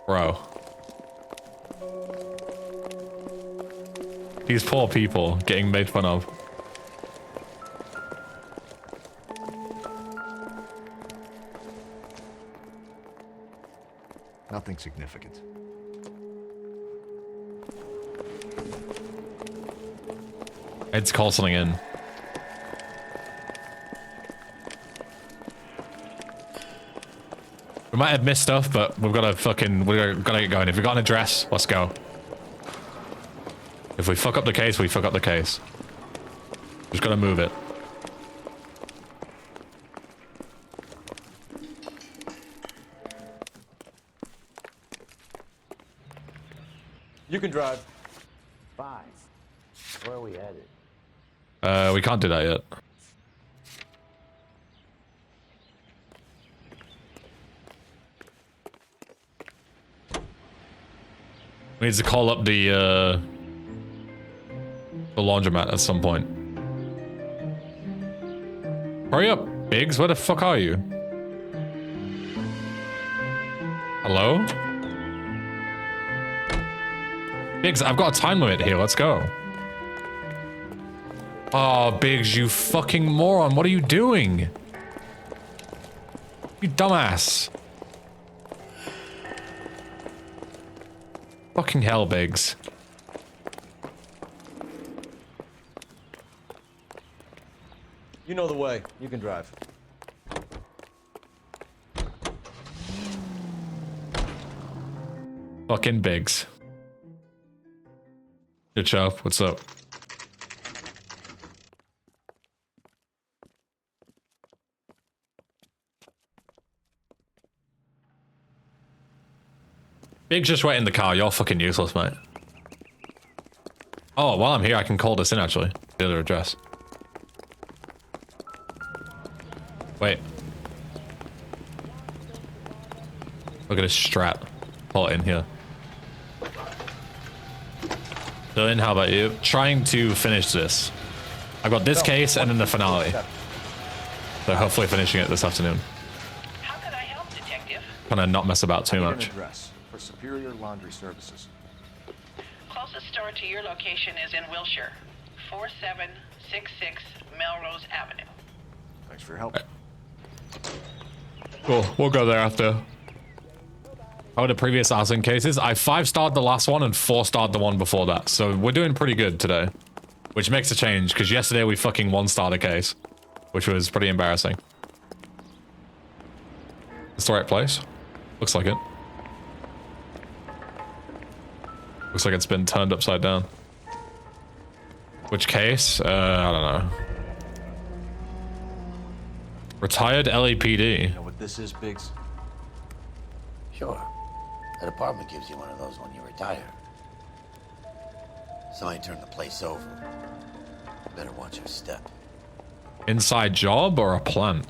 Bro. These poor people getting made fun of. Nothing significant. Ed's call something in. We might have missed stuff, but we've got to get going. If we got an address, let's go. If we fuck up the case, we fuck up the case. Just gotta move it. You can drive. 5. Where are we headed? We can't do that yet. We need to call up the laundromat at some point. Hurry up, Biggs. Where the fuck are you? Hello? Biggs, I've got a time limit here. Let's go. Oh, Biggs, you fucking moron. What are you doing? You dumbass. Fucking hell, Biggs. You know the way. You can drive. Fucking Biggs. Good job. What's up? Biggs, just wait in the car. You're fucking useless, mate. Oh, while I'm here, I can call this in, actually. The other address. Wait. Look at this strat. Pull it in here. Dylan, how about you? Trying to finish this. I've got this case and then the finale. So hopefully finishing it this afternoon. How can I help, Detective? Kind of not mess about too much. Address for Superior Laundry Services. Closest store to your location is in Wilshire, 4766 Melrose Avenue. Thanks for your help. Cool. We'll go there after. Oh, the previous arson cases. I 5-starred the last one and 4-starred the one before that. So we're doing pretty good today. Which makes a change, because yesterday we fucking one-starred a case. Which was pretty embarrassing. It's the right place. Looks like it. Looks like it's been turned upside down. Which case? I don't know. Retired LAPD. You know what this is, Biggs? Sure. The department gives you one of those when you retire. Somebody turned the place over. You better watch your step. Inside job or a plant?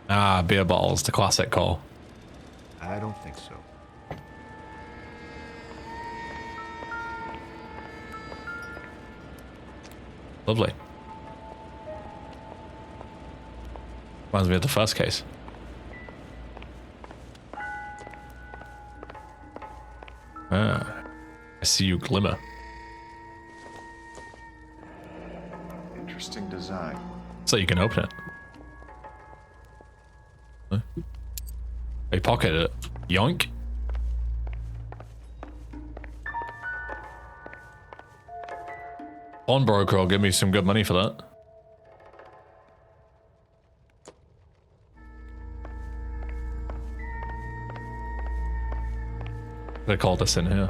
Ah, beer bottles, the classic call. I don't think so. Lovely. Reminds me of the first case. Ah. I see you glimmer. Interesting design. So you can open it. Huh? They pocketed it. Yoink. Pawnbroker will give me some good money for that. They called us in here.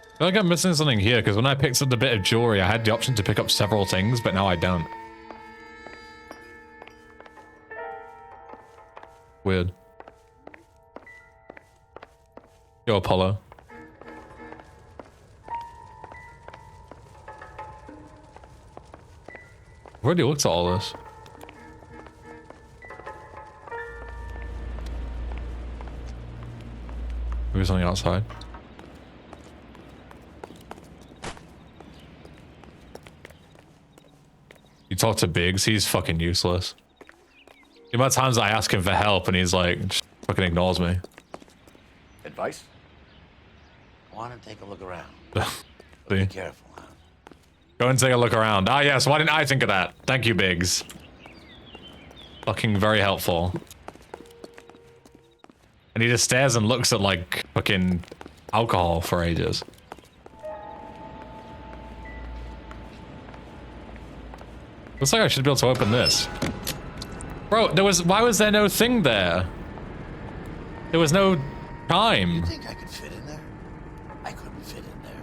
I feel like I'm missing something here, because when I picked up the bit of jewelry, I had the option to pick up several things, but now I don't. Weird. Yo, Apollo. I've already looked at all this. Maybe something outside. You talk to Biggs, he's fucking useless. The amount of times I ask him for help and he's like, just fucking ignores me. Advice? I want to take a look around. Be careful, huh? Go and take a look around. Ah yes, why didn't I think of that? Thank you, Biggs. Fucking very helpful. And he just stares and looks at like fucking alcohol for ages. Looks like I should be able to open this. Bro, why was there no thing there? There was no time. You think I could fit in there? I couldn't fit in there.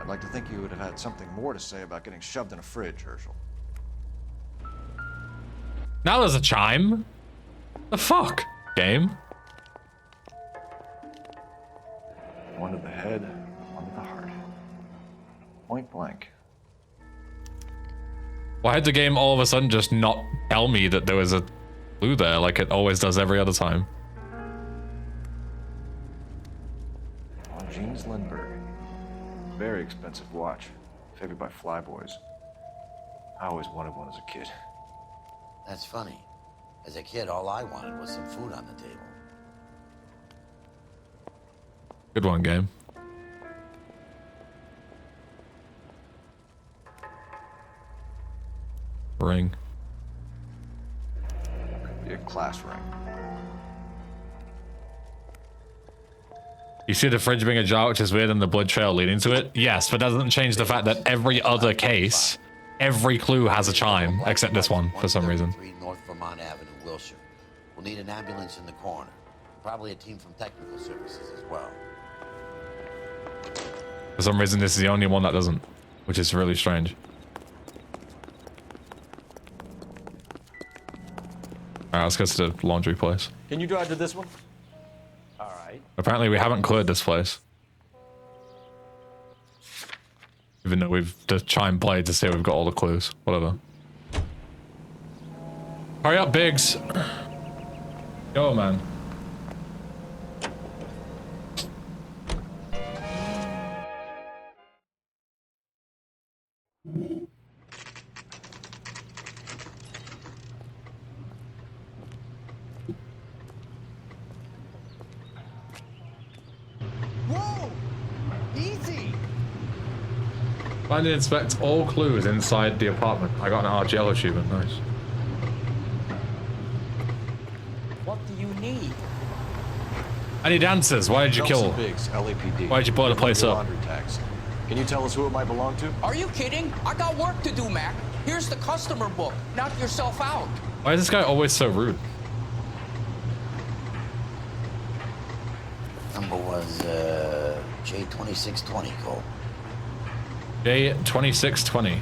I'd like to think you would have had something more to say about getting shoved in a fridge, Herschel. Now there's a chime. The fuck, game? One to the head, one to the heart. Point blank. Why did the game all of a sudden just not tell me that there was a clue there like it always does every other time? Longines Lindbergh. Very expensive watch. Favored by flyboys. I always wanted one as a kid. That's funny. As a kid, all I wanted was some food on the table. Good one, game. Ring. Could be a class ring. You see the fridge being ajar, which is weird, and the blood trail leading to it? Yes, but that doesn't change the fact that every other case, every clue has a chime, except this one, for some reason. 3 North Vermont Avenue, Wilshire. We'll need an ambulance in the corner. Probably a team from technical services as well. For some reason, this is the only one that doesn't, which is really strange. Alright, let's go to the laundry place. Can you drive to this one? All right. Apparently we haven't cleared this place. Even though we've to try and play to see if we've got all the clues. Whatever. Hurry up, Biggs. Go, man. Whoa! Easy! Find and inspect all clues inside the apartment. I got an RGL achievement. Nice. What do you need? I need answers. Why did you kill? Biggs, LAPD. Why did you blow the place up? Laundry tax. Can you tell us who it might belong to? Are you kidding? I got work to do, Mac. Here's the customer book. Knock yourself out. Why is this guy always so rude? Number was J2620, Cole. J2620.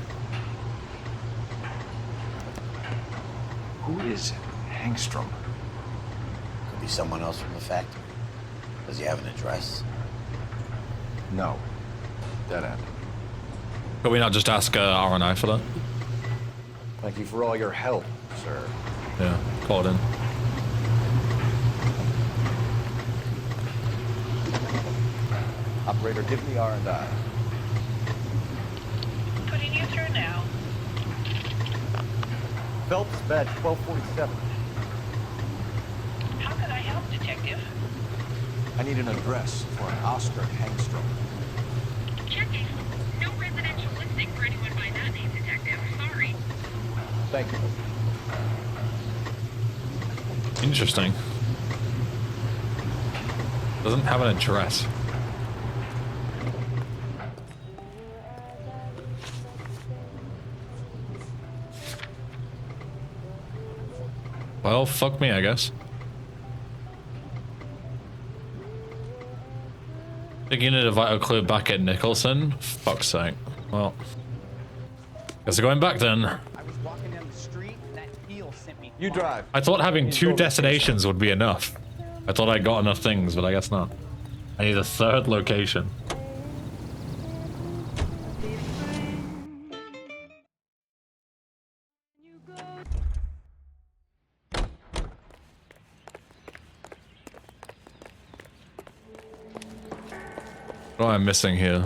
Who is Hangstrom? Could be someone else from the factory. Does he have an address? No. Dead end. Could we not just ask R&I for that? Thank you for all your help, sir. Yeah, call it in. Operator, give me R&I. Putting you through now. Phelps, badge 1247. How can I help, Detective? I need an address for an Oscar Hangstrom. Checking. No residential listing for anyone by that name, Detective. Sorry. Thank you. Interesting. Doesn't have an address. Well, fuck me, I guess. Thinking of a vital clue back at Nicholson? Fuck's sake. Well, guess we're going back then. I was walking down the street and that heel sent me. You drive. I thought having 2 destinations would be enough. I thought I got enough things, but I guess not. I need a 3rd location. What am I missing here?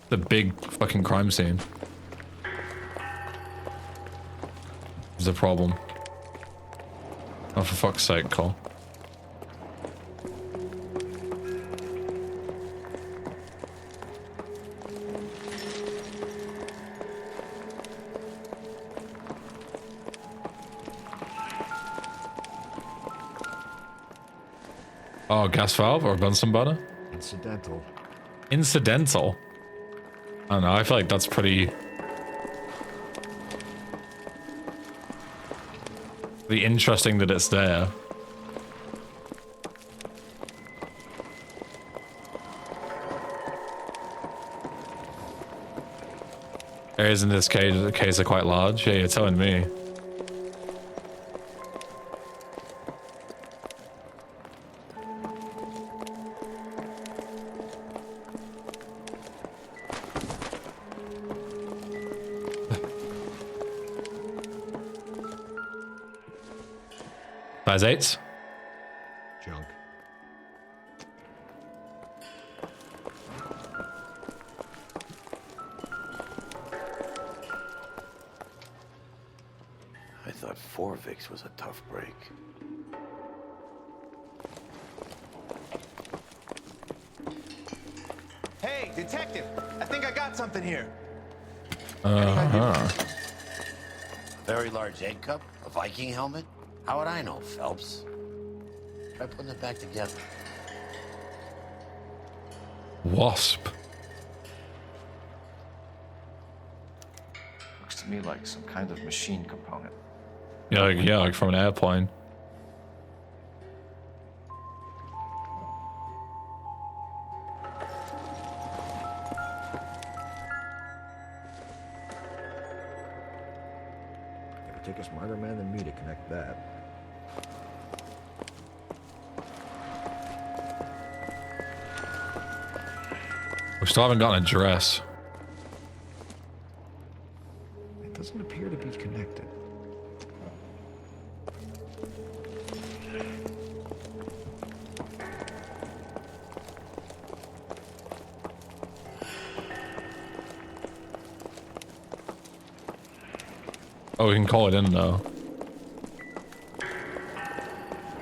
The big fucking crime scene. Is the problem. Oh, for fuck's sake, Cole. Oh, gas valve or Bunsen burner? Incidental. Incidental? I don't know, I feel like that's pretty interesting that it's there. Areas in this case are quite large. Yeah, you're telling me. Size 8s. Junk. I thought Forvix was a tough break. Hey, detective! I think I got something here. A very large egg cup? A Viking helmet? How would I know, Phelps? Try putting it back together. Wasp. Looks to me like some kind of machine component. Yeah, like from an airplane. It'll take a smarter man than me to connect that. still haven't got an address. It doesn't appear to be connected. Oh, we can call it in though.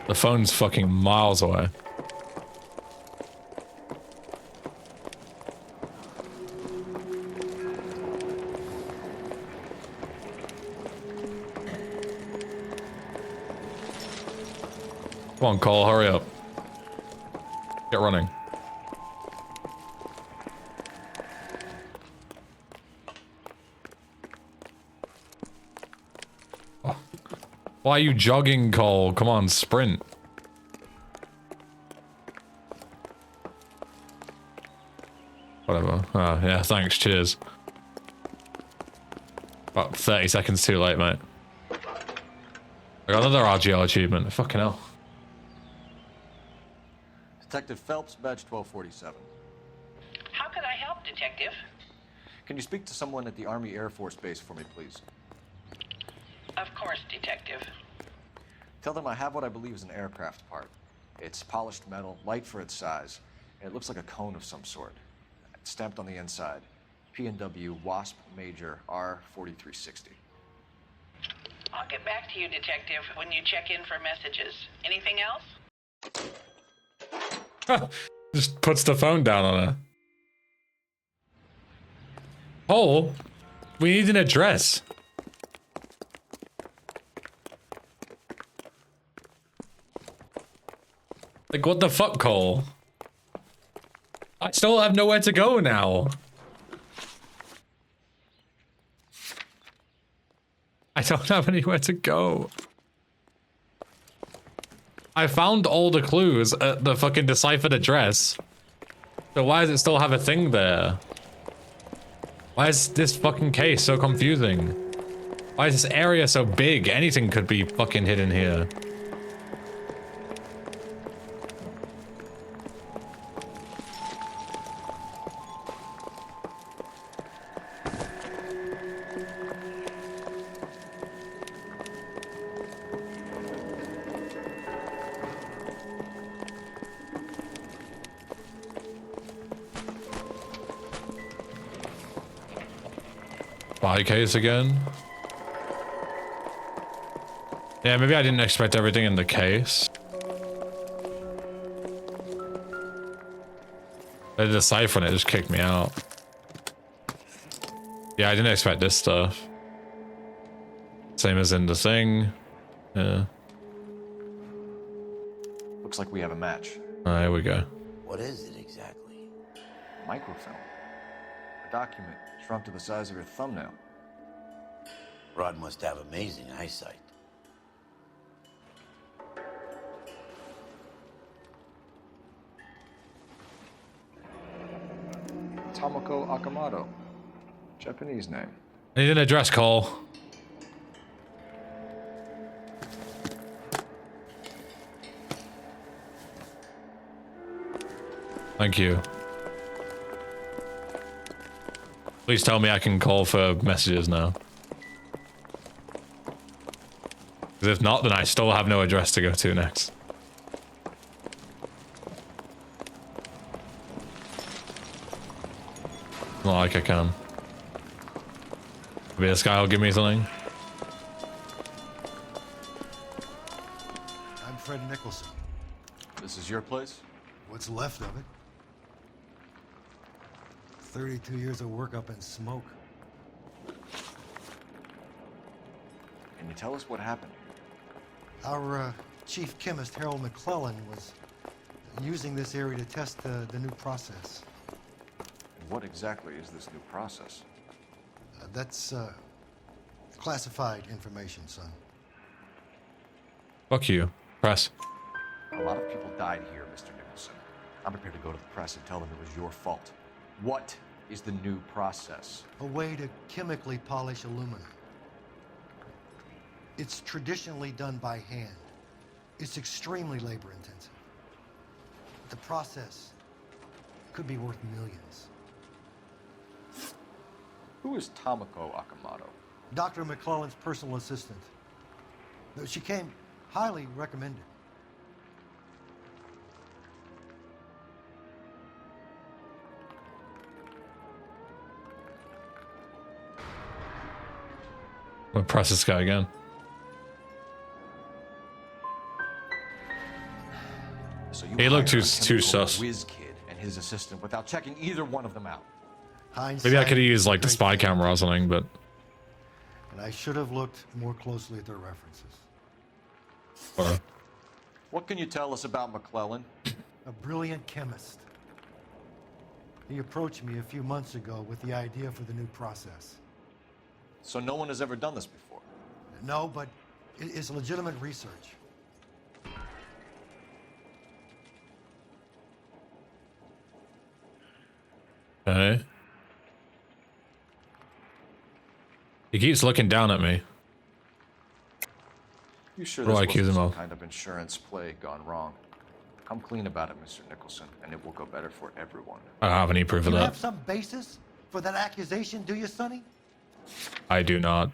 The phone's fucking miles away. Come on, Cole, hurry up. Get running. Oh. Why are you jogging, Cole? Come on, sprint. Whatever. Oh, yeah, thanks, cheers. About 30 seconds too late, mate. I got another RGL achievement. Fucking hell. Detective Phelps, badge 1247. How could I help, Detective? Can you speak to someone at the Army Air Force Base for me, please? Of course, Detective. Tell them I have what I believe is an aircraft part. It's polished metal, light for its size, and it looks like a cone of some sort. It's stamped on the inside. P&W Wasp Major R4360. I'll get back to you, Detective, when you check in for messages. Anything else? Just puts the phone down on her. Oh, we need an address. Like, what the fuck, Cole? I still have nowhere to go now. I don't have anywhere to go. I found all the clues at the fucking deciphered address. So why does it still have a thing there? Why is this fucking case so confusing? Why is this area so big? Anything could be fucking hidden here. Body case again. Yeah, maybe I didn't expect everything in the case. The decipher on it just kicked me out. Yeah, I didn't expect this stuff. Same as in the thing. Yeah. Looks like we have a match. There we go. What is it exactly? Microfilm. A document shrunk to the size of your thumbnail. Rod must have amazing eyesight. Tomoko Akamoto. Japanese name. I need an address, Cole. Thank you. Please tell me I can call for messages now. Because if not, then I still have no address to go to next. Not like I can. Maybe this guy will give me something. I'm Fred Nicholson. This is your place? What's left of it? 32 years of work up in smoke. Can you tell us what happened? Our chief chemist, Harold McClellan, was using this area to test the new process. And what exactly is this new process? That's classified information, son. Fuck you. Press. A lot of people died here, Mr. Nicholson. I'm prepared to go to the press and tell them it was your fault. What is the new process? A way to chemically polish aluminum. It's traditionally done by hand. It's extremely labor-intensive. The process could be worth millions. Who is Tomoko Akamoto? Dr. McClellan's personal assistant. She came highly recommended. We'll press this guy again. So He looked too chemical sus. whiz kid and his assistant without checking either one of them out. Maybe I could have used like the spy camera or something, but And I should have looked more closely at their references. What can you tell us about McClellan? A brilliant chemist. He approached me a few months ago with the idea for the new process. So no one has ever done this before? No, but it's legitimate research. okay. He keeps looking down at me. You sure What do I this accuse wasn't him some of? kind of insurance play gone wrong? Come clean about it, Mr. Nicholson, and it will go better for everyone. I don't have any proof of You that. have some basis for that accusation, do you, Sonny? I do not.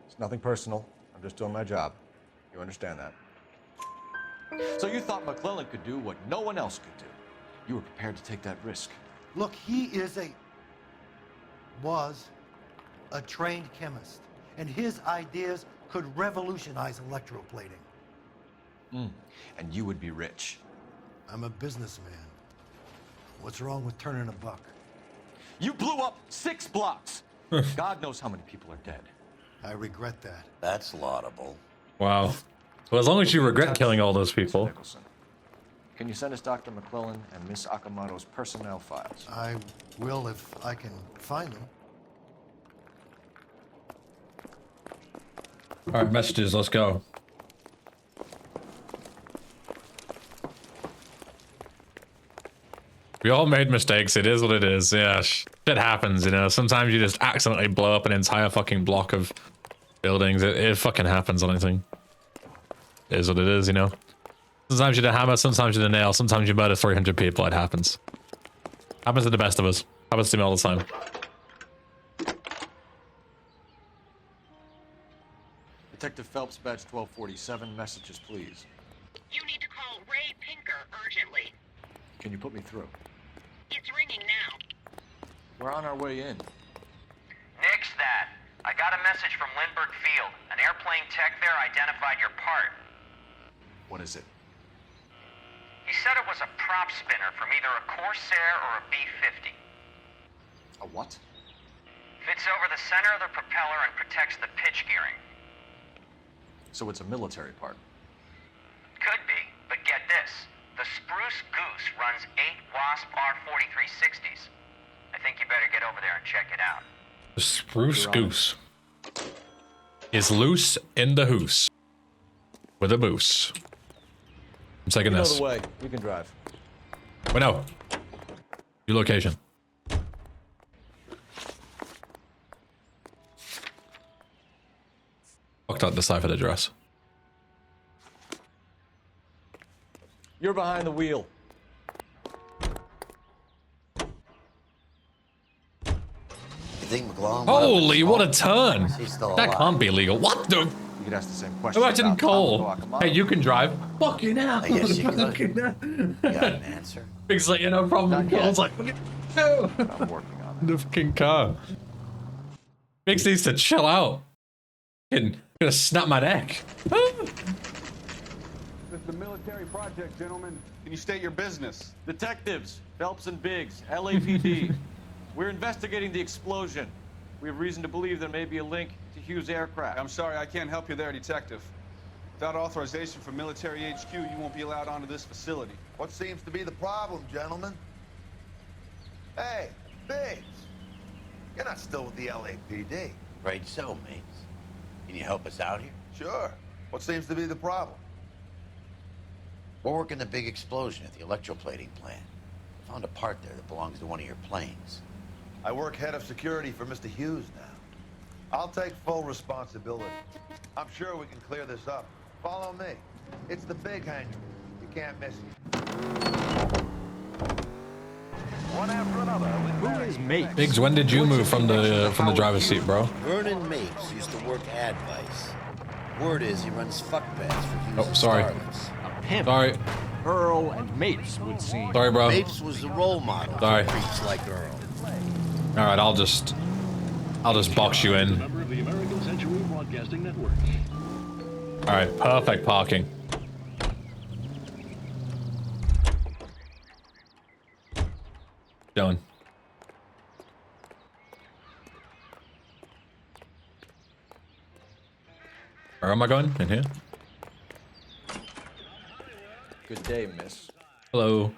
It's nothing personal. I'm just doing my job. You understand that? So you thought McClellan could do what no one else could do. You were prepared to take that risk. Look, he was a trained chemist, and his ideas could revolutionize electroplating. And you would be rich. I'm a businessman. What's wrong with turning a buck? You blew up 6 blocks. God knows how many people are dead. I regret that. That's laudable. Wow. Well, as long as you regret killing all those people. Nicholson, can you send us Dr. McClellan and Miss Akamoto's personnel files? I will if I can find them. All right, messages. Let's go. We all made mistakes. It is what it is. Yeah, shit happens, you know. Sometimes you just accidentally blow up an entire fucking block of buildings. It fucking happens on anything. It is what it is, you know. Sometimes you do a hammer, sometimes you do a nail, sometimes you murder 300 people. It happens. Happens to the best of us. Happens to me all the time. Detective Phelps, badge 1247. Messages, please. You need to call Ray Pinker urgently. Can you put me through? It's ringing now. We're on our way in. Nix that. I got a message from Lindbergh Field. An airplane tech there identified your part. What is it? He said it was a prop spinner from either a Corsair or a B-50. A what? Fits over the center of the propeller and protects the pitch gearing. So it's a military part. Could be, but get this. The Spruce Goose runs 8 Wasp R4360s. I think you better get over there and check it out. The Spruce Goose is loose in the hoose with a moose. I'm taking this. The way. You can drive. Wait, no. Your location. Fucked up the cipher address. You're behind the wheel. You think McClellan? Holy, what a turn! He's still That alive. can't be illegal. What the? You could ask the same question. Oh, I didn't about call. Tomoko Akamoto. Hey, you can drive. Fucking hell. I guess you could. Fucking hell. You got an answer? Big's like, yeah, no problem. Cole's like, no. I'm working on The fucking car. Biggs needs to chill out. Gonna snap my neck. This is a military project, gentlemen. Can you state your business? Detectives, Phelps and Biggs, LAPD. We're investigating the explosion. We have reason to believe there may be a link to Hughes' aircraft. I'm sorry, I can't help you there, Detective. Without authorization from military HQ, you won't be allowed onto this facility. What seems to be the problem, gentlemen? Hey, Biggs. You're not still with the LAPD. Right so, mates. Can you help us out here? Sure. What seems to be the problem? We're working the big explosion at the electroplating plant. Found a part there that belongs to one of your planes. I work head of security for Mr. Hughes now. I'll take full responsibility. I'm sure we can clear this up. Follow me. It's the big hangar. You can't miss it. Who is Mapes? Biggs, when did you move from the driver's seat, bro? Vernon Mapes used to work Advice. Word is he runs fuck pads for Hughes Oh, sorry. starlets. A pimp. Sorry. Earl and Mapes would seem. Sorry, bro. Mapes was the role model Sorry. for creeps like Earl. All right, I'll just box you in. Member of the American Century Broadcasting Network. All right, perfect parking. Dylan. Where am I going? In here? Good day, miss. Hello.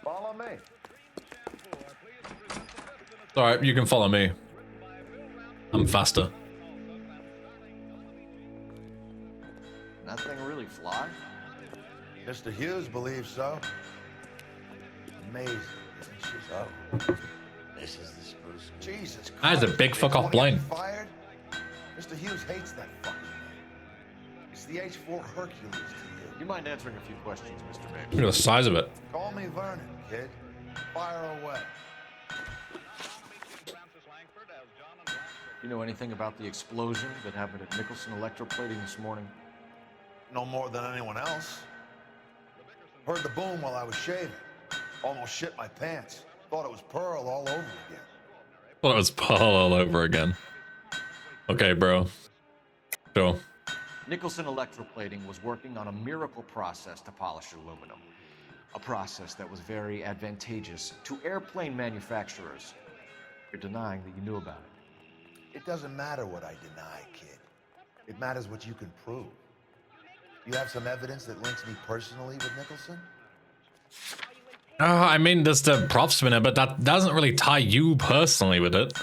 Follow me. It's all right, you can follow me. I'm faster. That thing really fly? Mr. Hughes believes so. Amazing, isn't she? So, this is the spruce. Jesus Christ. That is a big fuck off plane. Fired? Mr. Hughes hates that fucking thing. It's the H-4 Hercules to you. You mind answering a few questions, Mr. Mapes? Look at the size of it. Call me Vernon, kid. Fire away. You know anything about the explosion that happened at Nicholson Electroplating this morning? No more than anyone else. Heard the boom while I was shaving. Almost shit my pants. Thought it was Pearl all over again. Thought it was Paul all over again. Okay, bro. Sure. Nicholson Electroplating was working on a miracle process to polish aluminum. A process that was very advantageous to airplane manufacturers. You're denying that you knew about it. It doesn't matter what I deny, kid. It matters what you can prove. You have some evidence that links me personally with Nicholson? I mean, there's the prop spinner, but that doesn't really tie you personally with it.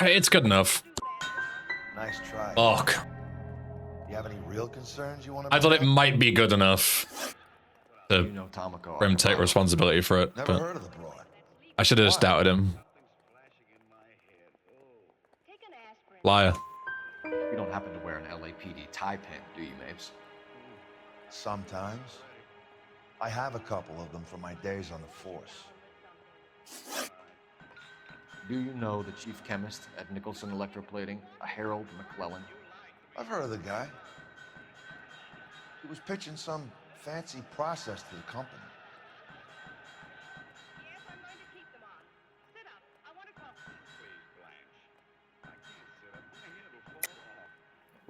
It's good enough. Nice try. Fuck. You have any real concerns you want to? I thought it might be good enough to for him to take responsibility for it, Never but heard of the broad. I should have just doubted him. Liar. You don't happen to wear an LAPD tie pin, do you, Mapes? Sometimes. I have a couple of them from my days on the force. Do you know the chief chemist at Nicholson Electroplating, a Harold McClellan? I've heard of the guy. He was pitching some fancy process to the company.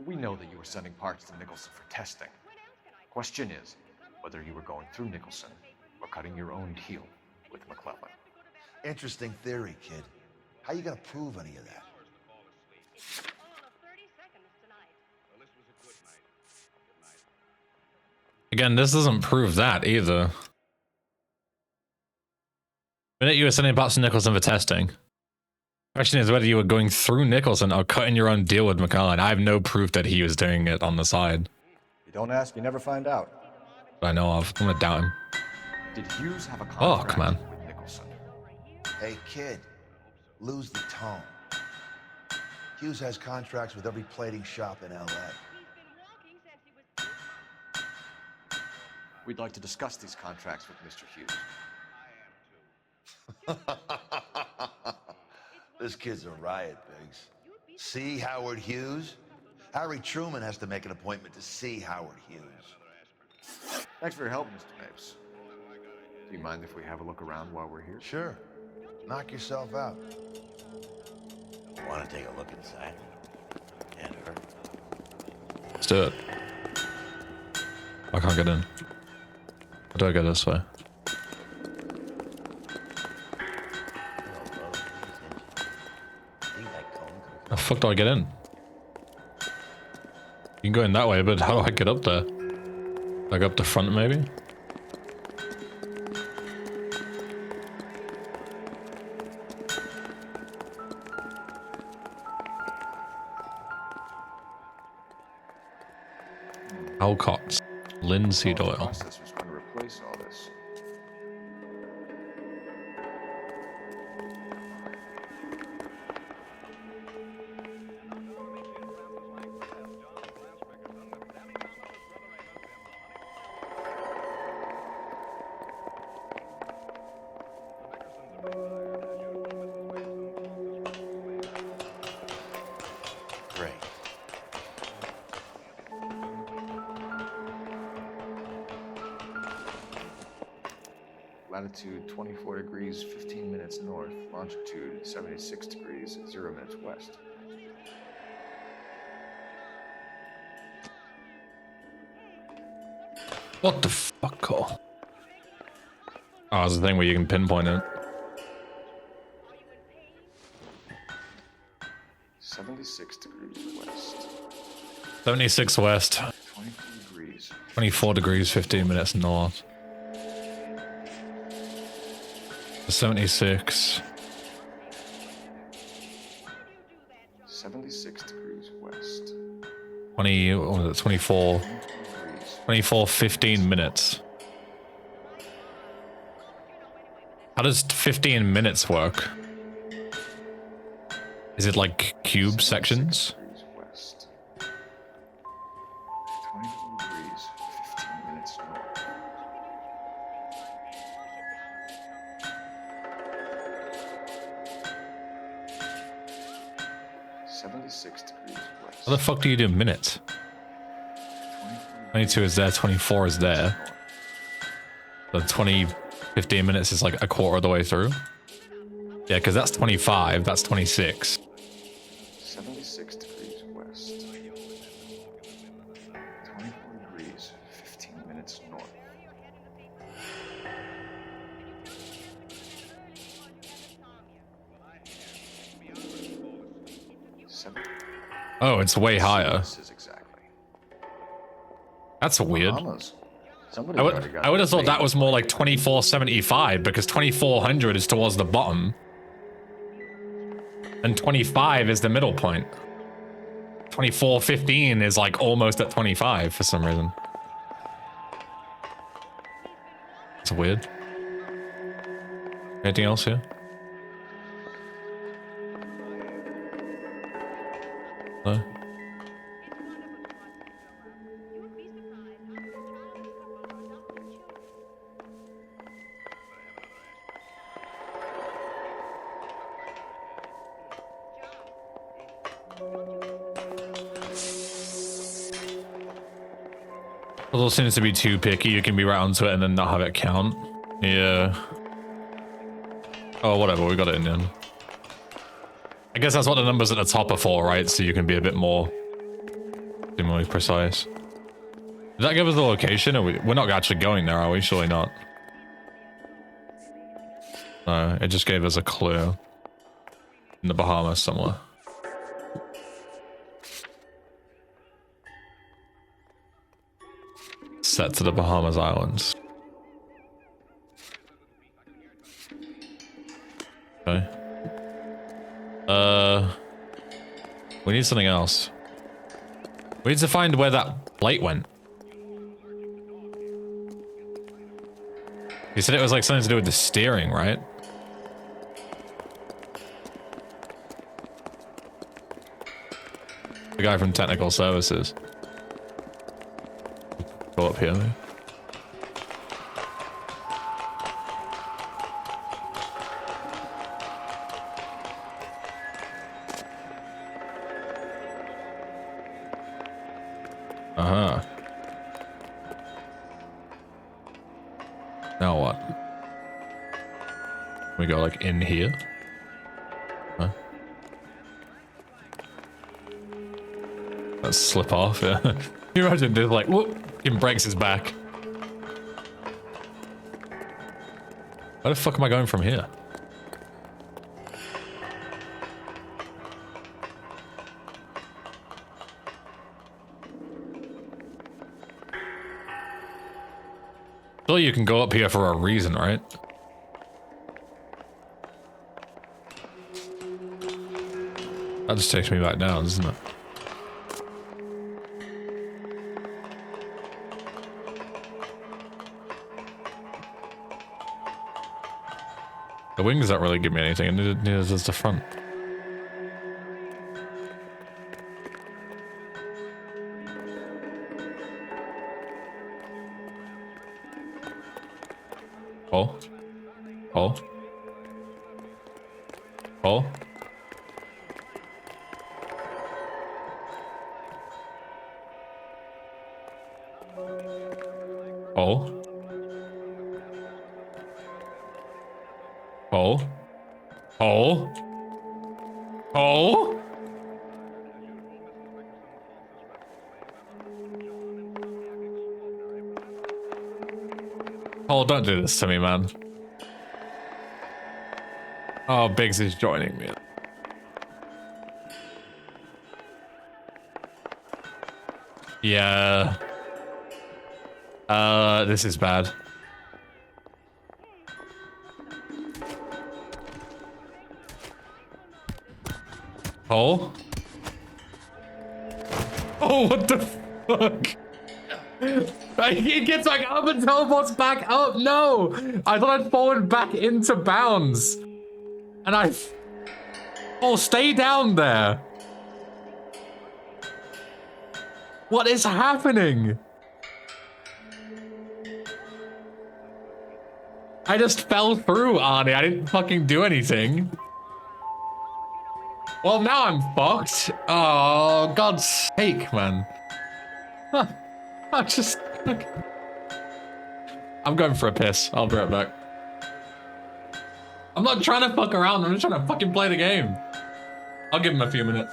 We know that you were sending parts to Nicholson for testing. Question is whether you were going through Nicholson or cutting your own deal with McClellan. Interesting theory, kid. How you gonna prove any of that? Again, this doesn't prove that either. The minute you were sending parts to Nicholson for testing. Question is whether you were going through Nicholson or cutting your own deal with McClellan. I have no proof that he was doing it on the side. You don't ask, you never find out. That I know of. I'm gonna doubt him. Did Hughes have a contract man. with Nicholson? Hey, kid. Lose the tone. Hughes has contracts with every plating shop in L.A. We'd like to discuss these contracts with Mr. Hughes. This kid's a riot, Biggs. See Howard Hughes? Harry Truman has to make an appointment to see Howard Hughes. Thanks for your help, Mr. Mapes. Do you mind if we have a look around while we're here? Sure. Knock yourself out. Want to take a look inside? Can't hurt. Let's do it. I can't get in. How do I go this way? How the fuck do I get in? You can go in that way, but how do I get up there? Like up the front, maybe? Alcott's linseed oil. Process was going to replace all this. latitude 24 degrees 15 minutes north, longitude 76 degrees 0 minutes west. What the fuck, Cole? Oh, there's a thing where you can pinpoint it. 76 degrees west. 76 west. 24 degrees. 24 degrees 15 minutes north. 76. 76 degrees west. 20, what was it, 24. 24, 15 minutes. How does 15 minutes work? Is it like cube sections? West. 24 degrees 15 minutes north. 76 degrees west. How the fuck do you do minutes? 22 is there, 24 is there. The 20, 15 minutes is like a quarter of the way through. Yeah, because that's 25, that's 26. 76 degrees west. 24 degrees 15 minutes north. Oh, it's way higher. That's weird. I would have thought that was more like 2475 because 2400 is towards the bottom. And 25 is the middle point. 2415 is like almost at 25 for some reason. It's weird. Anything else here? No? Although it seems to be too picky, you can be right onto it and then not have it count. Yeah. Oh, whatever, we got it in the end. I guess that's what the numbers at the top are for, right? So you can be a bit more precise. Did that give us the location? Or we're not actually going there, are we? Surely not. No, it just gave us a clue. In the Bahamas somewhere. Set to the Bahamas Islands. Okay. We need something else. We need to find where that plate went. You said it was like something to do with the steering, right? The guy from Technical Services. Go up here, maybe. Uh-huh. Now what? We go like in here? Huh? Let's slip off, yeah. Can you imagine just like, whoop, he breaks his back. Where the fuck am I going from here? Surely you can go up here for a reason, right? That just takes me back down, doesn't it? The wings don't really give me anything, and neither does the front. Oh. Oh. Oh. Oh. Oh. Oh. Oh. Oh, don't do this to me, man. Oh, Biggs is joining me. Yeah. This is bad. Oh? Oh, what the fuck? He gets like up and teleports back up. No! I thought I'd fallen back into bounds. And I... Oh, stay down there. What is happening? I just fell through, Arnie. I didn't fucking do anything. Well, now I'm fucked. Oh, God's sake, man. Huh. I'm just... I'm going for a piss. I'll be right back. I'm not trying to fuck around. I'm just trying to fucking play the game. I'll give him a few minutes.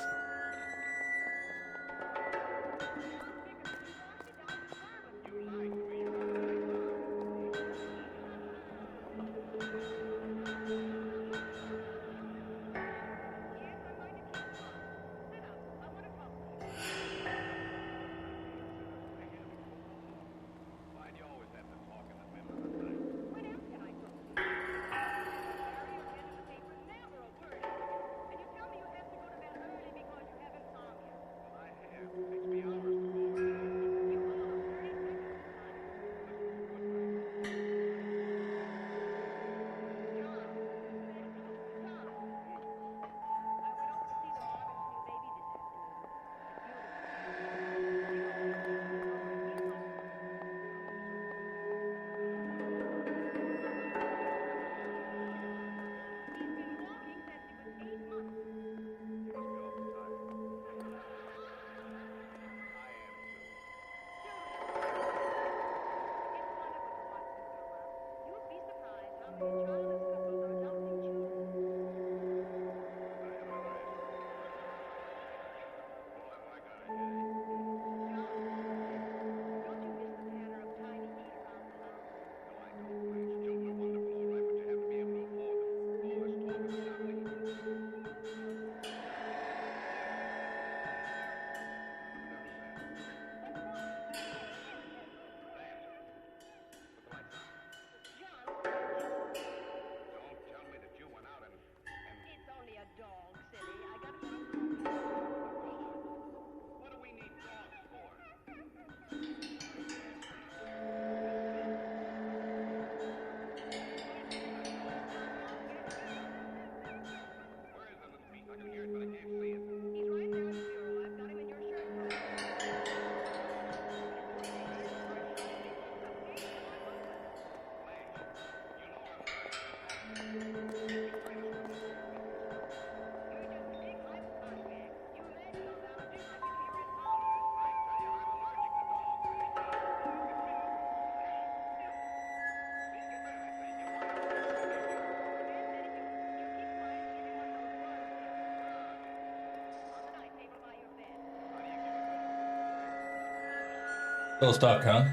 Still stuck, huh?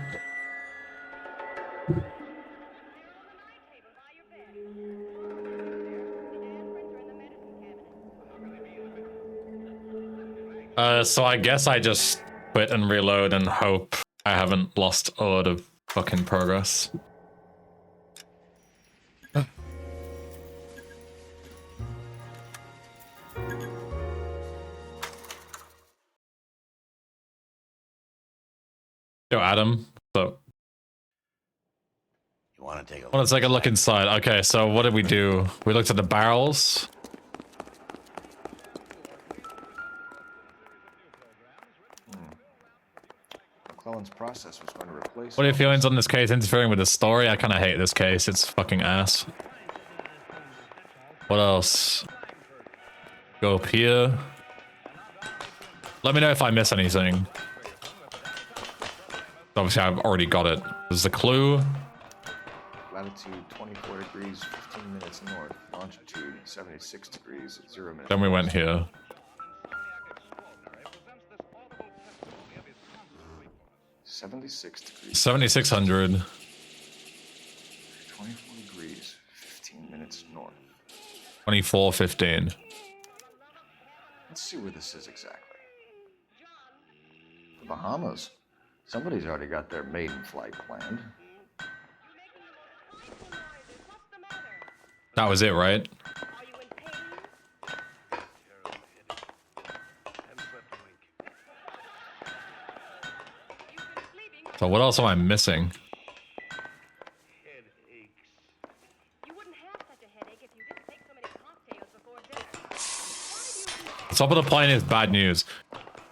So I guess I just quit and reload and hope I haven't lost a lot of fucking progress. Yo, Adam. So You want to take a look? well, let's take a look inside. Okay, so what did we do? We looked at the barrels. McClellan's process was going to replace. What are your feelings on this case interfering with the story? I kind of hate this case. It's fucking ass. What else? Go up here. Let me know if I miss anything. Obviously, I've already got it. There's the clue. latitude 24 degrees, 15 minutes north. Longitude 76 degrees, 0 minutes. Then we went here. 76 degrees. 7,600. 24 degrees, 15 minutes north. 24:15. Let's see where this is exactly. The Bahamas. Somebody's already got their maiden flight planned. That was it, right? So what else am I missing? The top of the plane is bad news.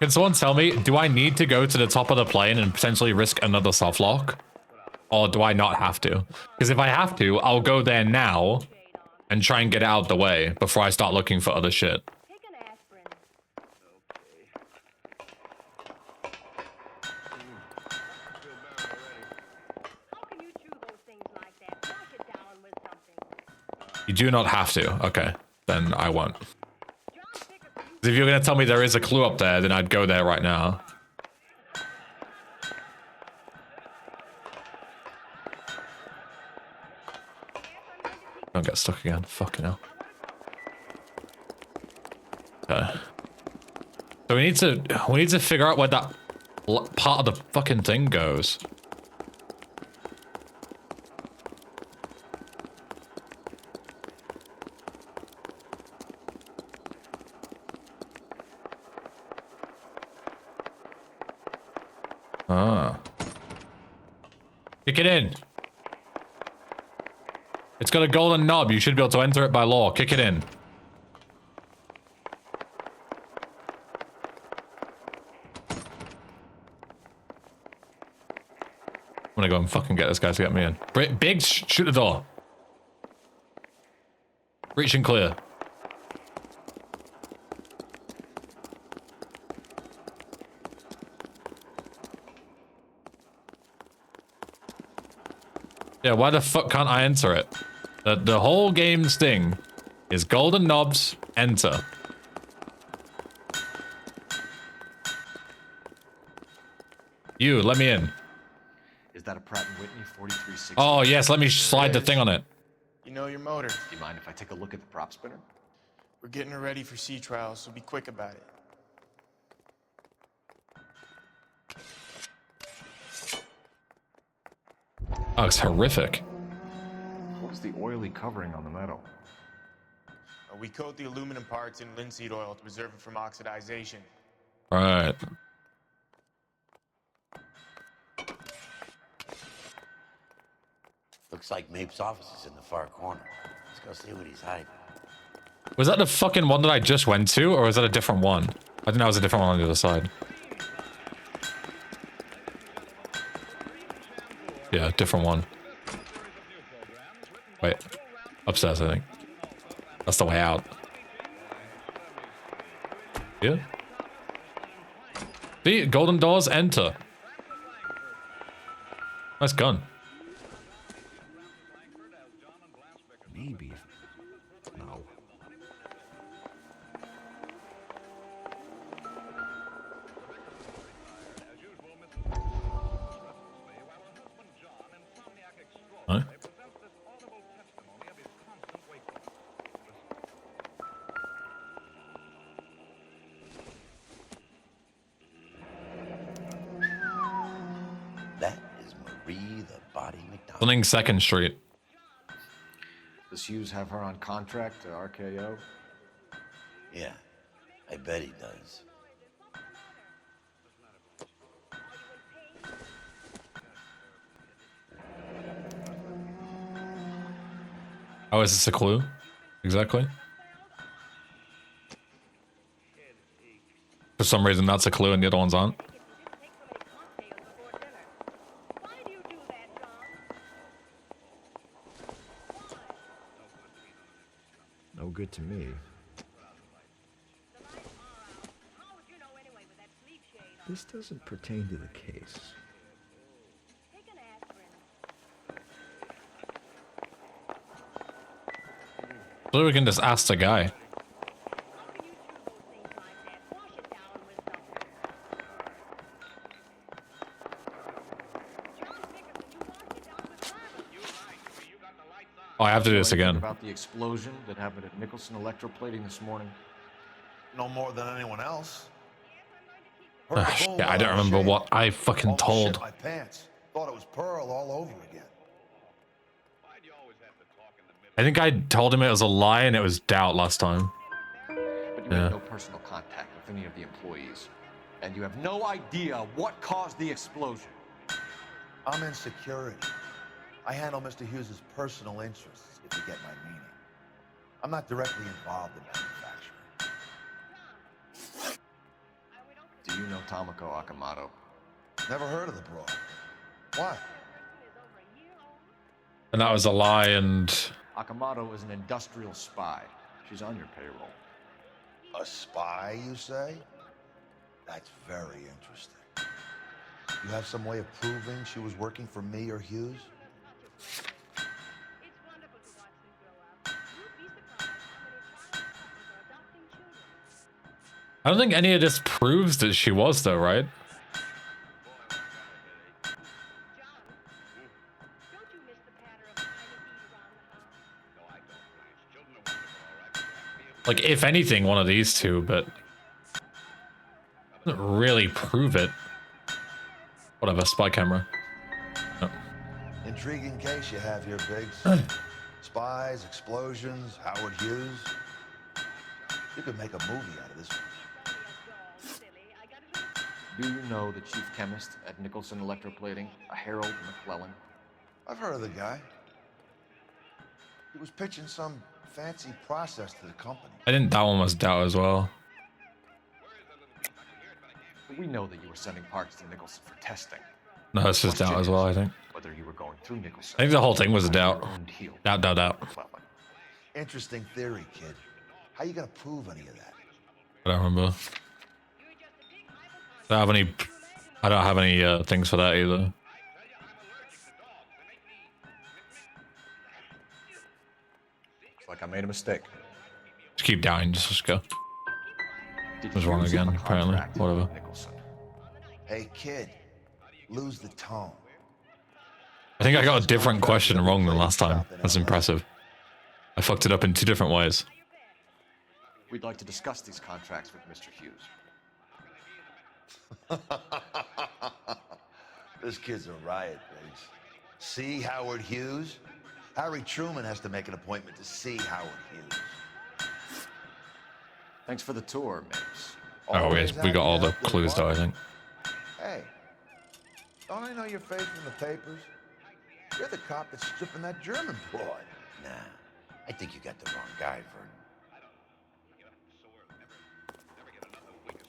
Can someone tell me, do I need to go to the top of the plane and potentially risk another soft lock? Or do I not have to? Because if I have to, I'll go there now and try and get it out of the way before I start looking for other shit. You do not have to. Okay, then I won't. If you're going to tell me there is a clue up there, then I'd go there right now. Don't get stuck again. Fucking hell. Okay. So we need to figure out where that part of the fucking thing goes. Ah. Kick it in. It's got a golden knob. You should be able to enter it by law. Kick it in. I'm gonna go and fucking get this guy to get me in. Biggs, shoot the door. Breach and clear. Yeah, why the fuck can't I enter it? The whole game's thing is golden knobs, enter. You, let me in. Is that a Pratt & Whitney 4360? Oh, yes, let me slide the thing on it. You know your motor. Do you mind if I take a look at the prop spinner? We're getting her ready for sea trials, so be quick about it. Oh, it's horrific. What's the oily covering on the metal? We coat the aluminum parts in linseed oil to preserve it from oxidization. Right. Looks like Mape's office is in the far corner. Let's go see what he's hiding. Was that the fucking one that I just went to, or is that a different one? I think that was a different one on the other side. Yeah, different one. Wait. Upstairs, I think. That's the way out. Yeah. See? Golden doors, enter. Nice gun. Maybe. No. Huh? That is Marie the Body McDonald. Running 2nd Street. Does Hughes have her on contract to RKO? Yeah, I bet he does. Oh, is this a clue? Exactly. For some reason, that's a clue and the other ones aren't. No good to me. This doesn't pertain to the case. So we can just ask the guy. Oh, I have to do this again. About the explosion that happened at Nicholson Electroplating this morning. No more than anyone else. Yeah, I don't remember what I fucking told. Shit my pants. Thought it was Pearl all over again. I think I told him it was a lie and it was doubt last time. But you had no personal contact with any of the employees. And you have no idea what caused the explosion. I'm in security. I handle Mr. Hughes's personal interests, if you get my meaning. I'm not directly involved in manufacturing. Do you know Tomoko Akamoto? Never heard of the broad. Why? And that was a lie, and... Akamoto is an industrial spy. She's on your payroll. A spy, you say? That's very interesting. You have some way of proving she was working for me or Hughes? I don't think any of this proves that she was, though, right? Like, if anything, one of these two, but doesn't really prove it. Whatever, spy camera. Oh. Intriguing case you have here, Biggs. Spies, explosions, Howard Hughes. You could make a movie out of this one. Do you know the chief chemist at Nicholson Electroplating, a Harold McClellan? I've heard of the guy. He was pitching some fancy process to the company. I think that one was doubt as well. We know that you were sending parts to Nicholson for testing. No, it's just doubt as well, I think. Whether you were going through Nicholson. I think the whole thing was a doubt. Doubt. Interesting theory, kid. How you gonna prove any of that? I don't remember. I don't have any things for that either. Looks like I made a mistake. Just keep doubting, just go. I was wrong again, apparently. Whatever. Hey, kid. Lose the tone. I think I got a different question wrong than last time. That's impressive. I fucked it up in 2 different ways. We'd like to discuss these contracts with Mr. Hughes. This kid's a riot, Biggs. See Howard Hughes? Harry Truman has to make an appointment to see Howard Hughes. Thanks for the tour, Mapes. Oh, we got all the clues though, I think. Hey, don't I know your face from the papers? You're the cop that's stripping that German broad. Nah, I think you got the wrong guy,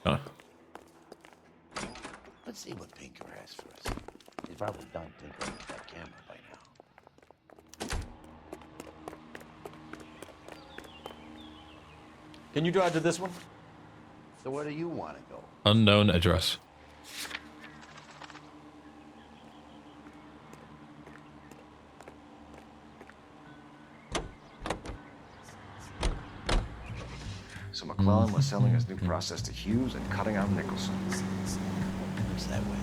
Vernon. Huh. Let's see what Pinker has for us. He's probably done tinkering with that camera by now. Can you drive to this one? So where do you want to go? Unknown address. So McClellan was selling his new process to Hughes and cutting out Nicholson. Looks that way.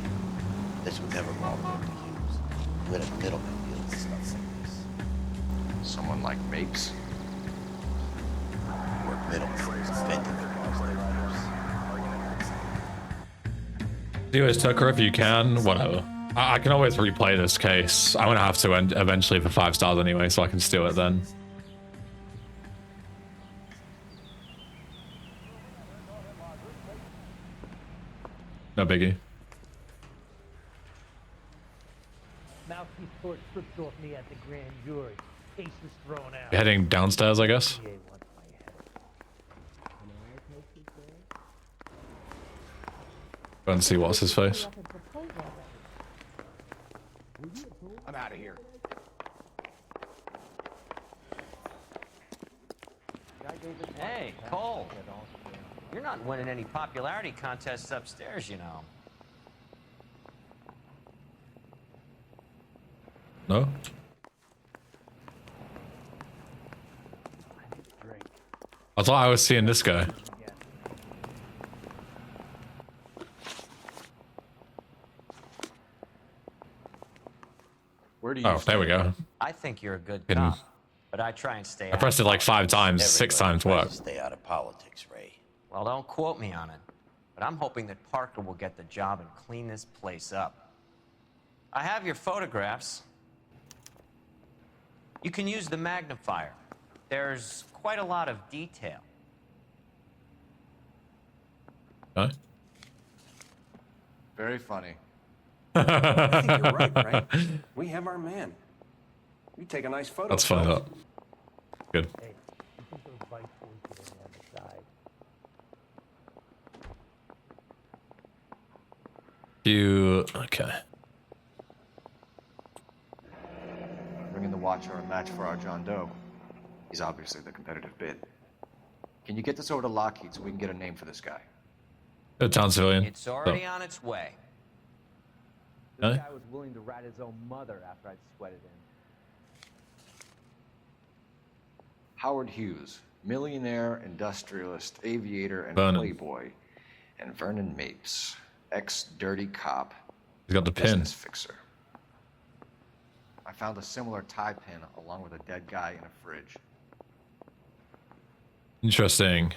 This would never go all the way to Hughes. We had a middleman deal with stuff like this. Someone like Mapes? Work middlemen invented the cause they Anyways, Tucker, if you can, whatever. I can always replay this case. I'm gonna have to eventually for 5 stars anyway, so I can steal it then. No biggie. Mouthpiece court stripped off me at the grand jury. Case is thrown out. You're heading downstairs, I guess. Go and see what's his face. I'm out of here. Hey, Cole. You're not winning any popularity contests upstairs, you know. No? I thought I was seeing this guy. Where do you Oh, there we go. I think you're a good Hidden. cop, but I try and stay I out pressed it of like 5 politics. times, 6 times worked. Stay out of politics, Ray. Well, don't quote me on it, but I'm hoping that Parker will get the job and clean this place up. I have your photographs. You can use the magnifier. There's quite a lot of detail. Huh? Very funny. I think you're right, right? We have our man. You take a nice photo. That's funny. That. Good. Hey, you think those vice boys get on the side? You okay? Bringing the Watcher a match for our John Doe. He's obviously the competitive bid. Can you get this over to Lockheed so we can get a name for this guy? A town civilian. It's already on its way. This guy was willing to rat his own mother after I'd sweated him. Howard Hughes, millionaire, industrialist, aviator, and Vernon. playboy. And Vernon Mapes, ex-dirty cop. He's got the pin. Business fixer. I found a similar tie pin along with a dead guy in a fridge. Interesting.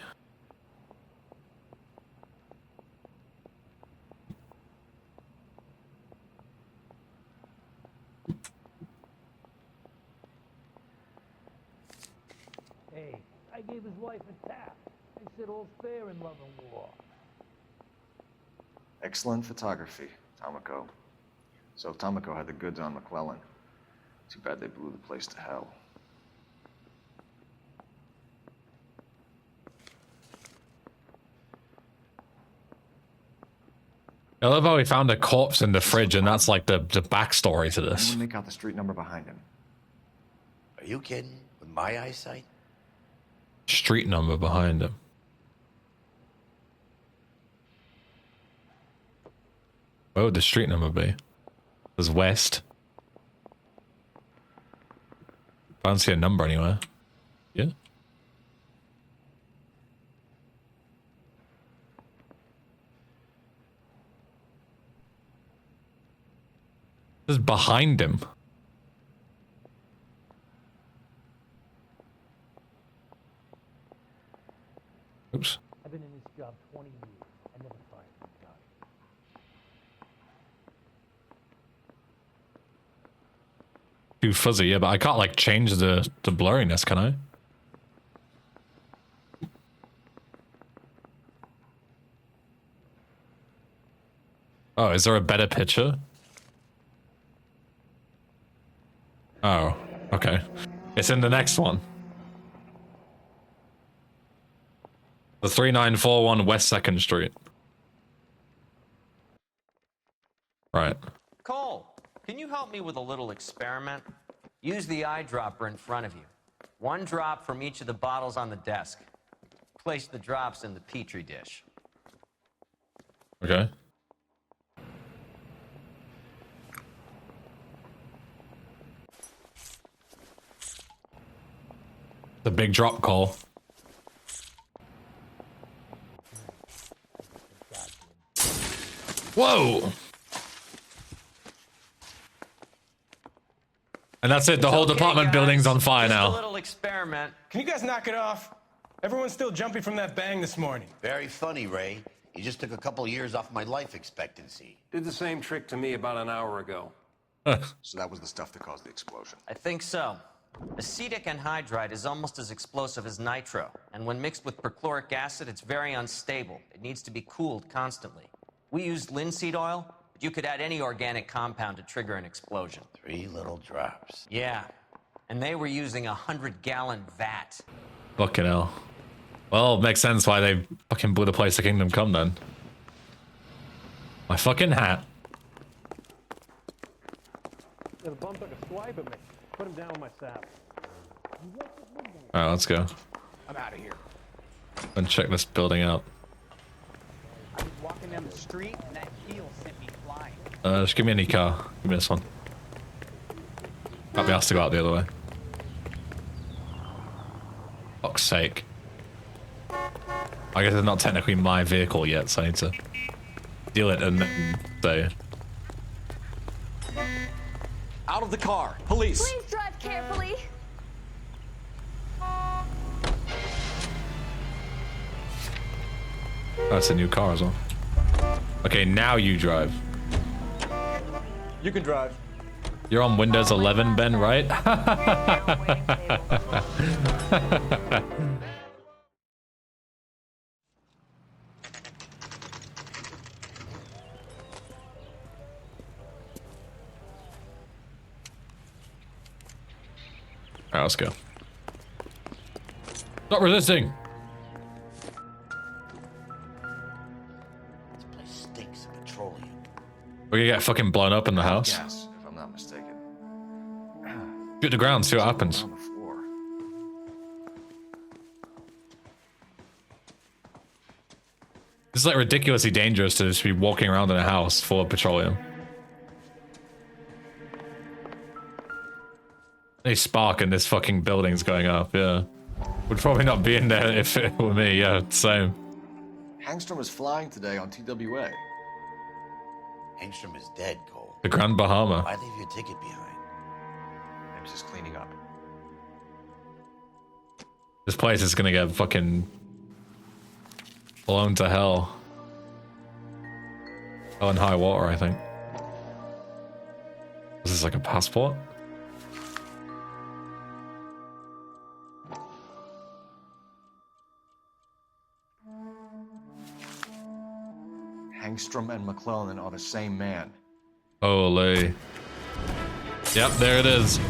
Hey, I gave his wife a tap. I said all's fair in love and war. Excellent photography, Tomoko. So Tomoko had the goods on McClellan. Too bad they blew the place to hell. I love how he found a corpse in the fridge, and that's like the backstory to this. Anyone make out the street number behind him? Are you kidding? With my eyesight? Street number behind him. Where would the street number be? There's west. I don't see a number anywhere. Yeah. Just behind him. Oops. I've been in this job 20 years. I never fired a gun. Too fuzzy, yeah, but I can't like change the blurriness, can I? Oh, is there a better picture? Oh, okay. It's in the next one. The 3941 West 2nd Street. Right. Cole, can you help me with a little experiment? Use the eyedropper in front of you. One drop from each of the bottles on the desk. Place the drops in the petri dish. Okay. The big drop call. Whoa! And that's it. The whole apartment building's on fire Just a now. little experiment. Can you guys knock it off? Everyone's still jumpy from that bang this morning. Very funny, Ray. You just took a couple years off my life expectancy. Did the same trick to me about an hour ago. So that was the stuff that caused the explosion. I think so. Acetic anhydride is almost as explosive as nitro, and when mixed with perchloric acid, it's very unstable. It needs to be cooled constantly. We used linseed oil, but you could add any organic compound to trigger an explosion. 3 little drops. Yeah, and they were using a 100-gallon vat. Fucking hell. Well, it makes sense why they fucking blew the place to Kingdom Come then. My fucking hat. Got a bump like a swipe at me. Put him down with my sap. Alright, let's go. I'm out of here. And check this building out. I was walking down the street and that heel sent me flying. Just give me any car. Give me this one. Might be asked to go out the other way. Fuck's sake. I guess it's not technically my vehicle yet, so I need to steal it and then say. Out of the car, police. Please drive carefully. Oh, that's a new car as well. Okay, now you drive. You can drive. You're on Windows 11, Ben, right? Alright, let's go. Stop resisting! This place stinks of petroleum. We're gonna get fucking blown up in the house. Yes, if I'm not mistaken. Shoot the ground, see what happens. On the floor. This is like ridiculously dangerous to just be walking around in a house full of petroleum. They spark and this fucking building's going up, yeah. Would probably not be in there if it were me, yeah, same. Hangstrom is flying today on TWA. Hangstrom is dead, Cole. The Grand Bahama. Why leave your ticket behind? I'm just cleaning up. This place is gonna get fucking blown to hell. Oh, in high water, I think. This is like a passport? Hangstrom and McClellan are the same man. Holy. Yep, there it is.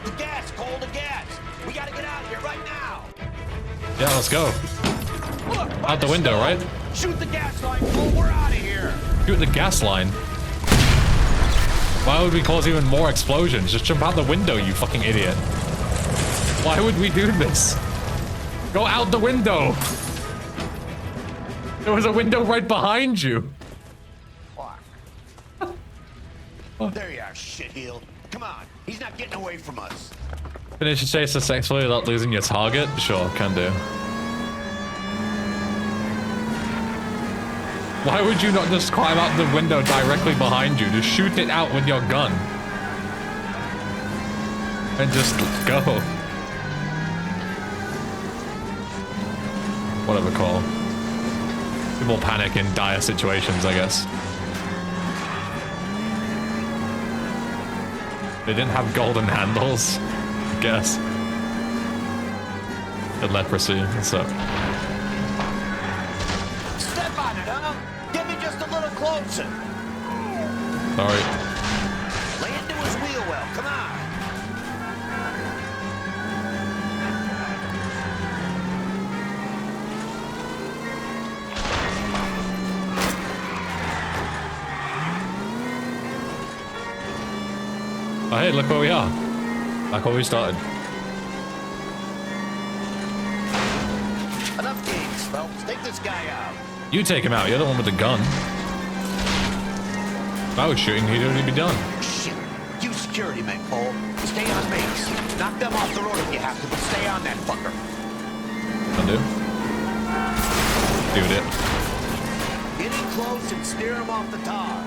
The gas, Cole, the gas! We gotta get out of here right now! Yeah, let's go. Look, Out the window, right? Shoot the gas line, Cole, we're out of here! Shoot the gas line. Why would we cause even more explosions? Just jump out the window, you fucking idiot. Why would we do this? Go out the window! There was a window right behind you. There you are, shitheel. Come on, he's not getting away from us. Finish your chase successfully without losing your target? Sure, can do. Why would you not just climb out the window directly behind you? Just shoot it out with your gun. And just go. Whatever call. People panic in dire situations, I guess. They didn't have golden handles, I guess. The leprosy, what's up? Step on it, huh? Get me just a little closer. Sorry. Lay into his wheel well, come on. Oh hey, look where we are. Back where we started. Enough games, Phelps. Take this guy out. You take him out, you're the one with the gun. If I was shooting, he'd already be done. Shit. You security men, Cole. Stay on base. Knock them off the road if you have to, but stay on that fucker. Can do. Do it. Get in close and steer him off the tar.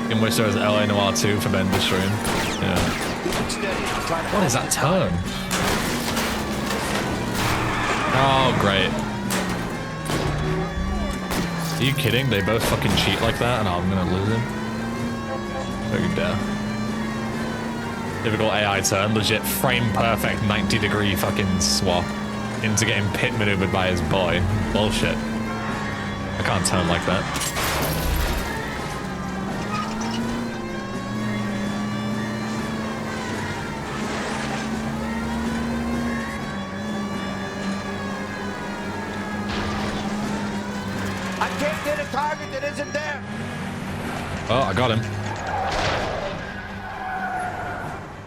In which there was L.A Noire 2 for Ben destroying. Yeah. What is that turn? Oh, great. Are you kidding? They both fucking cheat like that and I'm gonna lose him? Don't you dare. Typical AI turn, legit frame perfect 90-degree fucking swap into getting pit maneuvered by his boy. Bullshit. I can't turn like that. I can't get a target that isn't there. Oh, I got him.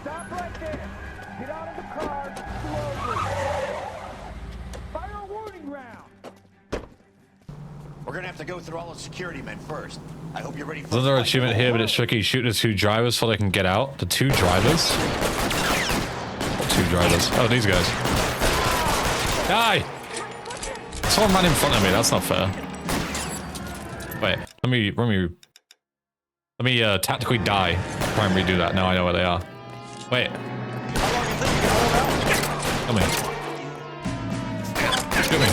Stop right there. Get out of the car slowly. Fire a warning round. We're gonna have to go through all the security men first. I hope you're ready for There's another achievement here, but it's tricky. Shoot the 2 drivers so they can get out. The 2 drivers? What 2 drivers? Oh, these guys. Die! Someone ran in front of me. That's not fair. Wait, let me tactically die. Try and redo that. Now I know where they are. Wait. Come here. Shoot me.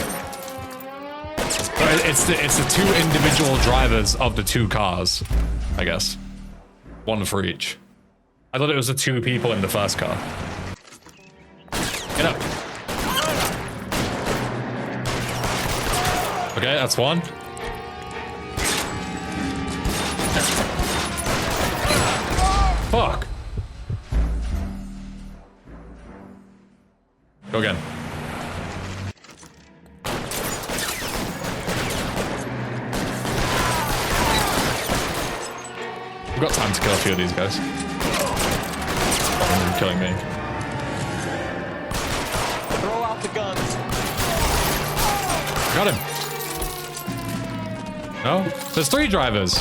It's the two individual drivers of the two cars, I guess. One for each. I thought it was the two people in the first car. Get up. Okay, that's one. Fuck. Go again. We've got time to kill a few of these guys. They're killing me. Throw out the guns. Got him. No? There's three drivers.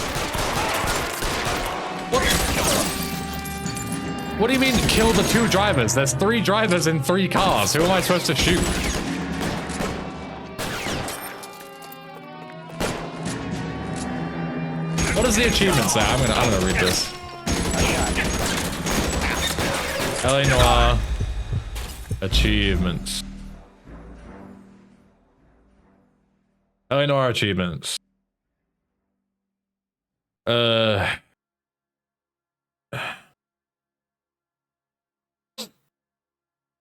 What do you mean kill the two drivers? There's three drivers in three cars. Who am I supposed to shoot? What does the achievement say? I'm gonna read this. L.A Noire achievements. L.A Noire achievements.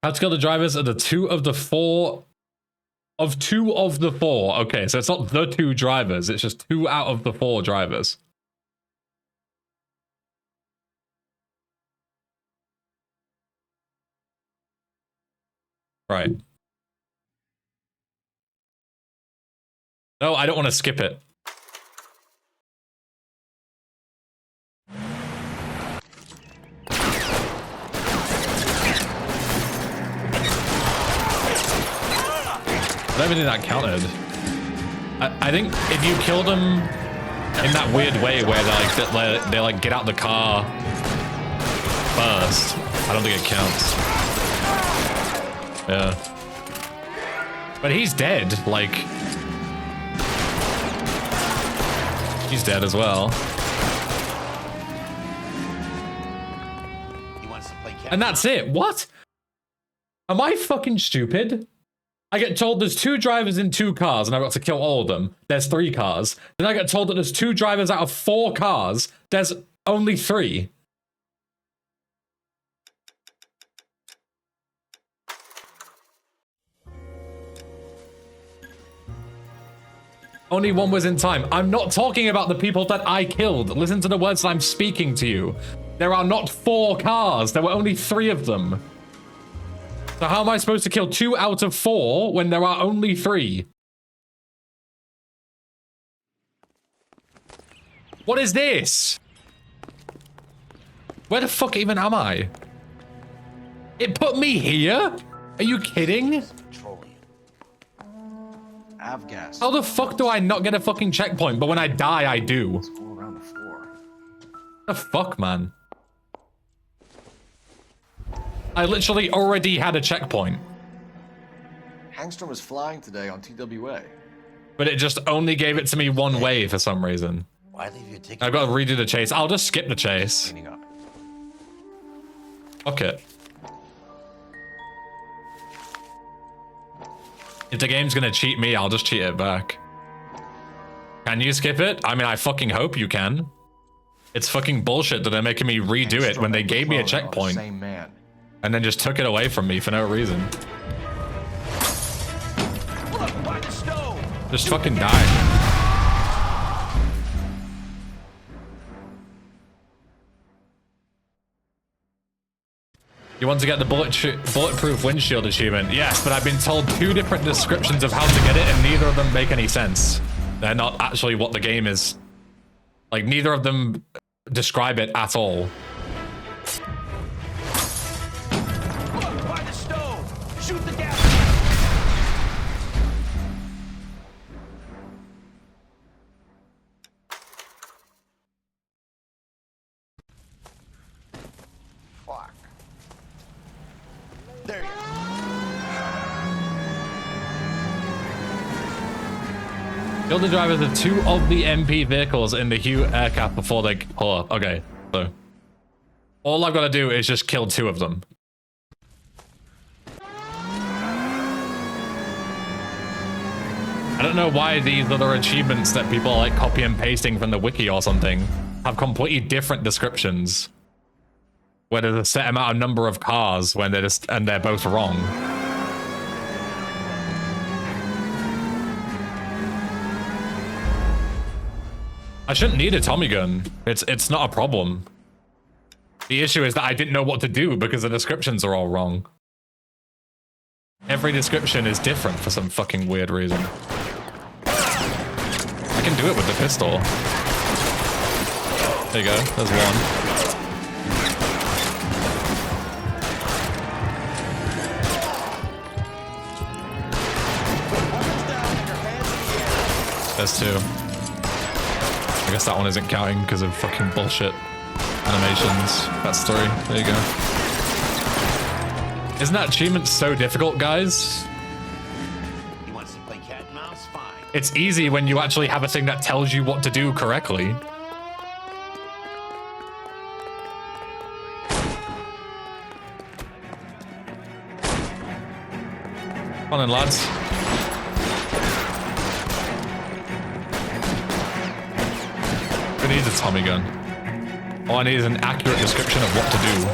How to kill the drivers are the two of the four. Of two of the four. Okay, so it's not the two drivers. It's just 2 out of the 4 drivers. Right. No, I don't want to skip it. I don't even think that counted. I think if you kill them in that weird way where they like get out the car first, I don't think it counts. Yeah. But he's dead, like... He's dead as well. He wants to play catch. And that's it. What? Am I fucking stupid? I get told there's 2 drivers in 2 cars and I've got to kill all of them. There's 3 cars. Then I get told that there's 2 drivers out of 4 cars. There's only 3. Only 1 was in time. I'm not talking about the people that I killed. Listen to the words that I'm speaking to you. There are not 4 cars. There were only 3 of them. So how am I supposed to kill 2 out of 4 when there are only 3? What is this? Where the fuck even am I? It put me here? Are you kidding? Avgas. How the fuck do I not get a fucking checkpoint, but when I die, I do? Let's go around the floor. The fuck, man? I literally already had a checkpoint. Hangstrom was flying today on TWA. But it just only gave it to me one way for some reason. Why leave your ticket? I've got to redo the chase. I'll just skip the chase. Cleaning up. Fuck it. If the game's gonna cheat me, I'll just cheat it back. Can you skip it? I mean, I fucking hope you can. It's fucking bullshit that they're making me redo it when they gave me a checkpoint. Same man. And then just took it away from me for no reason. Look, by the stove. Just fucking die. You want to get the bulletproof windshield achievement? Yes, but I've been told 2 different descriptions of how to get it, and neither of them make any sense. They're not actually what the game is. Like, neither of them describe it at all. Look, by the stove. Shoot the gas. Fuck. There you go. Kill the drivers of 2 of the MP vehicles in the Hugh aircraft before they pull up. Okay, so all I've got to do is just kill 2 of them. I don't know why these other achievements that people are like copy and pasting from the wiki or something have completely different descriptions. Where there's a set amount of number of cars when they're both wrong. I shouldn't need a Tommy gun. It's not a problem. The issue is that I didn't know what to do because the descriptions are all wrong. Every description is different for some fucking weird reason. I can do it with the pistol. There you go, there's one. There's 2. I guess that one isn't counting because of fucking bullshit animations. That's 3. There you go. Isn't that achievement so difficult, guys? He wants to play cat and mouse? Fine. It's easy when you actually have a thing that tells you what to do correctly. Come on in, lads. Who needs a Tommy gun? All I need is an accurate description of what to do,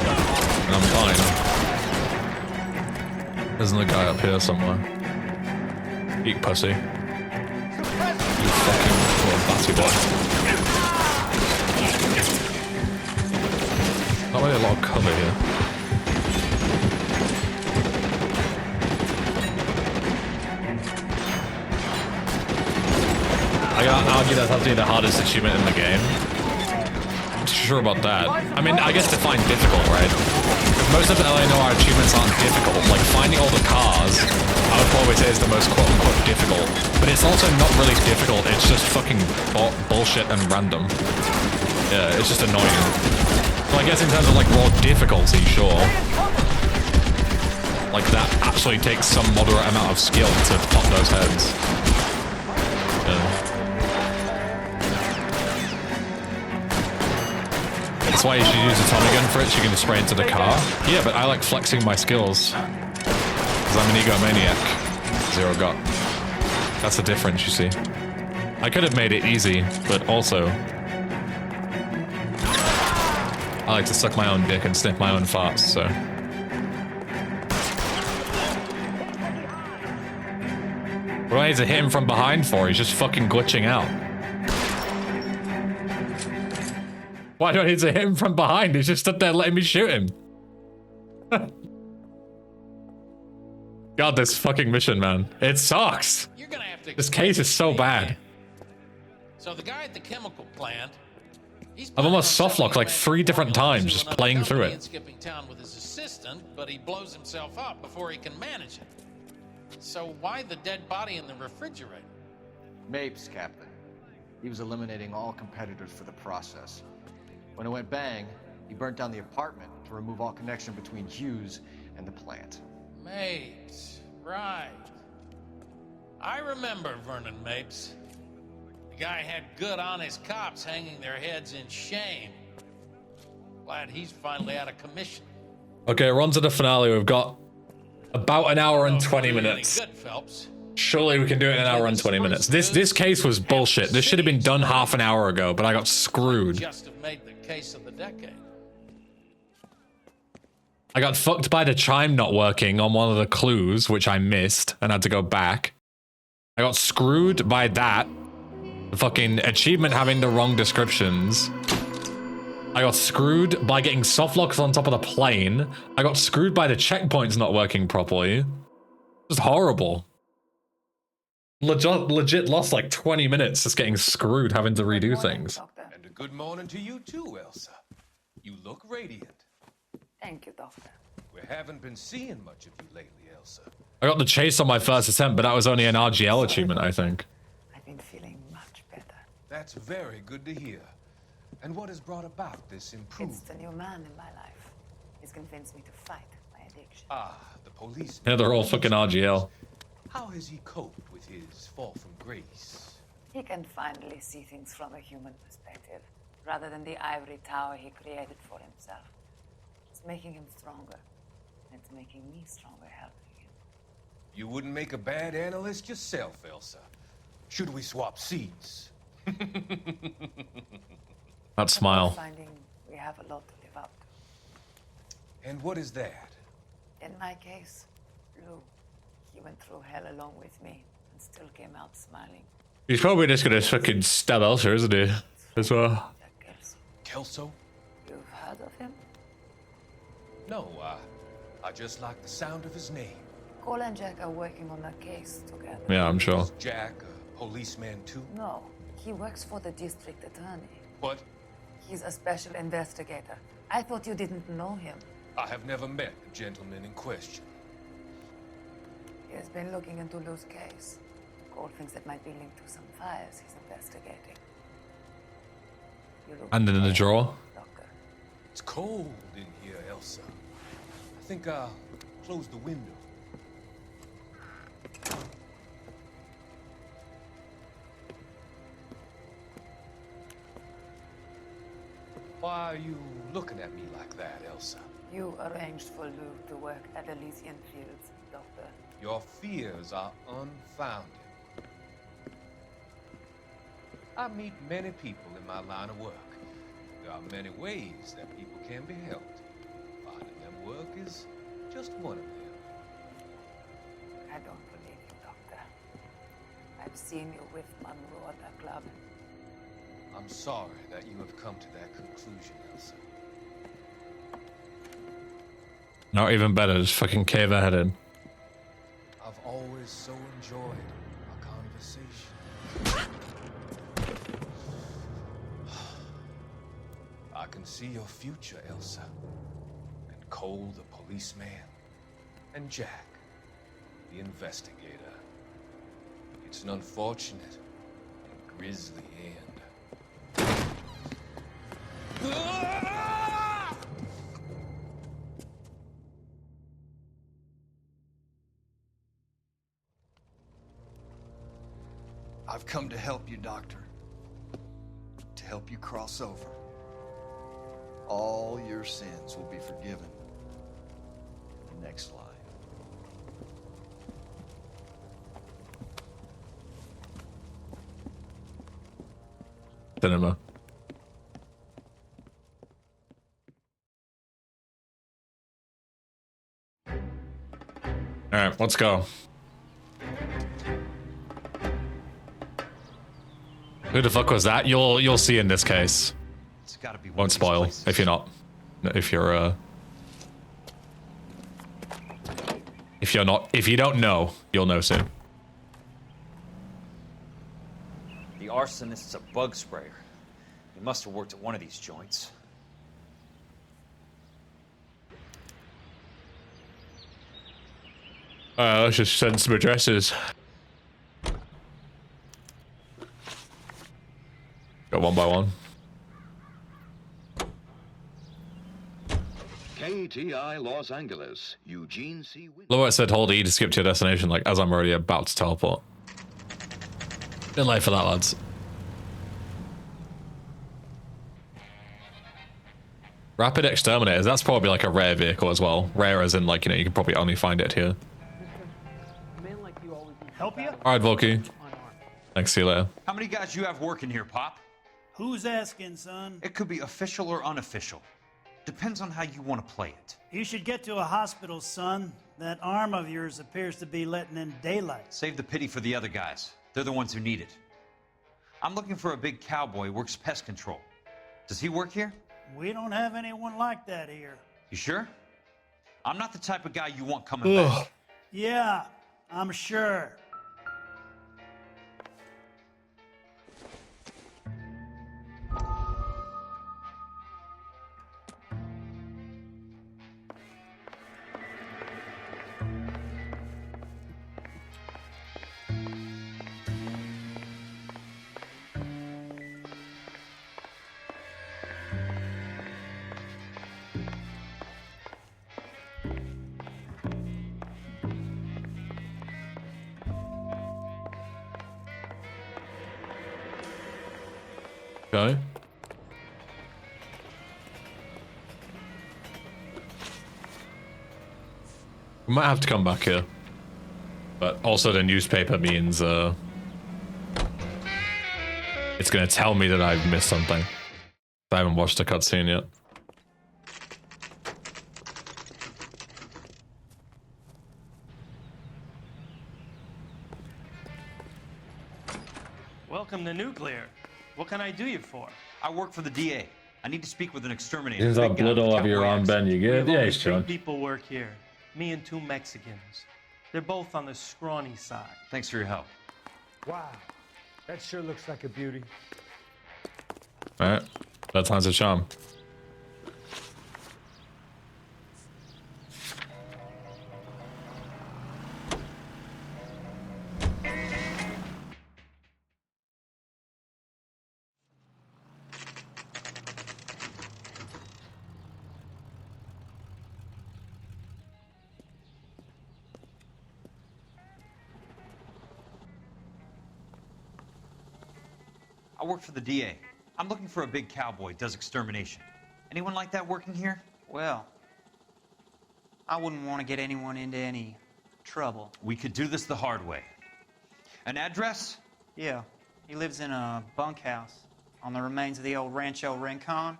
and I'm fine. There's another guy up here somewhere. Eat pussy. You fucking little batty boy. Not really a lot of cover here. I can't argue that has to be the hardest achievement in the game. I'm not sure about that. I mean, I guess define difficult, right? Most of the L.A. Noire achievements aren't difficult. Like, finding all the cars, I would probably say is the most quote-unquote difficult. But it's also not really difficult, it's just fucking bullshit and random. Yeah, it's just annoying. So I guess in terms of, like, raw difficulty, sure. Like, that actually takes some moderate amount of skill to pop those heads. Yeah. That's why you should use a Tommy gun for it, so you can just spray into the car. Yeah, but I like flexing my skills. Because I'm an egomaniac. 0 got. That's the difference, you see. I could have made it easy, but also... I like to suck my own dick and sniff my own farts, so... What do I need to hit him from behind for? He's just fucking glitching out. Why do I need to hit him from behind? He's just stood there letting me shoot him. God, this fucking mission, man. It sucks. You're gonna have to. This case is so bad. So the guy at the chemical plant, I've almost softlocked like 3 different times just playing through it. Skipping town with his assistant, but he blows himself up before he can manage it. So why the dead body in the refrigerator? Mapes, Captain. He was eliminating all competitors for the process. When it went bang, he burnt down the apartment to remove all connection between Hughes and the plant. Mapes, right. I remember Vernon Mapes. The guy had good, honest cops hanging their heads in shame. Glad he's finally out of commission. Okay, we're on to the finale. We've got about an hour and 20 minutes. Good, Phelps. Surely we can do it in an hour and 20 minutes. This case was bullshit. This should have been done half an hour ago, but I got screwed. Just have made the case of the decade. I got fucked by the chime not working on one of the clues, which I missed, and had to go back. I got screwed by that. The fucking achievement having the wrong descriptions. I got screwed by getting softlocks on top of the plane. I got screwed by the checkpoints not working properly. Just horrible. Legit lost like 20 minutes just getting screwed having to redo things. And a good morning to you too, Elsa. You look radiant. Thank you, Doctor. We haven't been seeing much of you lately, Elsa. I got the chase on my first attempt, but that was only an RGL achievement, I think. I've been feeling much better. That's very good to hear. And what has brought about this improvement? It's the new man in my life. He's convinced me to fight my addiction. Ah, the police. Yeah, they're all fucking RGL. How has he coped with his fall from grace? He can finally see things from a human perspective, rather than the ivory tower he created for himself. It's making him stronger. It's making me stronger helping him. You wouldn't make a bad analyst yourself, Elsa. Should we swap seats? That smile. Finding we have a lot to live up to. And what is that? In my case, Lou. He went through hell along with me and still came out smiling. He's probably just gonna fucking stab Elsa, isn't he? As well. Kelso? You've heard of him? No, I just like the sound of his name. Cole and Jack are working on a case together. Yeah, I'm sure. Is Jack a policeman too? No, he works for the district attorney. What? He's a special investigator. I thought you didn't know him. I have never met the gentleman in question. He has been looking into Lou's case. Cole thinks it might be linked to some fires he's investigating. And in the drawer. It's cold in here, Elsa. I think I'll close the window. Why are you looking at me like that, Elsa? You arranged for Lou to work at Elysian Fields, Doctor. Your fears are unfounded. I meet many people in my line of work. There are many ways that people can be helped. Finding them work is just one of them. I don't believe you, Doctor. I've seen you with Monroe at the club. I'm sorry that you have come to that conclusion, Elsa. Not even better, just fucking cave her head in. I've always so enjoyed our conversation. I can see your future, Elsa. And Cole, the policeman. And Jack, the investigator. It's an unfortunate and grisly end. I've come to help you, Doctor. To help you cross over. All your sins will be forgiven in the next life. Cinema. All right, let's go. Who the fuck was that? You'll see in this case. It's gotta be Won't spoil if you're not. If you don't know, you'll know soon. The arsonist's a bug sprayer. He must have worked at one of these joints. Let's just send some addresses. Go one by one. KTI Los Angeles, Eugene C. Look, I said hold E to skip to your destination, like as I'm already about to teleport. Bit late for that, lads. Rapid exterminators, that's probably like a rare vehicle as well. Rare as in like, you know, you can probably only find it here. Help you? Alright, Volky. Thanks, see you later. How many guys you have working here, Pop? Who's asking, son? It could be official or unofficial. Depends on how you want to play it. You should get to a hospital, son. That arm of yours appears to be letting in daylight. Save the pity for the other guys. They're the ones who need it. I'm looking for a big cowboy who works pest control. Does he work here? We don't have anyone like that here. You sure? I'm not the type of guy you want coming back. Yeah, I'm sure. Okay. We might have to come back here. But also the newspaper means it's gonna tell me that I've missed something. I haven't watched the cutscene yet. Welcome to Nuclear. What can I do you for? I work for the DA. I need to speak with an exterminator. Is that blood all over your arm, Ben? You good? Yeah, he's Three chilling. people work here. Me and 2 Mexicans. They're both on the scrawny side. Thanks for your help. Wow, that sure looks like a beauty. Alright. That time's a charm. I work for the DA. I'm looking for a big cowboy, does extermination. Anyone like that working here? Well, I wouldn't want to get anyone into any trouble. We could do this the hard way. An address? Yeah, he lives in a bunkhouse on the remains of the old Rancho Rincon.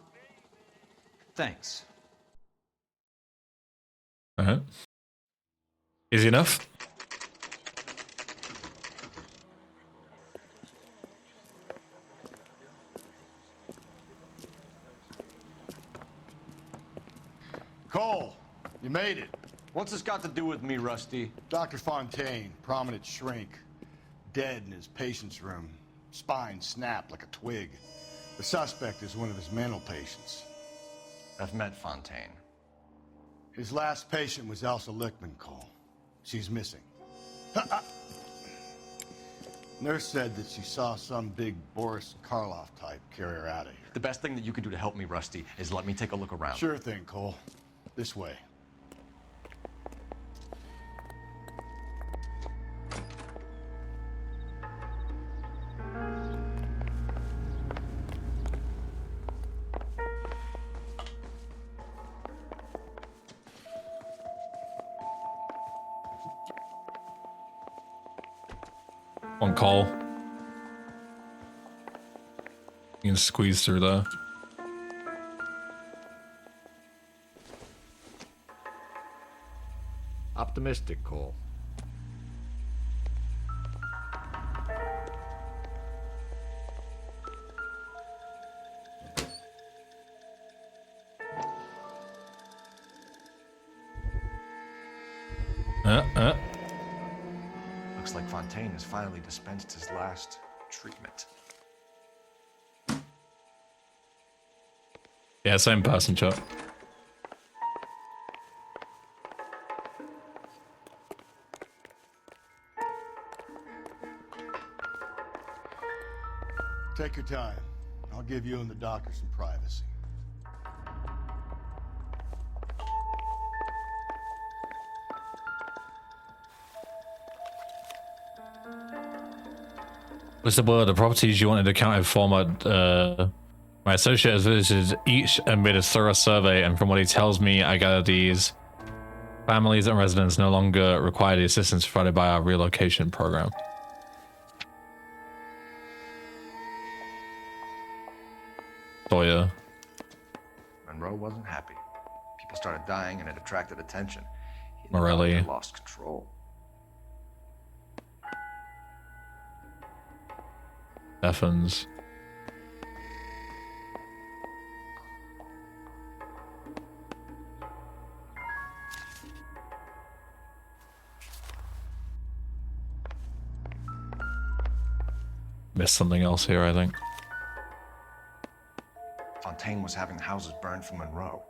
Thanks. Alright. Easy enough? Cole, you made it. What's this got to do with me, Rusty? Dr. Fontaine, prominent shrink, dead in his patient's room. Spine snapped like a twig. The suspect is one of his mental patients. I've met Fontaine. His last patient was Elsa Lichtman, Cole. She's missing. Nurse said that she saw some big Boris Karloff type carry her out of here. The best thing that you can do to help me, Rusty, is let me take a look around. Sure thing, Cole. This way. On call. You can squeeze through there. Optimistic, Cole. Looks like Fontaine has finally dispensed his last treatment. Yeah, same person, Chuck. Take your time. I'll give you and the doctor some privacy. Whistleblower, the properties you wanted accounted for, my associate has visited each and made a thorough survey, and from what he tells me, I gather these families and residents no longer require the assistance provided by our relocation program. Sawyer. Monroe wasn't happy. People started dying and it attracted attention. Morelli. He lost control. Effens. Missed something else here, I think. Fontaine was having houses burned for Monroe.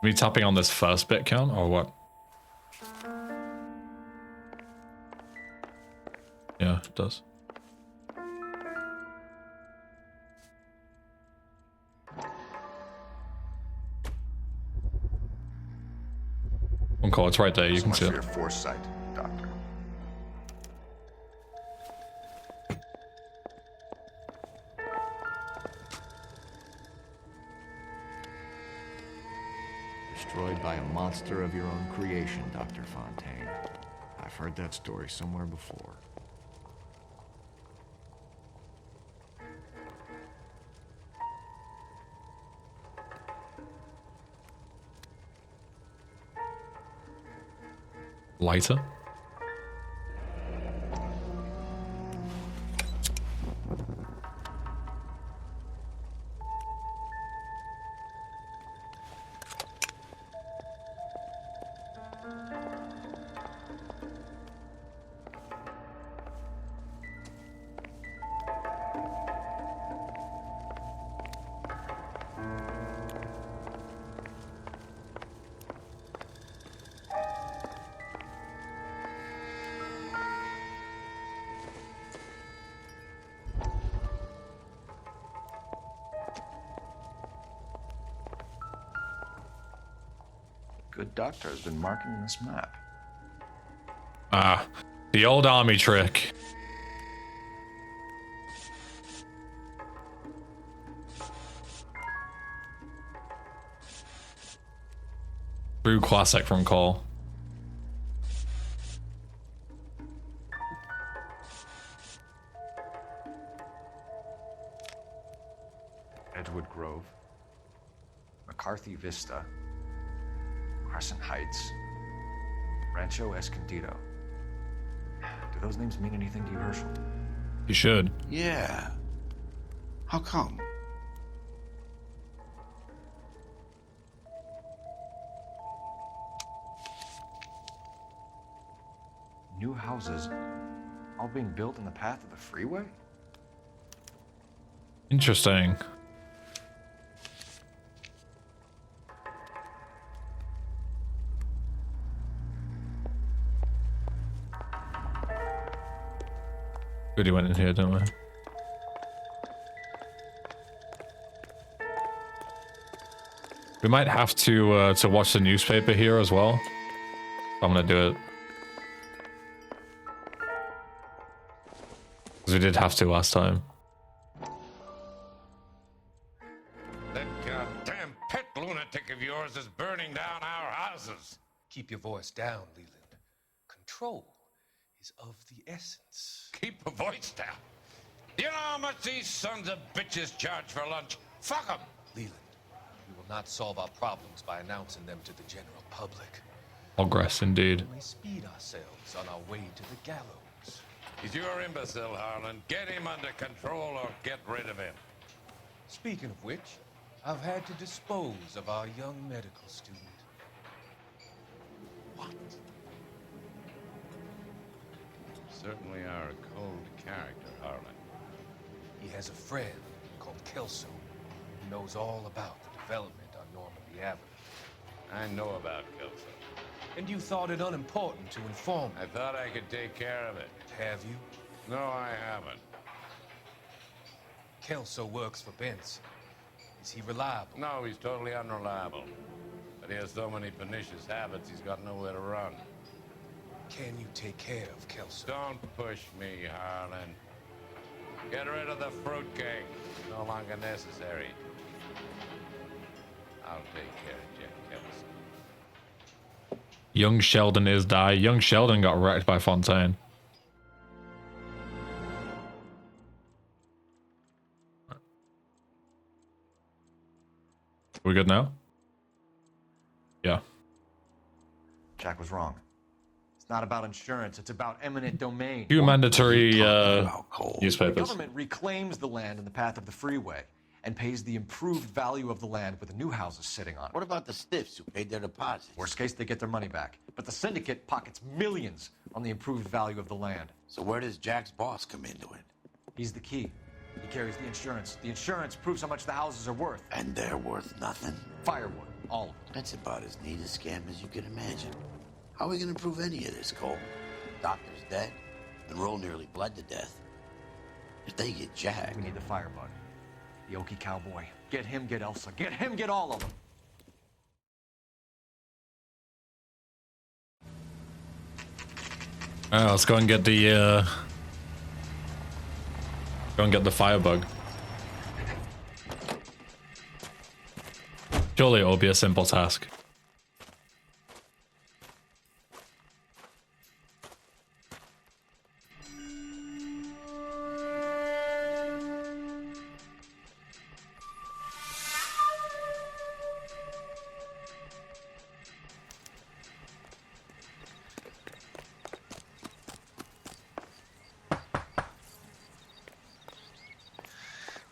Are we tapping on this first bit count or what? Yeah, it does. On call, it's right there. You So can much see for it. your foresight, Doctor. Destroyed by a monster of your own creation, Dr. Fontaine. I've heard that story somewhere before. Lighter. Good doctor has been marking this map. Ah, the old army trick. True classic from Cole. Edgewood Grove, McCarthy Vista, Crescent Heights, Rancho Escondido. Do those names mean anything to you, Herschel? You should. Yeah. How come? New houses, all being built in the path of the freeway? Interesting. Good, he went in here, didn't we? We might have to watch the newspaper here as well. I'm gonna do it. Because we did have to last time. That goddamn pet lunatic of yours is burning down our houses. Keep your voice down, Leland. Control is of the essence. Keep your voice down. You know how much these sons of bitches charge for lunch? Fuck them. Leland, we will not solve our problems by announcing them to the general public. Progress, indeed. We may speed ourselves on our way to the gallows. He's your imbecile, Harlan. Get him under control or get rid of him. Speaking of which, I've had to dispose of our young medical student. What? Certainly are a cold character, Harlan. He has a friend called Kelso who knows all about the development on Normandy Avenue. I know about Kelso. And you thought it unimportant to inform me. I thought I could take care of it. Have you? No, I haven't. Kelso works for Benson. Is he reliable? No, he's totally unreliable. But he has so many pernicious habits, he's got nowhere to run. Can you take care of Kelso? Don't push me, Harlan. Get rid of the fruitcake. It's no longer necessary. I'll take care of Jack Kelso. Young Sheldon is die. Young Sheldon got wrecked by Fontaine. We good now? Yeah. Jack was wrong. It's not about insurance, it's about eminent domain. Few mandatory The newspapers. government reclaims the land in the path of the freeway and pays the improved value of the land with the new houses sitting on it. What about the stiffs who paid their deposits? Worst case, they get their money back. But the syndicate pockets millions on the improved value of the land. So where does Jack's boss come into it? He's the key. He carries the insurance. The insurance proves how much the houses are worth. And they're worth nothing? Firewood, all of them. That's about as neat a scam as you can imagine. How are we going to prove any of this, Cole? Doctor's dead. Monroe nearly bled to death. If they get Jack... We need the firebug. The Okie cowboy. Get him, get Elsa. Get him, get all of them. Alright, let's go and get the firebug. Surely it'll be a simple task.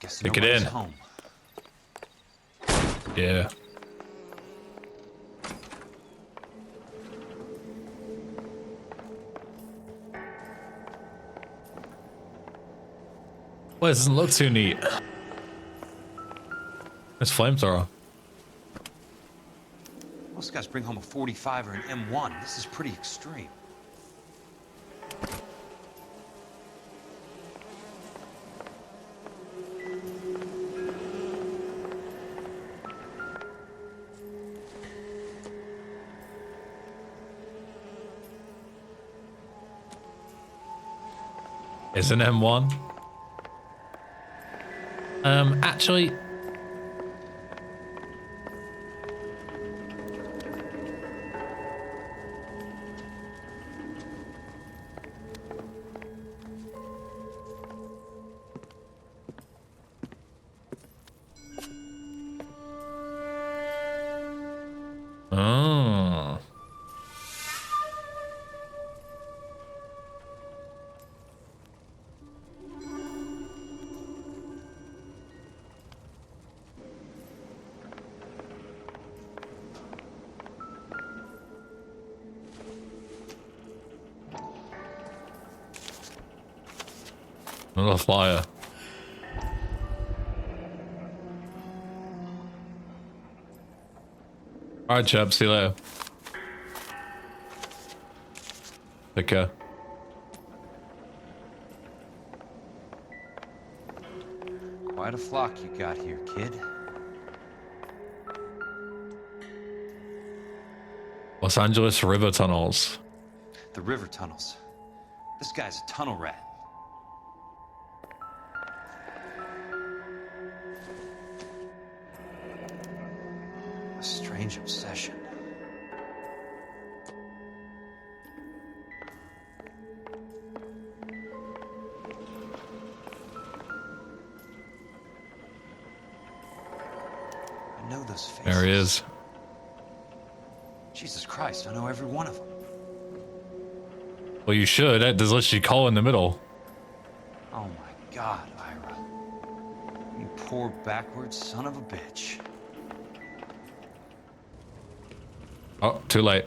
Stick it in. Home. Yeah. Well, it doesn't look too neat. It's flamethrower. Most guys bring home a 45 or an M1. This is pretty extreme. Is an M1? Actually... Oh. Another flyer. Alright, Chub, see you later. Take care. Quite a flock you got here, kid. Los Angeles River Tunnels. The river tunnels. This guy's a tunnel rat. A strange obsession. I know those faces. There he is. Jesus Christ, I know every one of them. Well, you should. There's literally coal in the middle. Oh my God, Ira. You poor backwards son of a bitch. Oh, too late.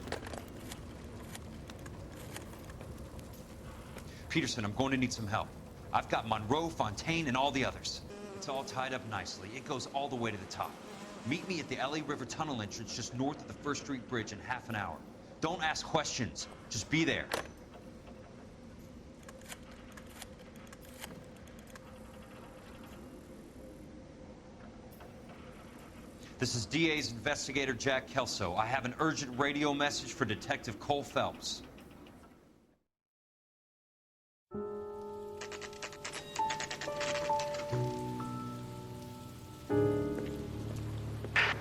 Peterson, I'm going to need some help. I've got Monroe, Fontaine, and all the others. It's all tied up nicely. It goes all the way to the top. Meet me at the L.A. River Tunnel entrance just north of the First Street Bridge in half an hour. Don't ask questions. Just be there. This is DA's investigator Jack Kelso. I have an urgent radio message for Detective Cole Phelps.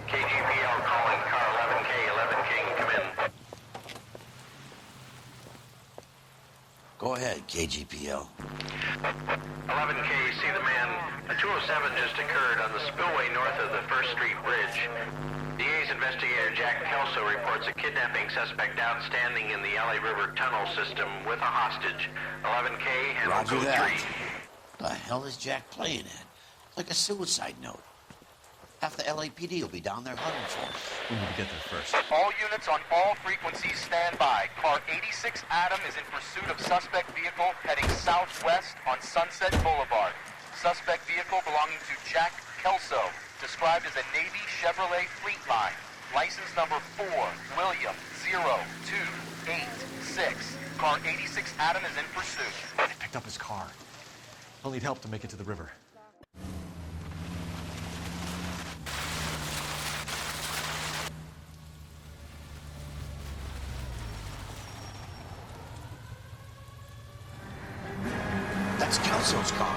KGPL calling car 11K, 11K, come in. Go ahead, KGPL. 11K, see the man. A 207 just occurred on the spillway north of the First Street Bridge. DA's investigator Jack Kelso reports a kidnapping suspect outstanding in the LA River tunnel system with a hostage. 11K, handle Roger code that. 3. The hell is Jack playing at? Like a suicide note. Half the LAPD will be down there hunting for us. We need to get there first. All units on all frequencies stand by. Car 86 Adam is in pursuit of suspect vehicle heading southwest on Sunset Boulevard. Suspect vehicle belonging to Jack Kelso, described as a Navy Chevrolet Fleetline. License number 4, William 0286. Car Car 86 Adam is in pursuit. They picked up his car. He'll need help to make it to the river. That's Kelso's car.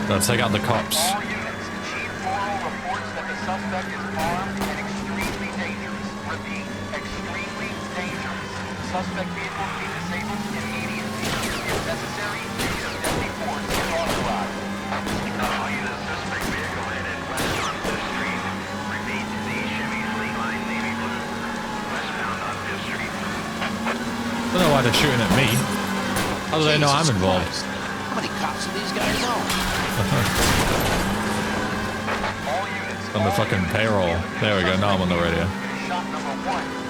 Gotta take out the cops. All units, Chief Morrow reports that the suspect is armed and extremely dangerous. Repeat, extremely dangerous. Suspect vehicle to be disabled immediately. If necessary, use of deadly force is authorized. All units, suspect vehicle headed west on 5th Street. Repeat, the Chevy Fleet Line Navy Blue, westbound on 5th Street. I don't know why they're shooting at me. How do they know I'm involved? Christ. How many cops do these guys own? On the fucking payroll. There we go. Now I'm on the radio. Shop number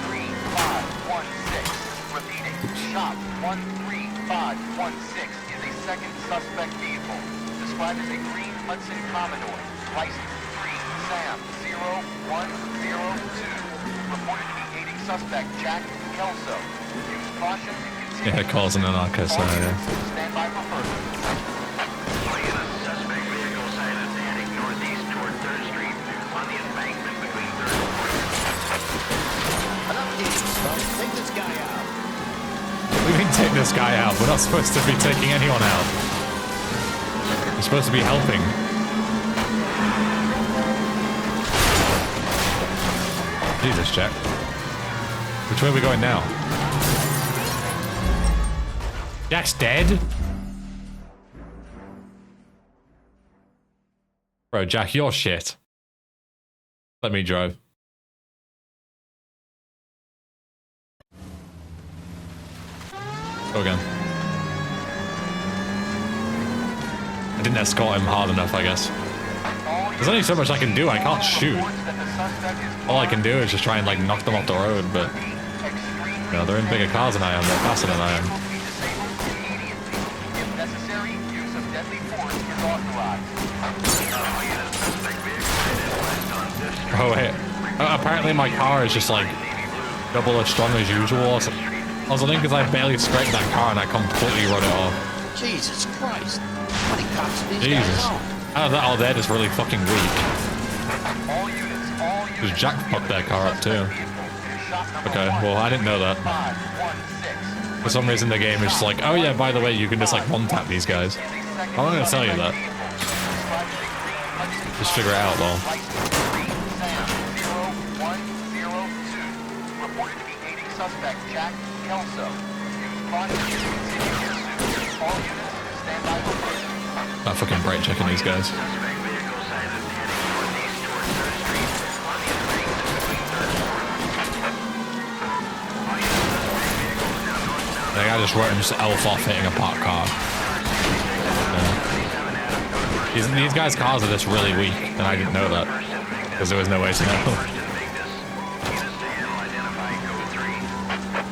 13516. Repeating, shop 13516 is a second suspect vehicle, described as a green Hudson Commodore, license 3 Sam 0102. Reported to be aiding suspect Jack Kelso. Use caution and continue. Yeah, calls an anarchist. Yeah. Stand by for further. All units, suspect vehicle sighted heading northeast toward 3rd Street on the embankment between 3rd and 4th. Enough teasing, Stubbs. Take this guy out. We can take this guy out. We're not supposed to be taking anyone out. We're supposed to be helping. Jesus, Jack. Which way are we going now? Jack's dead? Bro, Jack, you're shit. Let me drive. Go again. I didn't escort him hard enough, I guess. There's only so much I can do. I can't shoot. All I can do is just try and like knock them off the road, but you know, they're in bigger cars than I am. They're faster than I am. If necessary, use of deadly force is authorized. Oh wait. Apparently my car is just like double as strong as usual. Or something. I was wondering because I barely scraped that car and I completely run it off. Jesus Christ. How many cops do these Jesus. guys own? Out of that, all they're just really fucking weak. Because Jack fucked their car up too. Okay, well I didn't know that. For some reason the game is just like, oh yeah, by the way, you can just like one-tap these guys. I'm not gonna tell you that. Just figure it out though. Reported to be aiding suspect Jack Kelso. Use caution to continue pursuit. All units, stand by for further. Not fucking bright checking these guys. Like I just wrote him just elf off hitting a parked car. Yeah. These guys' cars are just really weak, and I didn't know that because there was no way to know.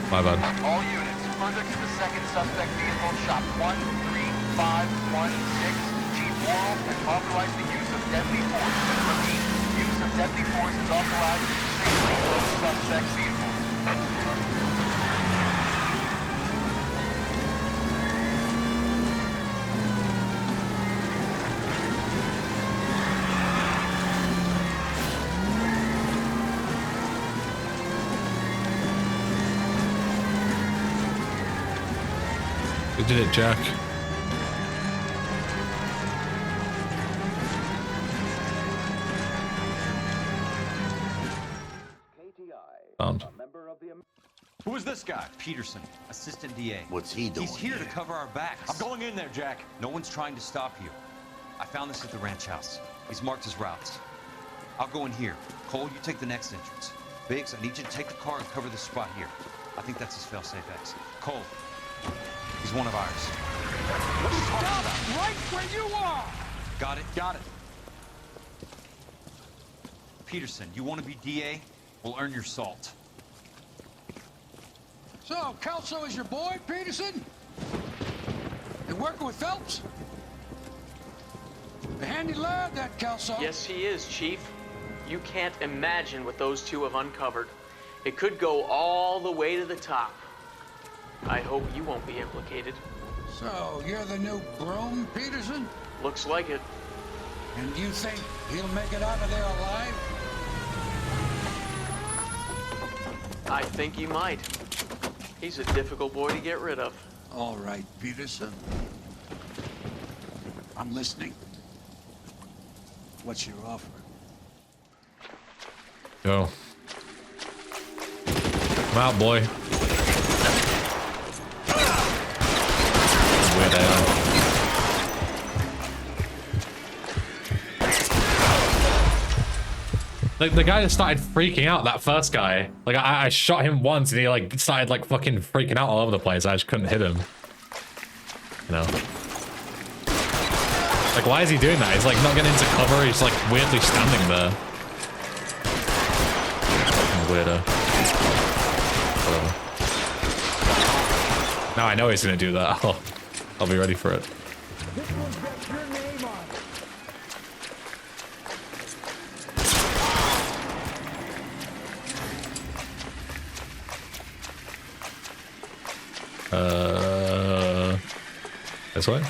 My bad. All units, further to the second suspect vehicle, shop 13516. Chief Morrow has authorized the use of deadly force. Repeat, use of deadly force is authorized to safely close suspect vehicle. We did it, Jack. Found. Who is this guy? Peterson, assistant DA. What's he doing? He's here to cover our backs. I'm going in there, Jack. No one's trying to stop you. I found this at the ranch house. He's marked his routes. I'll go in here. Cole, you take the next entrance. Biggs, I need you to take the car and cover this spot here. I think that's his fail-safe exit. Cole, he's one of ours. Stop right where you are! Got it? Got it. Peterson, you want to be DA? We'll earn your salt. So, Kelso is your boy, Peterson? You working with Phelps? A handy lad, that Kelso. Yes, he is, Chief. You can't imagine what those two have uncovered. It could go all the way to the top. I hope you won't be implicated. So, you're the new groom, Peterson? Looks like it. And you think he'll make it out of there alive? I think he might. He's a difficult boy to get rid of. All right, Peterson. I'm listening. What's your offer? Go. Come out, boy. Weirdo. Like the guy that started freaking out, that first guy. Like I shot him once and he like started like fucking freaking out all over the place. I just couldn't hit him. You know. Like why is he doing that? He's like not getting into cover, he's like weirdly standing there. Weirdo. Whatever. Now I know he's gonna do that. I'll be ready for it. This one's got your name on it. This way?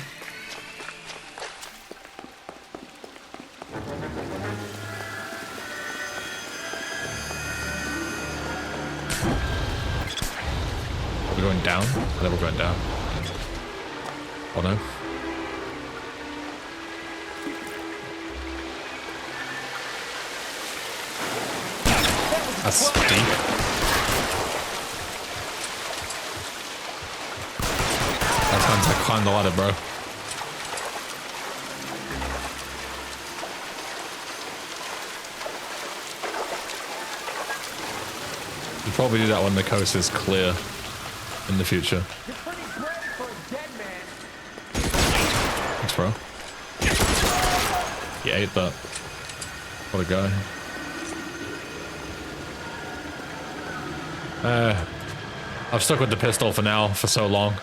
Are we going down? I think we're going down. Oh no. That's deep. That's time to climb the ladder, bro. You probably do that when the coast is clear in the future. You're pretty brave for a dead man. Thanks, bro. He ate that. What a guy. I've stuck with the pistol for now for so long.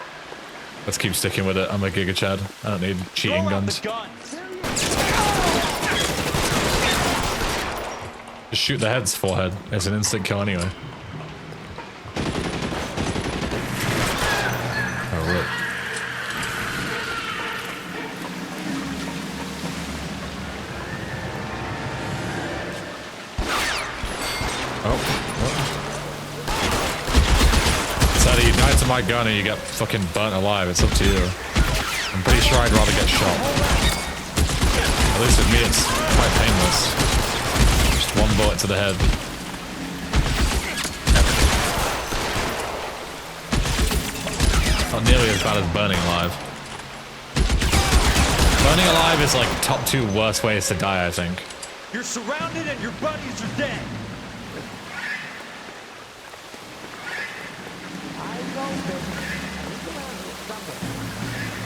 Let's keep sticking with it. I'm a Giga Chad. I don't need cheating guns. Just shoot the head's forehead. It's an instant kill anyway. Oh, rip. You die to my gun and you get fucking burnt alive. It's up to you. I'm pretty sure I'd rather get shot. At least with me it's quite painless. Just one bullet to the head. Not nearly as bad as burning alive. Burning alive is like top 2 worst ways to die, I think. You're surrounded and your buddies are dead.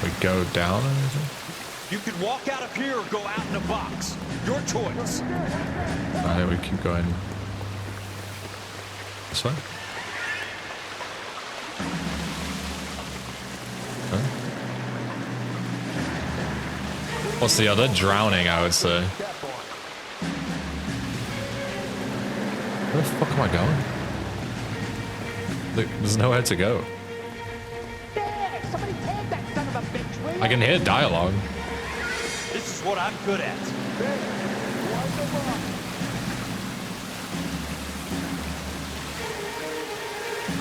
We go down or anything? You could walk out of here or go out in a box. Your choice. I think we keep going this way. Okay. What's the other? Drowning, I would say. Where the fuck am I going? There's nowhere to go. I can hear dialogue. This is what I'm good at.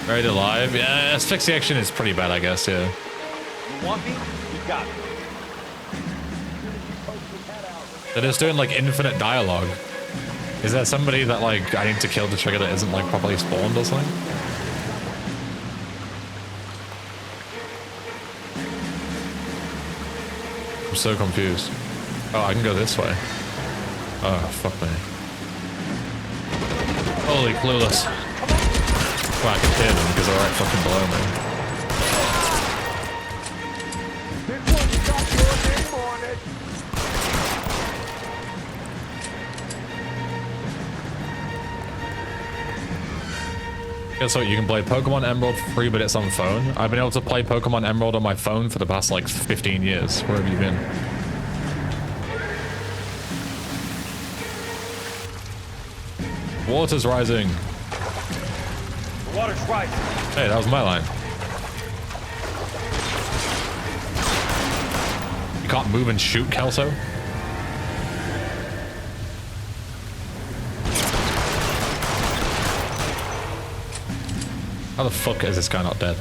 Buried alive. Yeah, asphyxiation is pretty bad, I guess, yeah. You want me? You got me. They're just doing like infinite dialogue. Is there somebody that like I need to kill to trigger that isn't like properly spawned or something? I'm so confused. Oh, I can go this way. Oh, fuck me. Holy clueless. Well, I can hear them because they're right fucking below me. Guess what? You can play Pokemon Emerald for free, but it's on phone. I've been able to play Pokemon Emerald on my phone for the past like 15 years. Where have you been? Water's rising. The water's rising. Hey, that was my line. You can't move and shoot, Kelso? How the fuck is this guy not dead?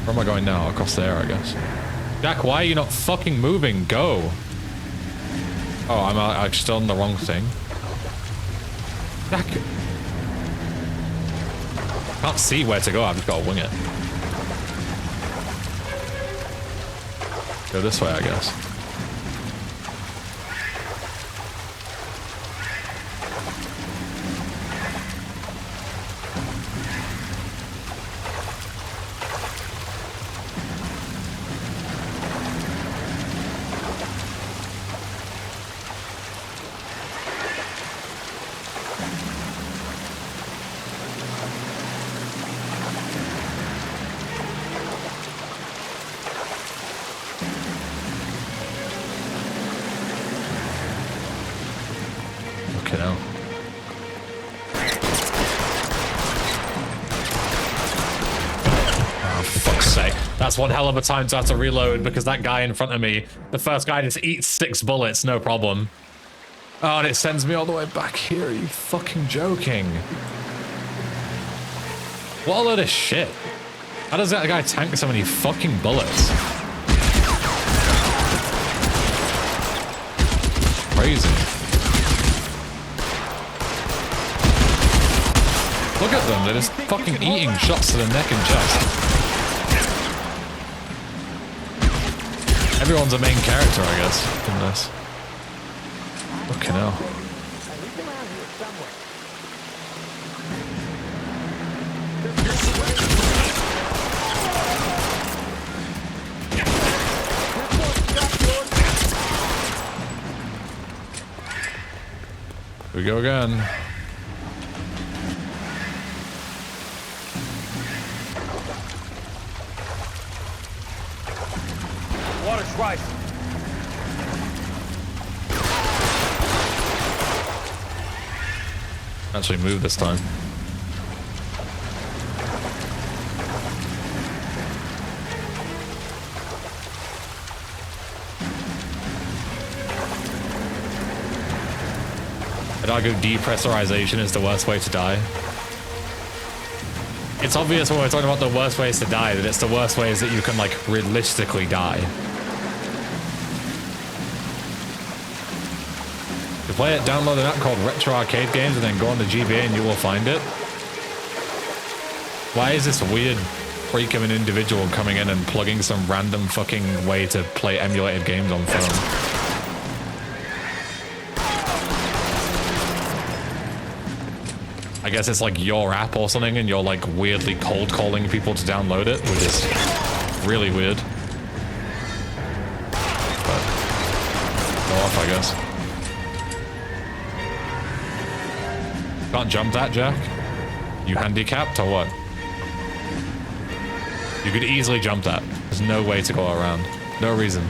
Where am I going now? Across there, I guess. Jack, why are you not fucking moving? Go. Oh, I'm still on the wrong thing. Jack. Can't see where to go. I've just got to wing it. Go this way, I guess. That's one hell of a time to have to reload because that guy in front of me, the first guy just eats 6 bullets, no problem. Oh, and it sends me all the way back here. Are you fucking joking? What a load of shit. How does that guy tank so many fucking bullets? Crazy. Look at them, they're just fucking eating shots to the neck and chest. Everyone's a main character, I guess, in this. Fucking hell. Here we go again. Water's rising. Actually move this time. I'd argue depressurization is the worst way to die. It's obvious when we're talking about the worst ways to die that it's the worst ways that you can, like, realistically die. You play it, download an app called Retro Arcade Games, and then go on to GBA and you will find it. Why is this weird freak of an individual coming in and plugging some random fucking way to play emulated games on phone? I guess it's like your app or something and you're like weirdly cold calling people to download it, which is really weird. But go off, I guess. Can't jump that, Jack? You handicapped or what? You could easily jump that. There's no way to go around. No reason.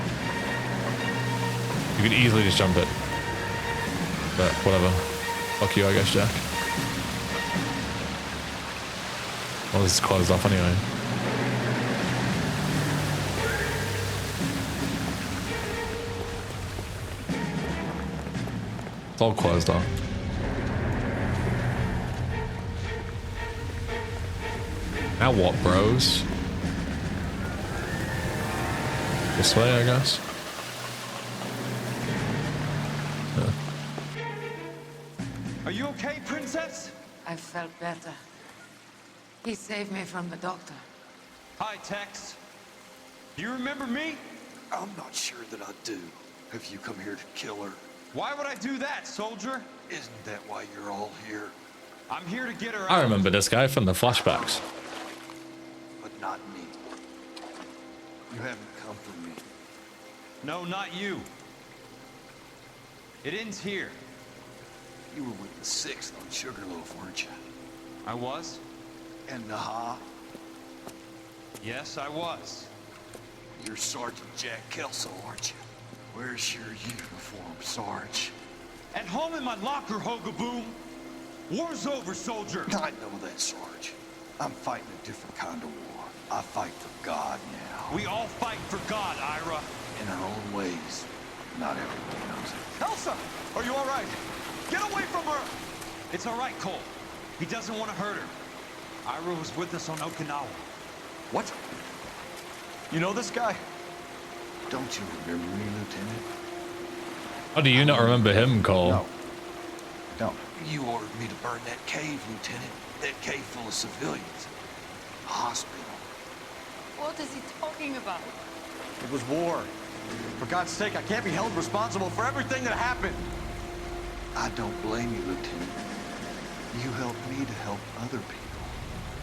You could easily just jump it. But whatever. Fuck you, I guess, Jack. Well, this is closed off anyway. It's all closed off. Now what, bros? This way, I guess. Yeah. Are you okay, princess? I felt better. He saved me from the doctor. Hi, Tex. Do you remember me? I'm not sure that I do. Have you come here to kill her? Why would I do that, soldier? Isn't that why you're all here? I'm here to get her out. I remember this guy from the flashbacks. But not me. You haven't come for me. No, not you. It ends here. You were with the 6th on Sugarloaf, weren't you? I was? And Naha? Yes, I was. You're Sergeant Jack Kelso, aren't you? Where's your uniform, Sarge? At home in my locker, Hogaboom. War's over, soldier. I know that, Sarge. I'm fighting a different kind of war. I fight for God now. We all fight for God, Ira. In our own ways. Not everyone knows it. Elsa, are you all right? Get away from her! It's all right, Cole. He doesn't want to hurt her. Ira was with us on Okinawa. What? You know this guy? Don't you remember me, Lieutenant? How do you not remember him, Cole? No. Don't. You ordered me to burn that cave, Lieutenant. That cave full of civilians. A hospital. What is he talking about? It was war. For God's sake, I can't be held responsible for everything that happened. I don't blame you, Lieutenant. You helped me to help other people.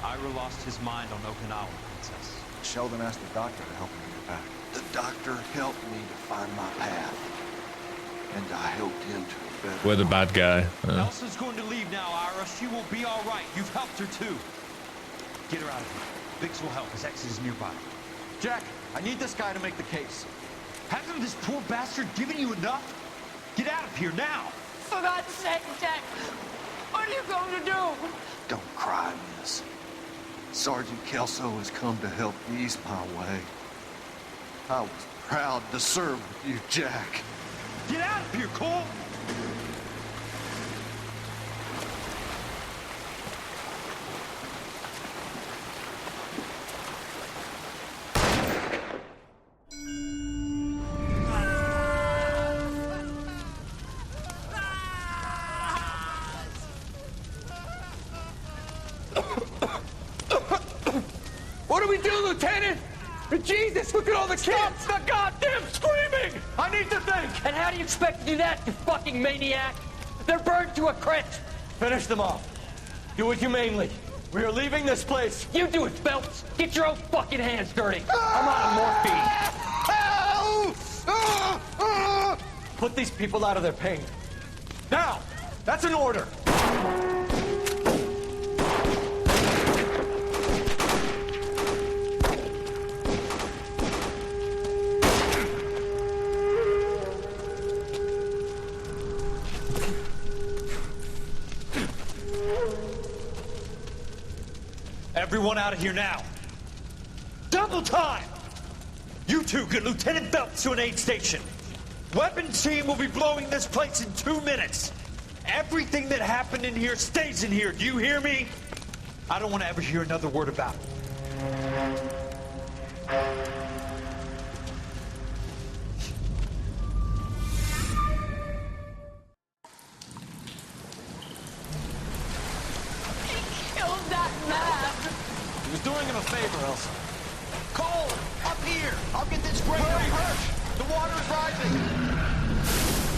Ira lost his mind on Okinawa, Princess. Sheldon asked the doctor to help him get back. The doctor helped me to find my path. And I helped him to a better We're the bad guy. Elsa's going to leave now, Ira. She will be all right. You've helped her, too. Get her out of here. Biggs will help. His exit is nearby. Jack, I need this guy to make the case. Hasn't this poor bastard given you enough? Get out of here now! For God's sake, Jack! What are you going to do? Don't cry, miss. Sergeant Kelso has come to help ease my way. I was proud to serve with you, Jack. Get out of here, Cole! What do we do, Lieutenant? Jesus, look at all the kids! Stop the goddamn screaming! I need to think! And how do you expect to do that, you fucking maniac? They're burned to a crisp! Finish them off. Do it humanely. We are leaving this place. You do it, Phelps! Get your own fucking hands dirty! I'm on morphine! Put these people out of their pain. Now! That's an order! Everyone out of here now. Double time! You two get Lieutenant Phelps to an aid station. Weapons team will be blowing this place in 2 minutes. Everything that happened in here stays in here. Do you hear me? I don't want to ever hear another word about it. He was doing him a favor, Elsa. Cole, up here! I'll get this grader hurt! The water is rising!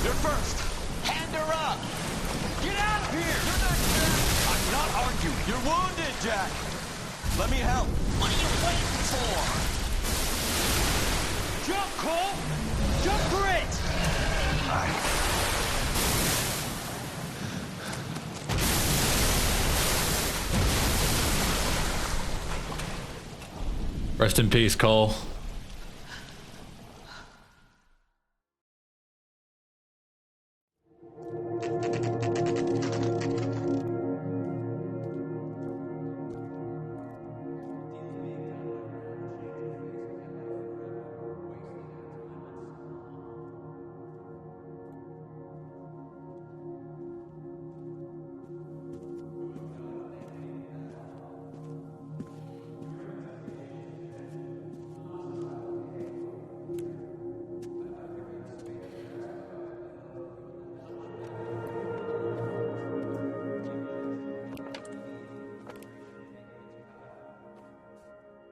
You're first! Hand her up! Get out of here! You're not Jack! I'm not arguing. You're wounded, Jack! Let me help. What are you waiting for? Jump, Cole! Jump for it! Rest in peace, Cole.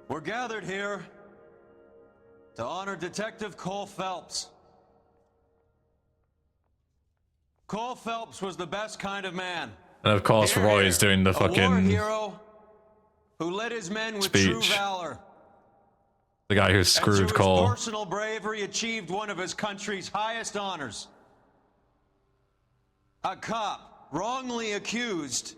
We're gathered here to honor Detective Cole Phelps. Cole Phelps was the best kind of man. And of course, Roy's doing the A war fucking hero who led his men with speech. true valor. The guy who And screwed through his Cole. personal bravery achieved one of his country's highest honors. A cop wrongly accused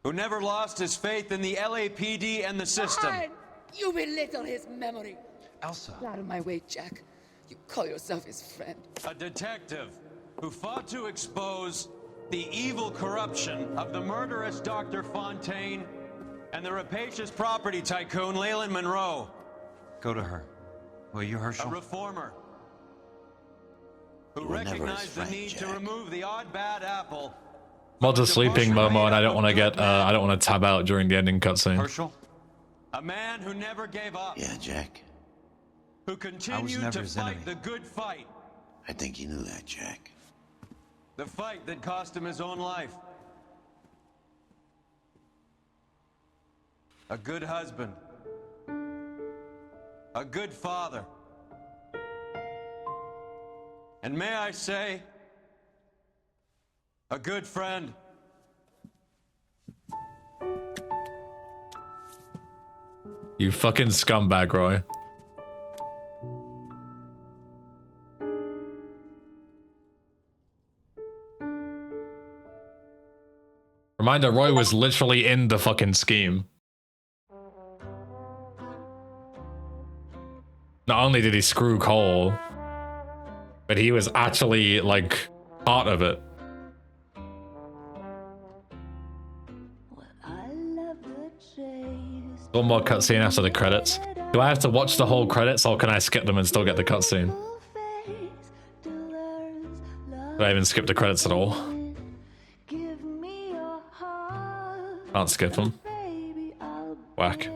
who never lost his faith in the LAPD and the system. Fine. You belittle his memory. Elsa. Get out of my way, Jack. You call yourself his friend. A detective who fought to expose the evil corruption of the murderous Dr. Fontaine and the rapacious property tycoon L.A Monroe. Go to her. Will you, Herschel? A reformer who You were never his recognized the friend, need to Jack. remove the odd bad apple. Mods are sleeping, Momo, and I don't want to get, I don't want to tab out during the ending cutscene. Herschel? A man who never gave up. Yeah, Jack. Who continued never to his fight enemy. the good fight. I think you knew that, Jack. The fight that cost him his own life. A good husband. A good father. And may I say, a good friend. You fucking scumbag, Roy. Reminder, Roy was literally in the fucking scheme. Not only did he screw Cole, but he was actually, like, part of it. One more cutscene after the credits. Do I have to watch the whole credits, or can I skip them and still get the cutscene? Did I even skip the credits at all? Can't skip them. Whack.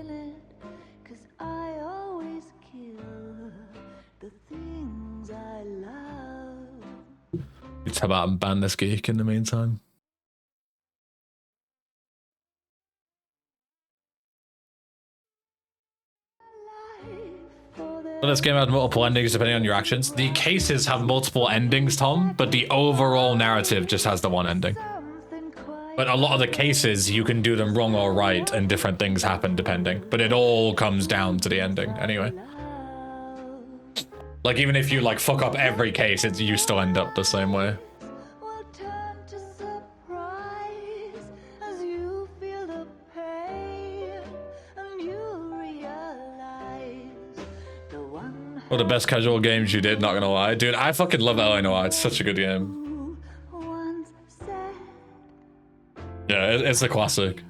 You tab out and ban this geek in the meantime. Well, this game had multiple endings depending on your actions. The cases have multiple endings, Tom, but the overall narrative just has the one ending. But a lot of the cases, you can do them wrong or right, and different things happen depending. But it all comes down to the ending, anyway. Like, even if you, like, fuck up every case, you still end up the same way. One of the best casual games you did, not gonna lie. Dude, I fucking love L.A Noire. It's such a good game. Yeah, it's a classic.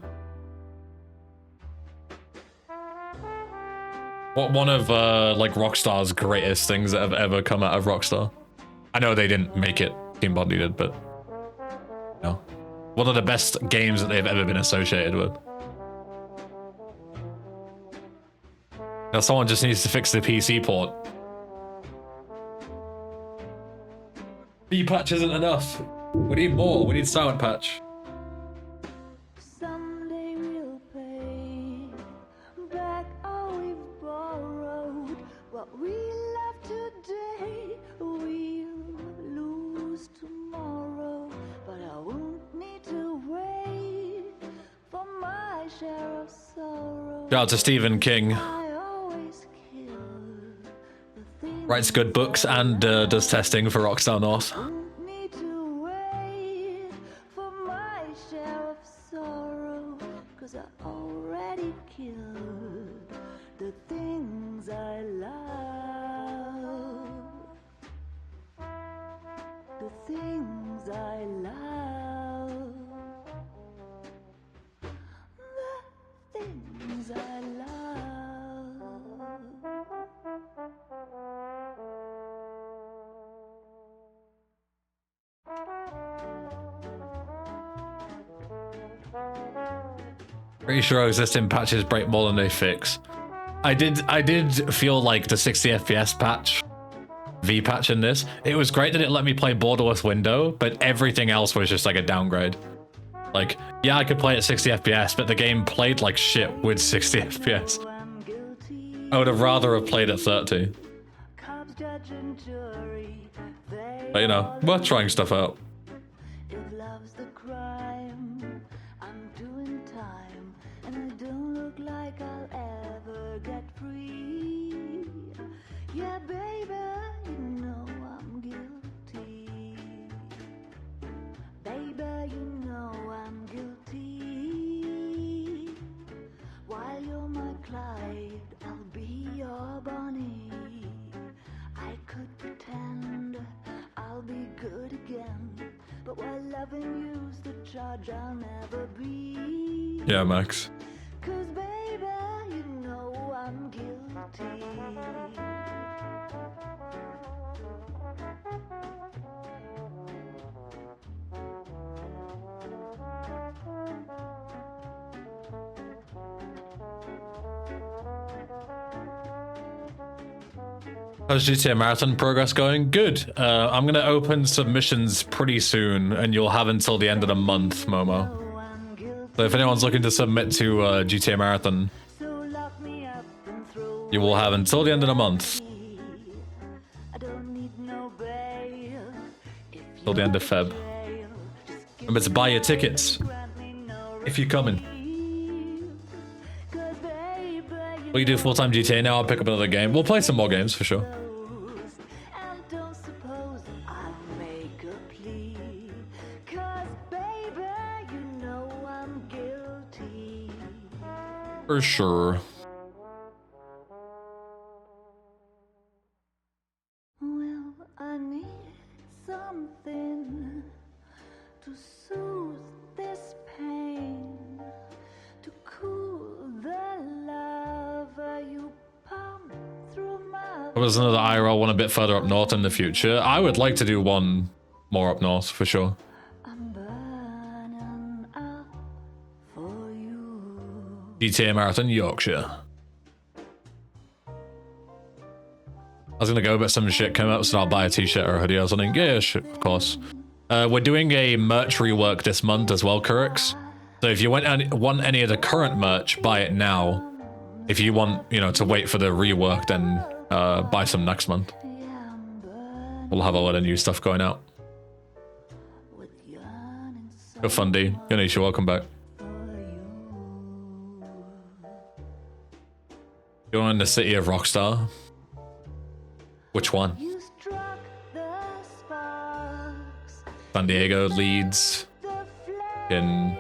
One of, like, Rockstar's greatest things that have ever come out of Rockstar. I know they didn't make it, Team Bondi did, but... No. One of the best games that they've ever been associated with. Now someone just needs to fix the PC port. B patch isn't enough. We need more. We need silent patch. Someday we'll pay back all we've borrowed. What we love today, we'll lose tomorrow. But I won't need to wait for my share of sorrow. Shout out to Stephen King. Writes good books and does testing for Rockstar North. Need to wait for my share of sorrow, 'cause I already killed the things I love. The things I love. The things I love. Pretty sure existing patches break more than they fix. I did feel like the 60 FPS patch, V patch in this, it was great that it let me play Borderless Window, but everything else was just like a downgrade. Like, yeah, I could play at 60 FPS, but the game played like shit with 60 FPS. I would have rather have played at 30. But you know, worth trying stuff out. If love's the crime, I'm doing time, and I don't look like I'll ever get free. Yeah, baby, you know I'm guilty. Baby, you know I'm guilty. While you're my Clyde, I'll be your Bonnie. I could pretend I'll be good again. having used the charge I'll never be. Yeah, Max. 'Cause baby, you know I'm guilty. How's GTA Marathon progress going? Good. I'm gonna open submissions pretty soon, and you'll have until the end of the month, Momo. So if anyone's looking to submit to GTA Marathon, you will have until the end of the month. Till the end of Feb. Remember to buy your tickets if you're coming. Will you do full-time GTA now? I'll pick up another game. We'll play some more games for sure. For sure. Well, I need something to soothe this pain, to cool the lava you pump through my. There's another IRL one a bit further up north in the future. I would like to do one more up north for sure. GTA Marathon, Yorkshire. I was gonna go, but some shit came up, so I'll buy a t-shirt or a hoodie or something. Yeah, shit, of course. We're doing a merch rework this month as well, Kurix. So if you want any of the current merch, buy it now. If you want, you know, to wait for the rework, then buy some next month. We'll have a lot of new stuff going out. Good fun, D. Ganesh, welcome back. You're in the city of Rockstar. Which one? San Diego, Leeds, in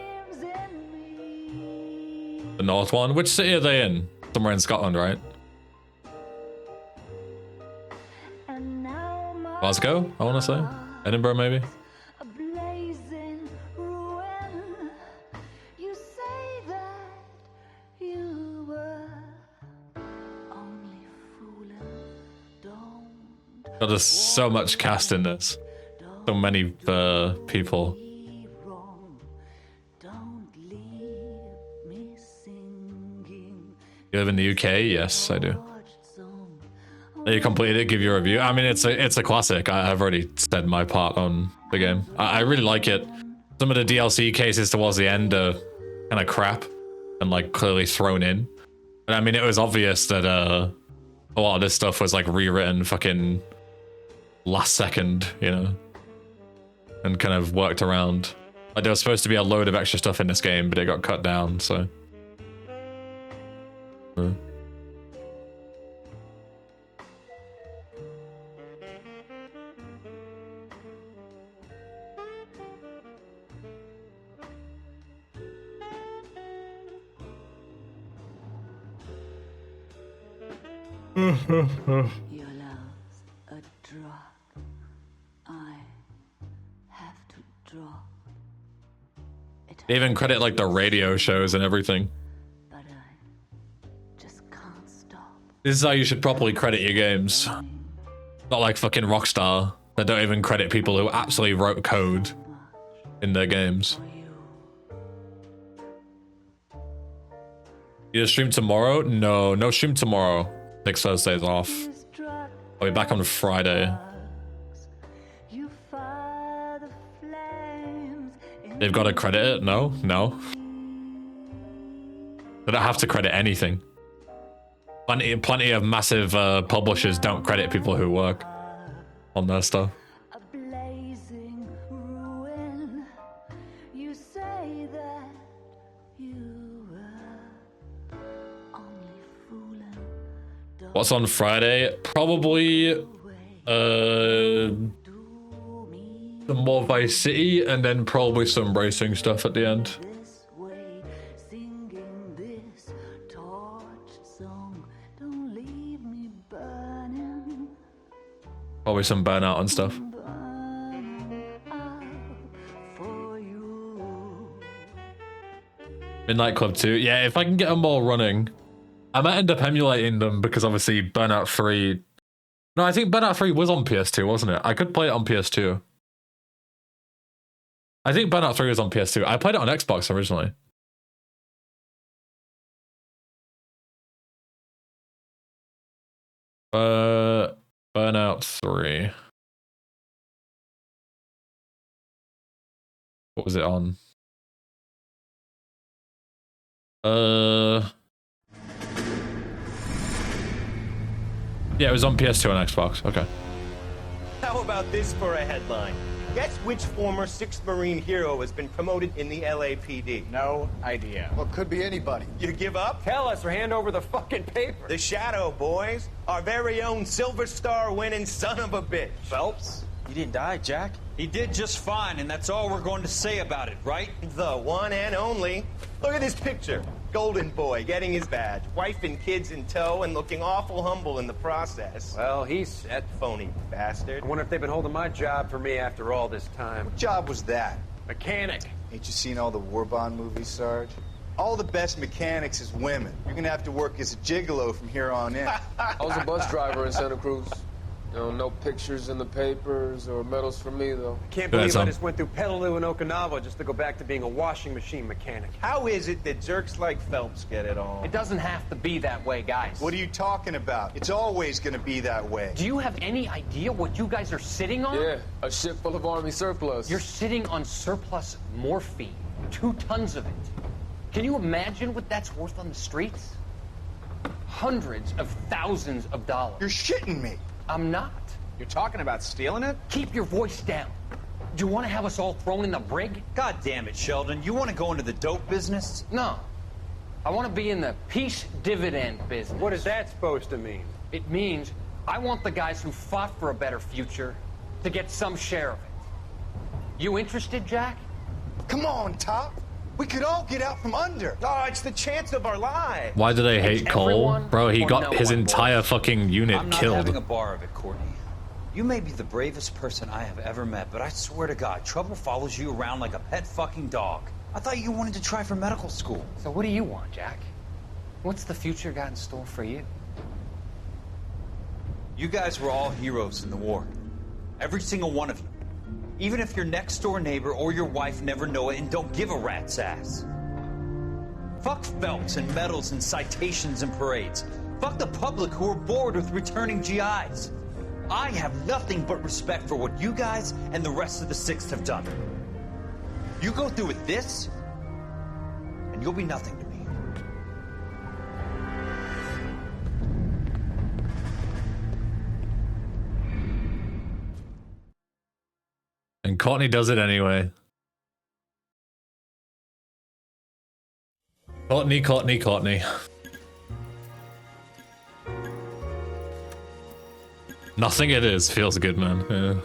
the north one. Which city are they in? Somewhere in Scotland, right? Glasgow, I want to say. Edinburgh, maybe. God, there's so much cast in this. So many people. You live in the UK? Yes, I do. You completed it, give your review. I mean, it's a classic. I've already said my part on the game. I really like it. Some of the DLC cases towards the end are kind of crap and like clearly thrown in. But I mean, it was obvious that a lot of this stuff was like rewritten fucking last second, you know, and kind of worked around. Like there was supposed to be a load of extra stuff in this game, but it got cut down, so. Your love's a drug. I have to drop. They even credit like the radio shows and everything. But I just can't stop. This is how you should properly credit your games. Not like fucking Rockstar. They don't even credit people who actually wrote code in their games. You stream tomorrow? No stream tomorrow. Next Thursday's off. I'll be back on Friday. They've got to credit it? No. They don't have to credit anything. Plenty of massive publishers don't credit people who work on their stuff. What's on Friday? Probably some more Vice City and then probably some racing stuff at the end. Probably some Burnout and stuff. Midnight Club 2. Yeah, if I can get them all running, I might end up emulating them because obviously Burnout 3. No, I think Burnout 3 was on PS2, wasn't it? I could play it on PS2. I think Burnout 3 was on PS2. I played it on Xbox originally. Burnout 3. What was it on? Yeah, it was on PS2 and Xbox. Okay. How about this for a headline? Guess which former 6th Marine hero has been promoted in the LAPD? No idea. Well, could be anybody. You give up? Tell us or hand over the fucking paper. The Shadow, boys. Our very own Silver Star winning son of a bitch. Phelps, you didn't die, Jack. He did just fine, and that's all we're going to say about it, right? The one and only. Look at this picture. Golden boy getting his badge, wife and kids in tow, and looking awful humble in the process. Well, he's that phony bastard. I wonder if they've been holding my job for me after all this time. What job was that? Mechanic. Ain't you seen all the war bond movies, Sarge? All the best mechanics is women. You're gonna have to work as a gigolo from here on in. I was a bus driver in Santa Cruz. You know, no pictures in the papers or medals for me, though. I can't believe I just went through Petaloo and Okinawa just to go back to being a washing machine mechanic. How is it that jerks like Phelps get it all? It doesn't have to be that way, guys. What are you talking about? It's always gonna be that way. Do you have any idea what you guys are sitting on? Yeah, a ship full of Army surplus. You're sitting on surplus morphine. 2 tons of it. Can you imagine what that's worth on the streets? Hundreds of thousands of dollars. You're shitting me. I'm not. You're talking about stealing it? Keep your voice down. Do you want to have us all thrown in the brig? God damn it, Sheldon. You want to go into the dope business? No. I want to be in the peace dividend business. What is that supposed to mean? It means I want the guys who fought for a better future to get some share of it. You interested, Jack? Come on, Top. We could all get out from under. Oh, it's the chance of our lives. Why do they hate Cole? Bro, he got his entire fucking unit I'm not killed. having a bar of it, Courtney. You may be the bravest person I have ever met, but I swear to God, trouble follows you around like a pet fucking dog. I thought you wanted to try for medical school. So what do you want, Jack? What's the future got in store for you? You guys were all heroes in the war. Every single one of you. Even if your next door neighbor or your wife never know it and don't give a rat's ass. Fuck Phelps and medals and citations and parades. Fuck the public who are bored with returning GIs. I have nothing but respect for what you guys and the rest of the 6th have done. You go through with this, and you'll be nothing to me. And Courtney does it anyway. Courtney. Nothing it is. Feels good, man. Yeah.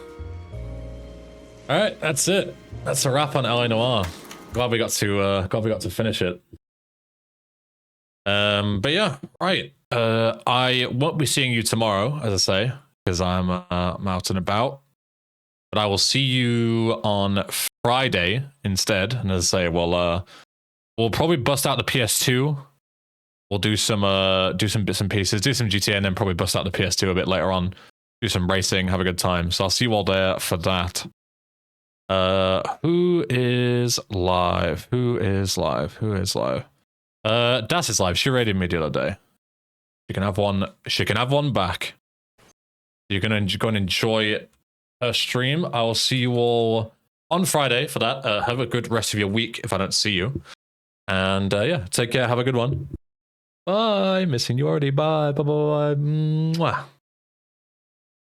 Alright, that's it. That's a wrap on L.A Noire. Glad we got to finish it. But yeah, right. I won't be seeing you tomorrow, as I say, because I'm out and about. But I will see you on Friday instead. And as I say, we'll probably bust out the PS2. We'll do some bits and pieces, do some GTA, and then probably bust out the PS2 a bit later on. Do some racing, have a good time. So I'll see you all there for that. Who is live? Das is live. She raided me the other day. She can have one. She can have one back. You're gonna go and enjoy her stream. I will see you all on Friday for that. Have a good rest of your week if I don't see you. And yeah, take care. Have a good one. Bye. Missing you already. Bye. Bye. Bye. Bye. Mwah.